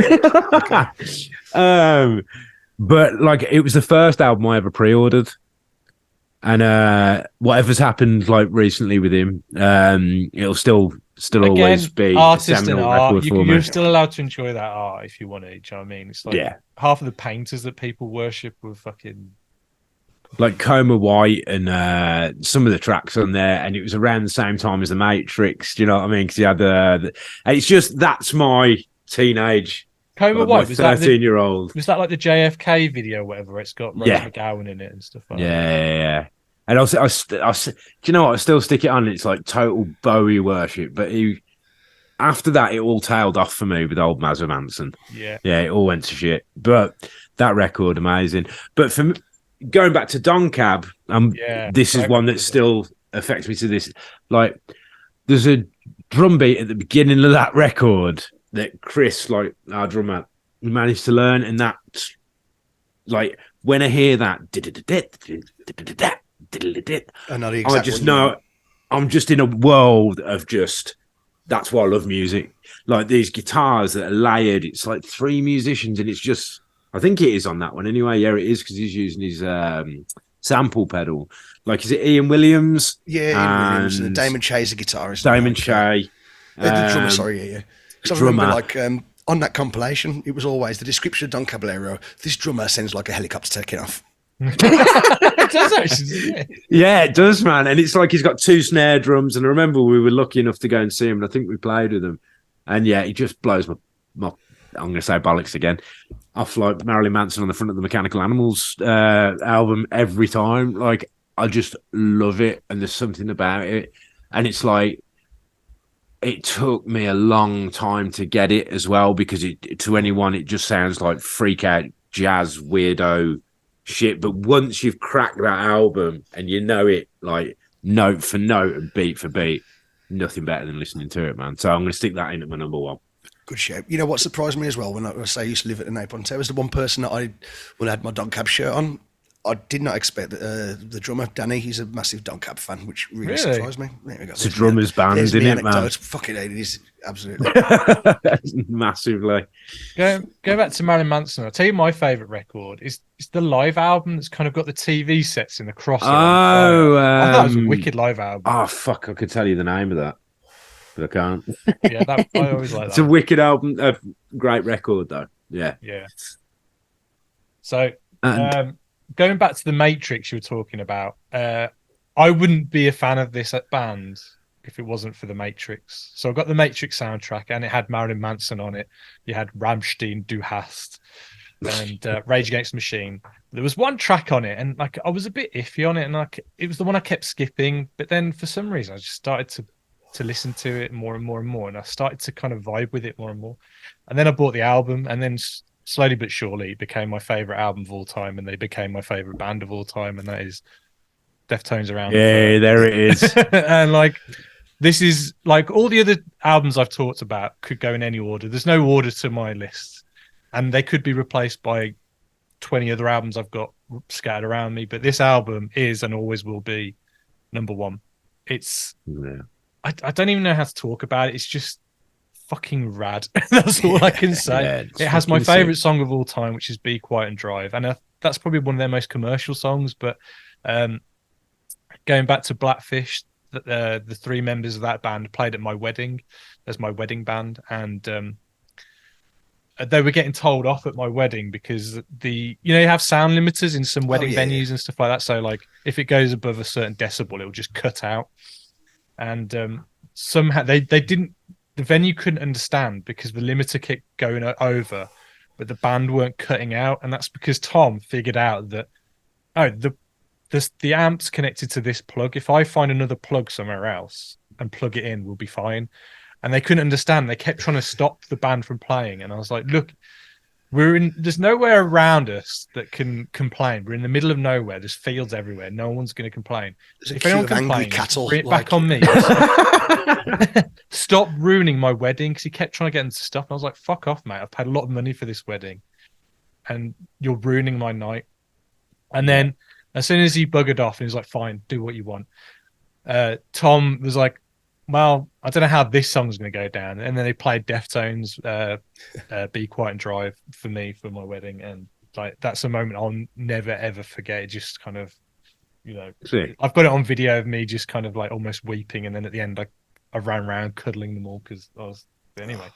Okay. But like, it was the first album I ever pre-ordered. And whatever's happened like recently with him, it'll still always be artist a seminal and art. record for me. You're still allowed to enjoy that art if you want to. Do you know what I mean? It's like half of the painters that people worship were fucking like Coma White and some of the tracks on there, and it was around the same time as The Matrix. Do you know what I mean? Because you had and it's just that's my teenage. Coma White was 13-year-old. Was that like the JFK video, or whatever? It's got Rose McGowan in it and stuff like that. Yeah. And I do you know what? I still stick it on. It's like total Bowie worship. But after that, it all tailed off for me with old Mazza Manson. Yeah, it all went to shit. But that record, amazing. But for me, going back to Don Cab, this is one that still affects me to this. Like, there's a drum beat at the beginning of that record that Chris, like our drummer, managed to learn, and that, like, when I hear that, I just know I'm just in a world of just. That's why I love music. Like these guitars that are layered. It's like three musicians, and it's just. I think it is on that one anyway. Yeah, it is because he's using his sample pedal. Like, is it Ian Williams? Yeah, Ian Williams and Damon Che's a guitarist. Damon Che. The drummer, sorry, yeah. Because I remember, like, on that compilation, it was always the description of Don Caballero. This drummer sounds like a helicopter taking off. It does actually. Yeah, it does, man. And it's like he's got two snare drums. And I remember we were lucky enough to go and see him, and I think we played with him. And yeah, he just blows my I'm going to say bollocks again. Off like Marilyn Manson on the front of the Mechanical Animals album every time. Like, I just love it, and there's something about it. And it's like, it took me a long time to get it as well, because to anyone it just sounds like freak out jazz weirdo shit. But once you've cracked that album and you know it like note for note and beat for beat, nothing better than listening to it, man. So I'm going to stick that in at my number one. Good shape. You know what surprised me as well when I say I used to live at the Napon Tower was the one person that I had my Don Cab shirt on. I did not expect that the drummer Danny. He's a massive Don Cab fan, which really surprised me. There we go. It's a drummer's band, isn't it, man? Fucking it is absolutely massively. Go back to Marilyn Manson. I'll tell you my favourite record is the live album that's kind of got the TV sets in the crossover. I thought it was a wicked live album. Oh fuck! I could tell you the name of that, but I can't. Yeah, I always like that. It's a wicked album, a great record though. Yeah. So. Going back to the Matrix you were talking about, I wouldn't be a fan of this band if it wasn't for the Matrix. So I got the Matrix soundtrack, and it had Marilyn Manson on it. You had Rammstein, Du Hast, and Rage Against the Machine. There was one track on it, and like I was a bit iffy on it, and like it was the one I kept skipping. But then for some reason, I just started to listen to it more and more and more, and I started to kind of vibe with it more and more. And then I bought the album, and then slowly but surely it became my favorite album of all time, and they became my favorite band of all time, and that is Deftones Around the Yeah, Fur. there it is. And like, this is like all the other albums I've talked about could go in any order. There's no order to my list, and they could be replaced by 20 other albums I've got scattered around me. But this album is and always will be number one. It's I don't even know how to talk about it. It's just fucking rad. That's all I can say. Yeah, it has my sick. favorite song of all time, which is Be Quiet and Drive, and that's probably one of their most commercial songs. But going back to Blackfish, the three members of that band played at my wedding as my wedding band, and they were getting told off at my wedding because you have sound limiters in some wedding venues and stuff like that. So like if it goes above a certain decibel, it'll just cut out. And somehow they didn't. The venue couldn't understand because the limiter kept going over, but the band weren't cutting out, and that's because Tom figured out that the amp's connected to this plug. If I find another plug somewhere else and plug it in, we'll be fine. And they couldn't understand. They kept trying to stop the band from playing, and I was like, look, there's nowhere around us that can complain. We're in the middle of nowhere. There's fields everywhere. No one's going to complain. If anyone complains, bring it back on me. Stop ruining my wedding, because he kept trying to get into stuff. And I was like, fuck off, mate. I've paid a lot of money for this wedding, and you're ruining my night. And then as soon as he buggered off, and he was like, fine, do what you want. Tom was like, well, I don't know how this song's going to go down. And then they played Deftones, Be Quiet and Drive for me for my wedding. And like, that's a moment I'll never, ever forget. It just kind of, I've got it on video of me just kind of like almost weeping. And then at the end, I ran around cuddling them all because I was, anyway.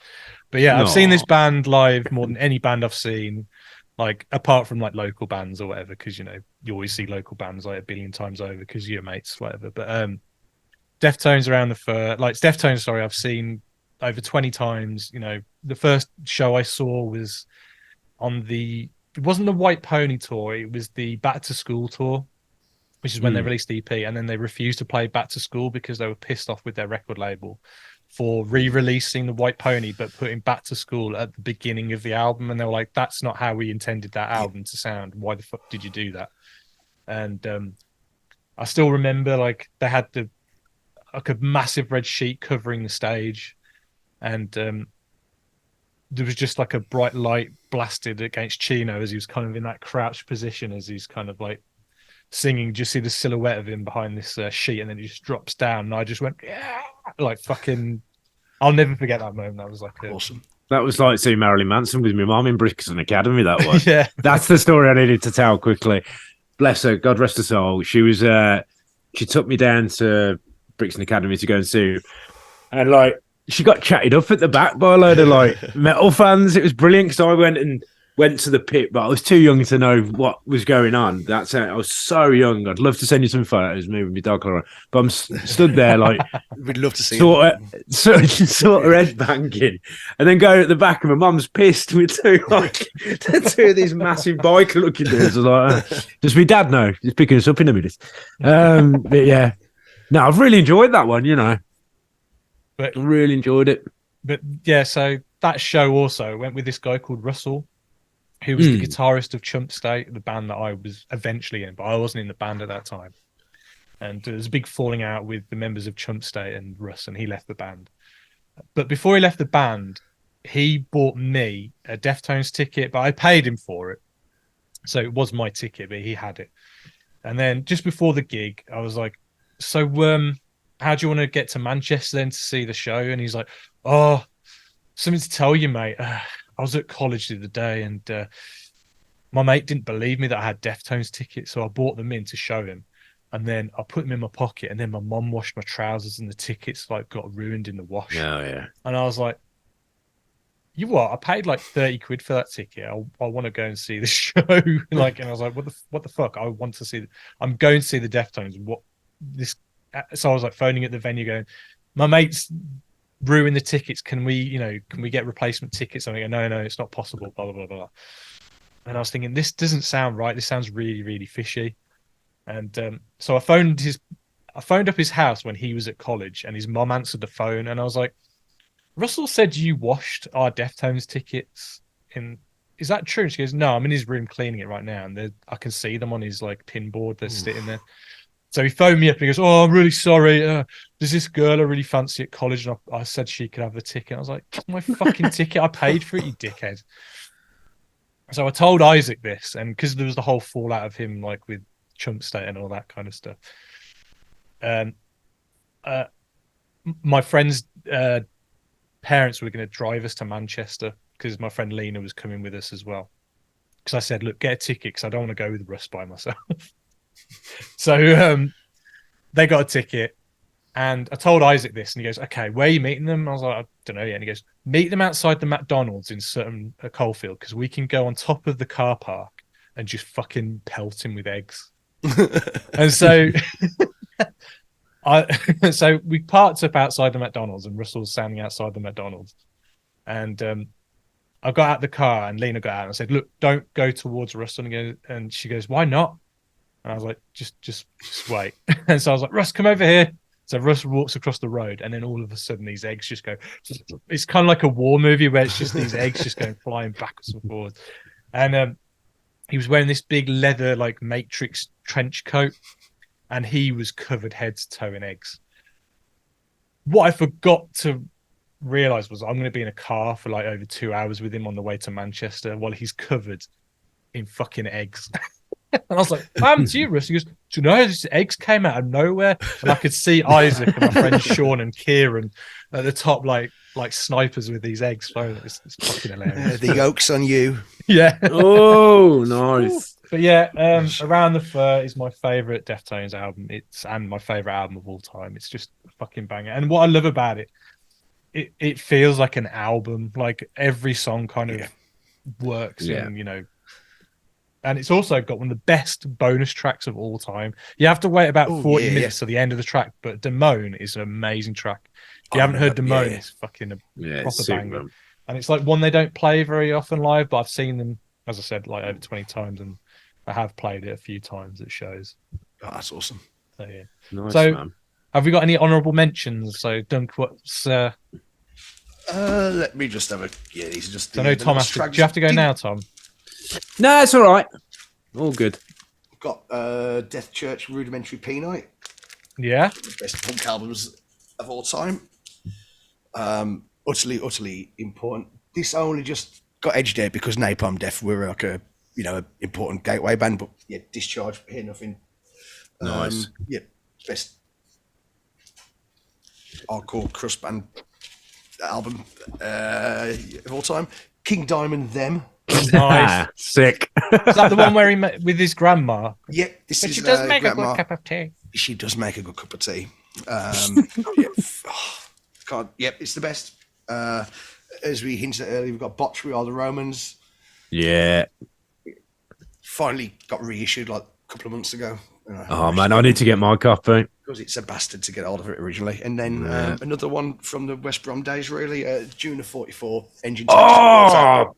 But yeah, I've seen this band live more than any band I've seen, like apart from like local bands or whatever, because, you always see local bands like a billion times over because you're mates, whatever. But, Deftones Around the Fur, like Deftones, sorry, I've seen over 20 times. The first show I saw was it wasn't the White Pony tour, it was the Back to School tour, which is when they released EP, and then they refused to play Back to School because they were pissed off with their record label for re-releasing the White Pony but putting Back to School at the beginning of the album, and they were like, that's not how we intended that album to sound. Why the fuck did you do that? And I still remember like they had a massive red sheet covering the stage, and there was just like a bright light blasted against Chino as he was kind of in that crouched position as he's kind of like singing. Just see the silhouette of him behind this sheet, and then he just drops down, and I just went, yeah, like fucking. I'll never forget that moment. That was like awesome. That was like seeing Marilyn Manson with my mum in Brixton Academy. That was. Yeah, that's the story I needed to tell quickly. Bless her, God rest her soul. She was. She took me down to Brixton Academy to go and see, and like she got chatted up at the back by a load of like metal fans. It was brilliant because I went to the pit, but I was too young to know what was going on. That's it. I was so young. I'd love to send you some photos, me with my dog collar, but I'm stood there like we'd love to see sort of head banging, and then go at the back, and my mum's pissed with two of these massive bike looking dudes. I was like, does my dad know? He's picking us up in a minute. But yeah. No, I've really enjoyed that one, But I really enjoyed it. But yeah, so that show also went with this guy called Russell, who was the guitarist of Chump State, the band that I was eventually in, but I wasn't in the band at that time. And there was a big falling out with the members of Chump State and Russ, and he left the band. But before he left the band, he bought me a Deftones ticket, but I paid him for it. So it was my ticket, but he had it. And then just before the gig, I was like, so how do you want to get to Manchester then to see the show? And he's like, oh, something to tell you, mate. I was at college the other day, and my mate didn't believe me that I had Deftones tickets, so I bought them in to show him. And then I put them in my pocket, and then my mum washed my trousers, and the tickets like got ruined in the wash. Oh yeah. And I was like, you what? I paid like 30 quid for that ticket. I want to go and see the show. And I was like, what the fuck? I want to see. I'm going to see the Deftones. So I was like phoning at the venue, going, my mate's ruined the tickets. Can we get replacement tickets? And I go, no, it's not possible. Blah blah blah blah. And I was thinking, this doesn't sound right. This sounds really, really fishy. And so I phoned his I phoned up his house when he was at college, and his mom answered the phone, and I was like, Russell said you washed our Deftones tickets in. Is that true? And she goes, no, I'm in his room cleaning it right now, and I can see them on his like pinboard. They're sitting there. So he phoned me up and he goes, "Oh, I'm really sorry. There's this girl I really fancy at college, and I said she could have the ticket." I was like, "It's my fucking ticket. I paid for it, you dickhead." So I told Isaac this, and because there was the whole fallout of him like with Chump State and all that kind of stuff. My friend's parents were going to drive us to Manchester because my friend Lena was coming with us as well. Because I said, "Look, get a ticket because I don't want to go with Russ by myself." So they got a ticket, and I told Isaac this, and he goes, "Okay, where are you meeting them?" I was like, "I don't know yet." And he goes, "Meet them outside the McDonald's in certain Coalfield because we can go on top of the car park and just fucking pelt him with eggs." And so so we parked up outside the McDonald's, and Russell was standing outside the McDonald's, and I got out the car, and Lena got out, and I said, "Look, don't go towards Russell." And she goes, "Why not?" And I was like, just wait. And so I was like, "Russ, come over here." So Russ walks across the road, and then all of a sudden these eggs just go. It's kind of like a war movie where it's just these eggs just going flying backwards and forwards. And he was wearing this big leather like Matrix trench coat, and he was covered head to toe in eggs. What I forgot to realize was I'm going to be in a car for like over 2 hours with him on the way to Manchester while he's covered in fucking eggs. And I was like, "What happened to you, Russ?" He goes, "Do you know, these eggs came out of nowhere?" And I could see Isaac and my friends Sean and Kieran at the top, like snipers with these eggs thrown. It's fucking hilarious. The yolk's on you. Yeah. Oh, nice. But yeah, Around the Fur is my favorite Deftones album. And my favorite album of all time. It's just a fucking banger. And what I love about it feels like an album. Like every song kind of works in, you know. And it's also got one of the best bonus tracks of all time. You have to wait about 40 minutes to the end of the track, but Damone is an amazing track. If you haven't heard Damone, it's fucking a proper banger. And it's like one they don't play very often live, but I've seen them, as I said, like over 20 times, and I have played it a few times at shows. Oh, that's awesome. So yeah. Nice, so man. have we got any honourable mentions? So Dunk, what's let me just have a these are just I know Tom has to, do you have to go now, Tom? No, it's all right. All good. Got Death Church Rudimentary Peanut. Yeah. Best punk albums of all time. Utterly important. This only just got edged out because Napalm Death were like a important gateway band, but yeah, Discharge, Hear Nothing. Nice. Best hardcore crust band album of all time. King Diamond, Them. Nice. Sick. Is that the one where he met with his grandma? Yeah, this But is she does make grandma. a good cup of tea. She does make a good cup of tea. God, it's the best. As we hinted at earlier, we've got Botch, We Are the Romans. Yeah. Finally got reissued like a couple of months ago. Oh, man, I need to get my copy. Because it's a bastard to get hold of it originally. And then another one from the West Brom days, really. June of 44, Engine. Oh!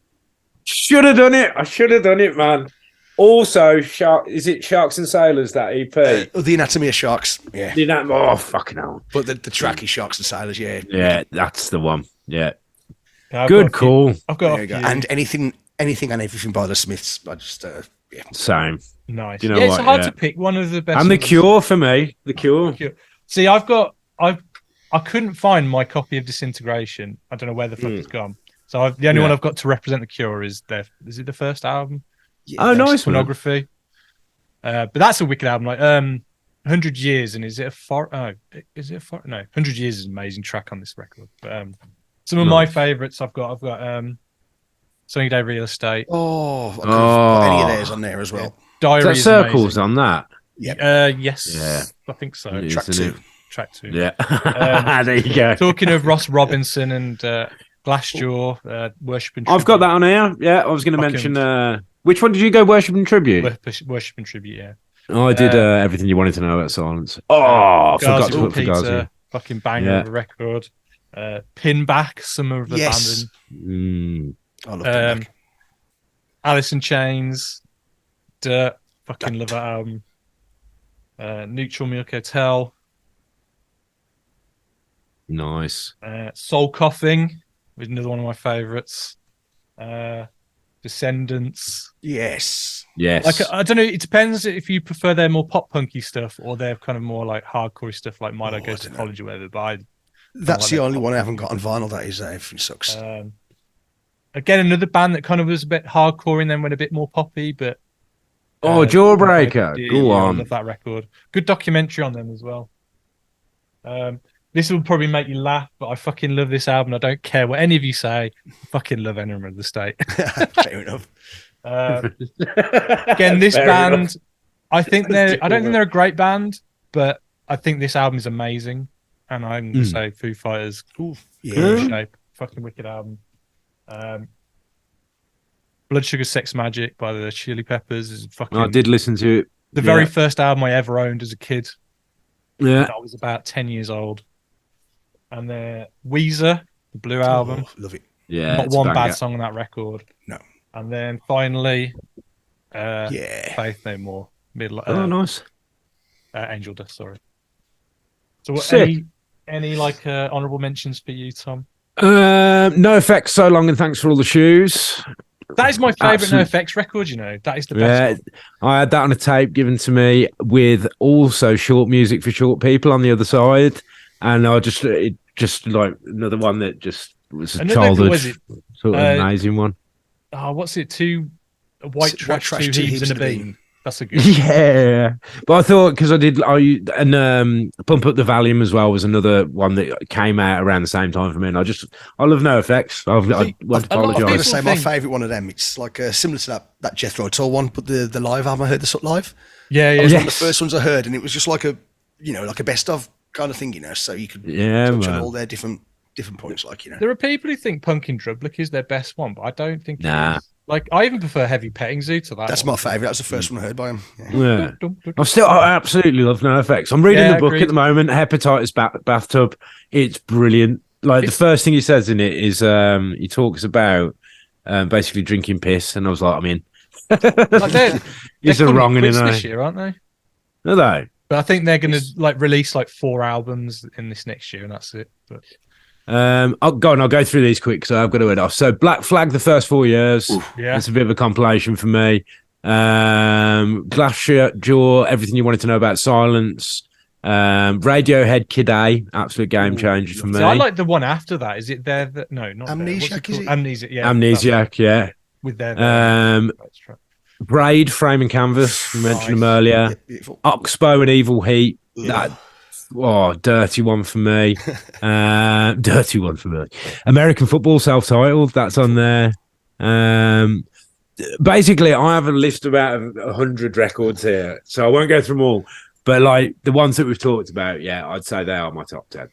Should have done it. I should have done it, man. Also, is it Sharks and Sailors, that EP? The Anatomy of Sharks, yeah. Oh, fucking hell. But the track is Sharks and Sailors, yeah. Yeah, that's the one. Yeah. I've Good call. I've got There you go. And anything and everything by the Smiths. I just, Same. Nice. You know it's what, hard to pick one of the best. And The ones. Cure for me. The Cure. See, I couldn't find my copy of Disintegration. I don't know where the fuck it's gone. So the only one I've got to represent The Cure is it the first album? yeah. Oh, nice. Pornography. But that's a wicked album. Like 100 Years, and is it a no, 100 Years is an amazing track on this record. But some of my favourites I've got Sunny Day Real Estate. Oh, I could have got any of theirs on there as well. Diary Is that is Circles amazing. on that? Yes. Yeah. I think so. It is, Track isn't 2. it? Track 2. Yeah. There you go. Talking of Ross Robinson and Glassjaw, Worship and Tribute. I've got that on here. Yeah, I was going to mention. Which one did you go? Worship and Tribute. Worship and Tribute, yeah. Oh, I did Everything You Wanted to Know About Silence. Oh, I forgot to put Peter, Fugazi. fucking banger of a record. Pinback, Summer of the Yes. Abandon. I love that. Alice in Chains, Dirt, fucking love that album. Neutral Milk Hotel, Nice. Soul Coughing was another one of my favourites. Descendants. Yes. Yes. Like I don't know. It depends if you prefer their more pop punky stuff or their kind of more like hardcore stuff, like Milo Goes to College or whatever. But that's the only one I haven't got on vinyl. That is everything sucks. Again, another band that kind of was a bit hardcore and then went a bit more poppy, but Jawbreaker. Go on. I love that record. Good documentary on them as well. This will probably make you laugh, but I fucking love this album. I don't care what any of you say. I fucking love Enema of the State. Fair enough. Again, this Fair band, enough. I think I don't think they're a great band, but I think this album is amazing. And I'm going to say Foo Fighters. Yeah. Shape. Fucking wicked album. Blood Sugar Sex Magic by the Chili Peppers is fucking. I did listen to it. The very first album I ever owned as a kid. Yeah. I was about 10 years old. And then Weezer, the Blue Album. Love it. Yeah. Not it's one a bad banger. song on that record. No. And then finally, Yeah. Faith No More. Nice. Angel Dust, sorry. So Sick. any like honourable mentions for you, Tom? No Effects, So Long and Thanks for All the Shoes. That is my favourite Absolute- NoFX record, you know. That is the best one. I had that on a tape given to me with also short music for short people on the other side. And I just like another one that just was a Another, childhood was it? sort of amazing one. Oh, what's it? White trash, two heaves and a bean. That's a good one. Yeah, but I thought because Pump Up the Volume as well was another one that came out around the same time for me, and I love No Effects. I want to a lot of I'm apologise. going to say my think- favourite one of them. It's like similar to that Jethro Tull one, but the live album I heard live. Yeah, It was yeah. one of the first ones I heard, and it was just like a best of kind of thing, so you could Yeah, touch on man. all their different points, There are people who think Punkin' Drublick is their best one, but I don't think it Nah. is. Like, I even prefer Heavy Petting Zoo to that. That's one. my favourite. That was the first one I heard by him. Yeah. Yeah. I absolutely love No Effects. I'm reading Yeah, the book agreed. at the moment, Hepatitis Bathtub. It's brilliant. Like the first thing he says in it is he talks about basically drinking piss, and I was like, I'm in. Like they're It's a coming wrong in quiz an this eye. year, aren't they? No, though. But I think they're going to like release like 4 albums in this next year, and that's it. But I'll go through these quick, so I've got to head off. So Black Flag, the first 4 years. yeah, That's a bit of a compilation for me. Glass Jaw, Everything You Wanted to Know About Silence. Radiohead, Kid A, absolute game changer for me. so I like the one after that. Is it there? No, not Amnesiac, there. is it? Amnesia, yeah. Amnesiac, yeah. With their Braid, Frame and Canvas, we mentioned them Nice. earlier. Yeah, beautiful. Oxbow and Evil Heat. Yeah. Dirty one for me. Dirty one for me. American Football, self-titled, that's on there. Basically, I have a list of about 100 records here, so I won't go through them all. But like the ones that we've talked about, yeah, I'd say they are my top 10.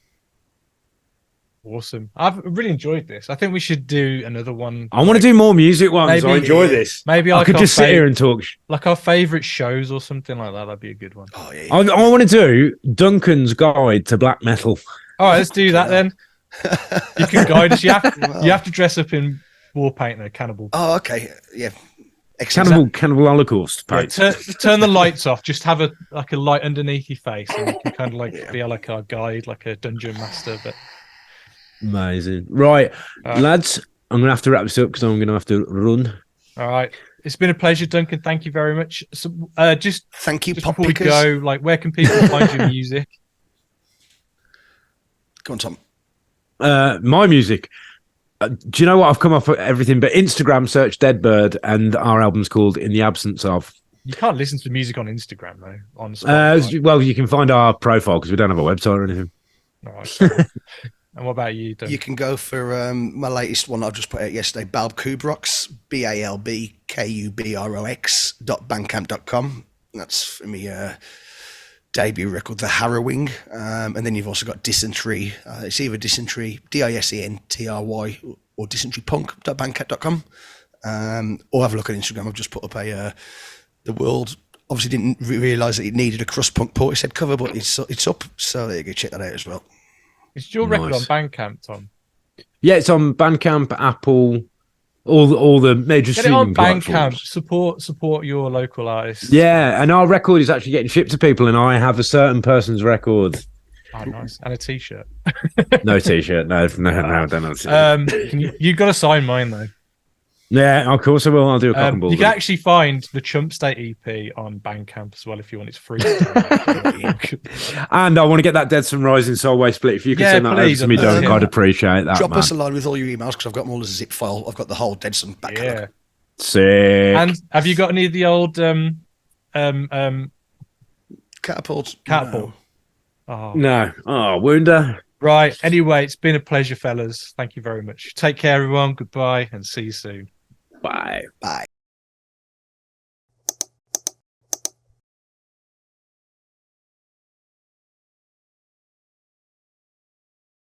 Awesome. I've really enjoyed this. I think we should do another one. I want to do more music ones. Maybe- I enjoy this. Maybe I like could our just sit here and talk. like our favourite shows or something like that. That'd be a good one. Oh yeah. I want to do Duncan's Guide to Black Metal. All right, let's do that then. You can guide us. You have to dress up in war paint though, cannibal. Oh, okay. Yeah. Excellent. Cannibal Holocaust. Yeah, Paint. turn the lights off. Just have a light underneath your face, and you can kind of like be like our guide, like a dungeon master. But Amazing. Right, lads, I'm going to have to wrap this up because I'm going to have to run. all right, it's been a pleasure, Duncan. Thank you very much. So, just Thank you, Pop before we Pickers. go, like, where can people find your music? Go on, Tom. My music. Do you know what? I've come off of everything but Instagram, search Deadbird, and our album's called In the Absence of. You can't listen to music on Instagram though. On Spotify. Well, you can find our profile because we don't have a website or anything. All right, fair. And what about you, Duncan? You can go for my latest one I've just put out yesterday, Balbkubrox, BALBKUBROX.bandcamp.com. That's for me debut record, The Harrowing. And then you've also got Dysentery. It's either Dysentery, DISENTRY, or dysenterypunk.bandcamp.com. Or have a look on Instagram. I've just put up the world obviously didn't realise that it needed a crust punk Portishead cover, but it's up. So there you go, check that out as well. Is your record on Nice. Bandcamp, Tom? Yeah, it's on Bandcamp, Apple, all the major Get it on streaming Bandcamp. platforms. Support your local artists. Yeah, and our record is actually getting shipped to people, and I have a certain person's record Oh, nice. And a t-shirt. No t-shirt. No, I don't know. You got to sign mine though. Yeah, of course I will. I'll do a cock and ball. You can actually find the Chump State EP on Bandcamp as well if you want. It's free. And I want to get that Dead Sun Rising Soulway split. If you could send that over to me, Duncan, I'd appreciate that. Drop us a line with all your emails because I've got them all as a zip file. I've got the whole Dead Sun back. Yeah. Sick. And have you got any of the old Catapults? Catapult? No. Oh, Wounder. Right. Anyway, it's been a pleasure, fellas. Thank you very much. Take care, everyone. Goodbye, and see you soon. Bye. Bye.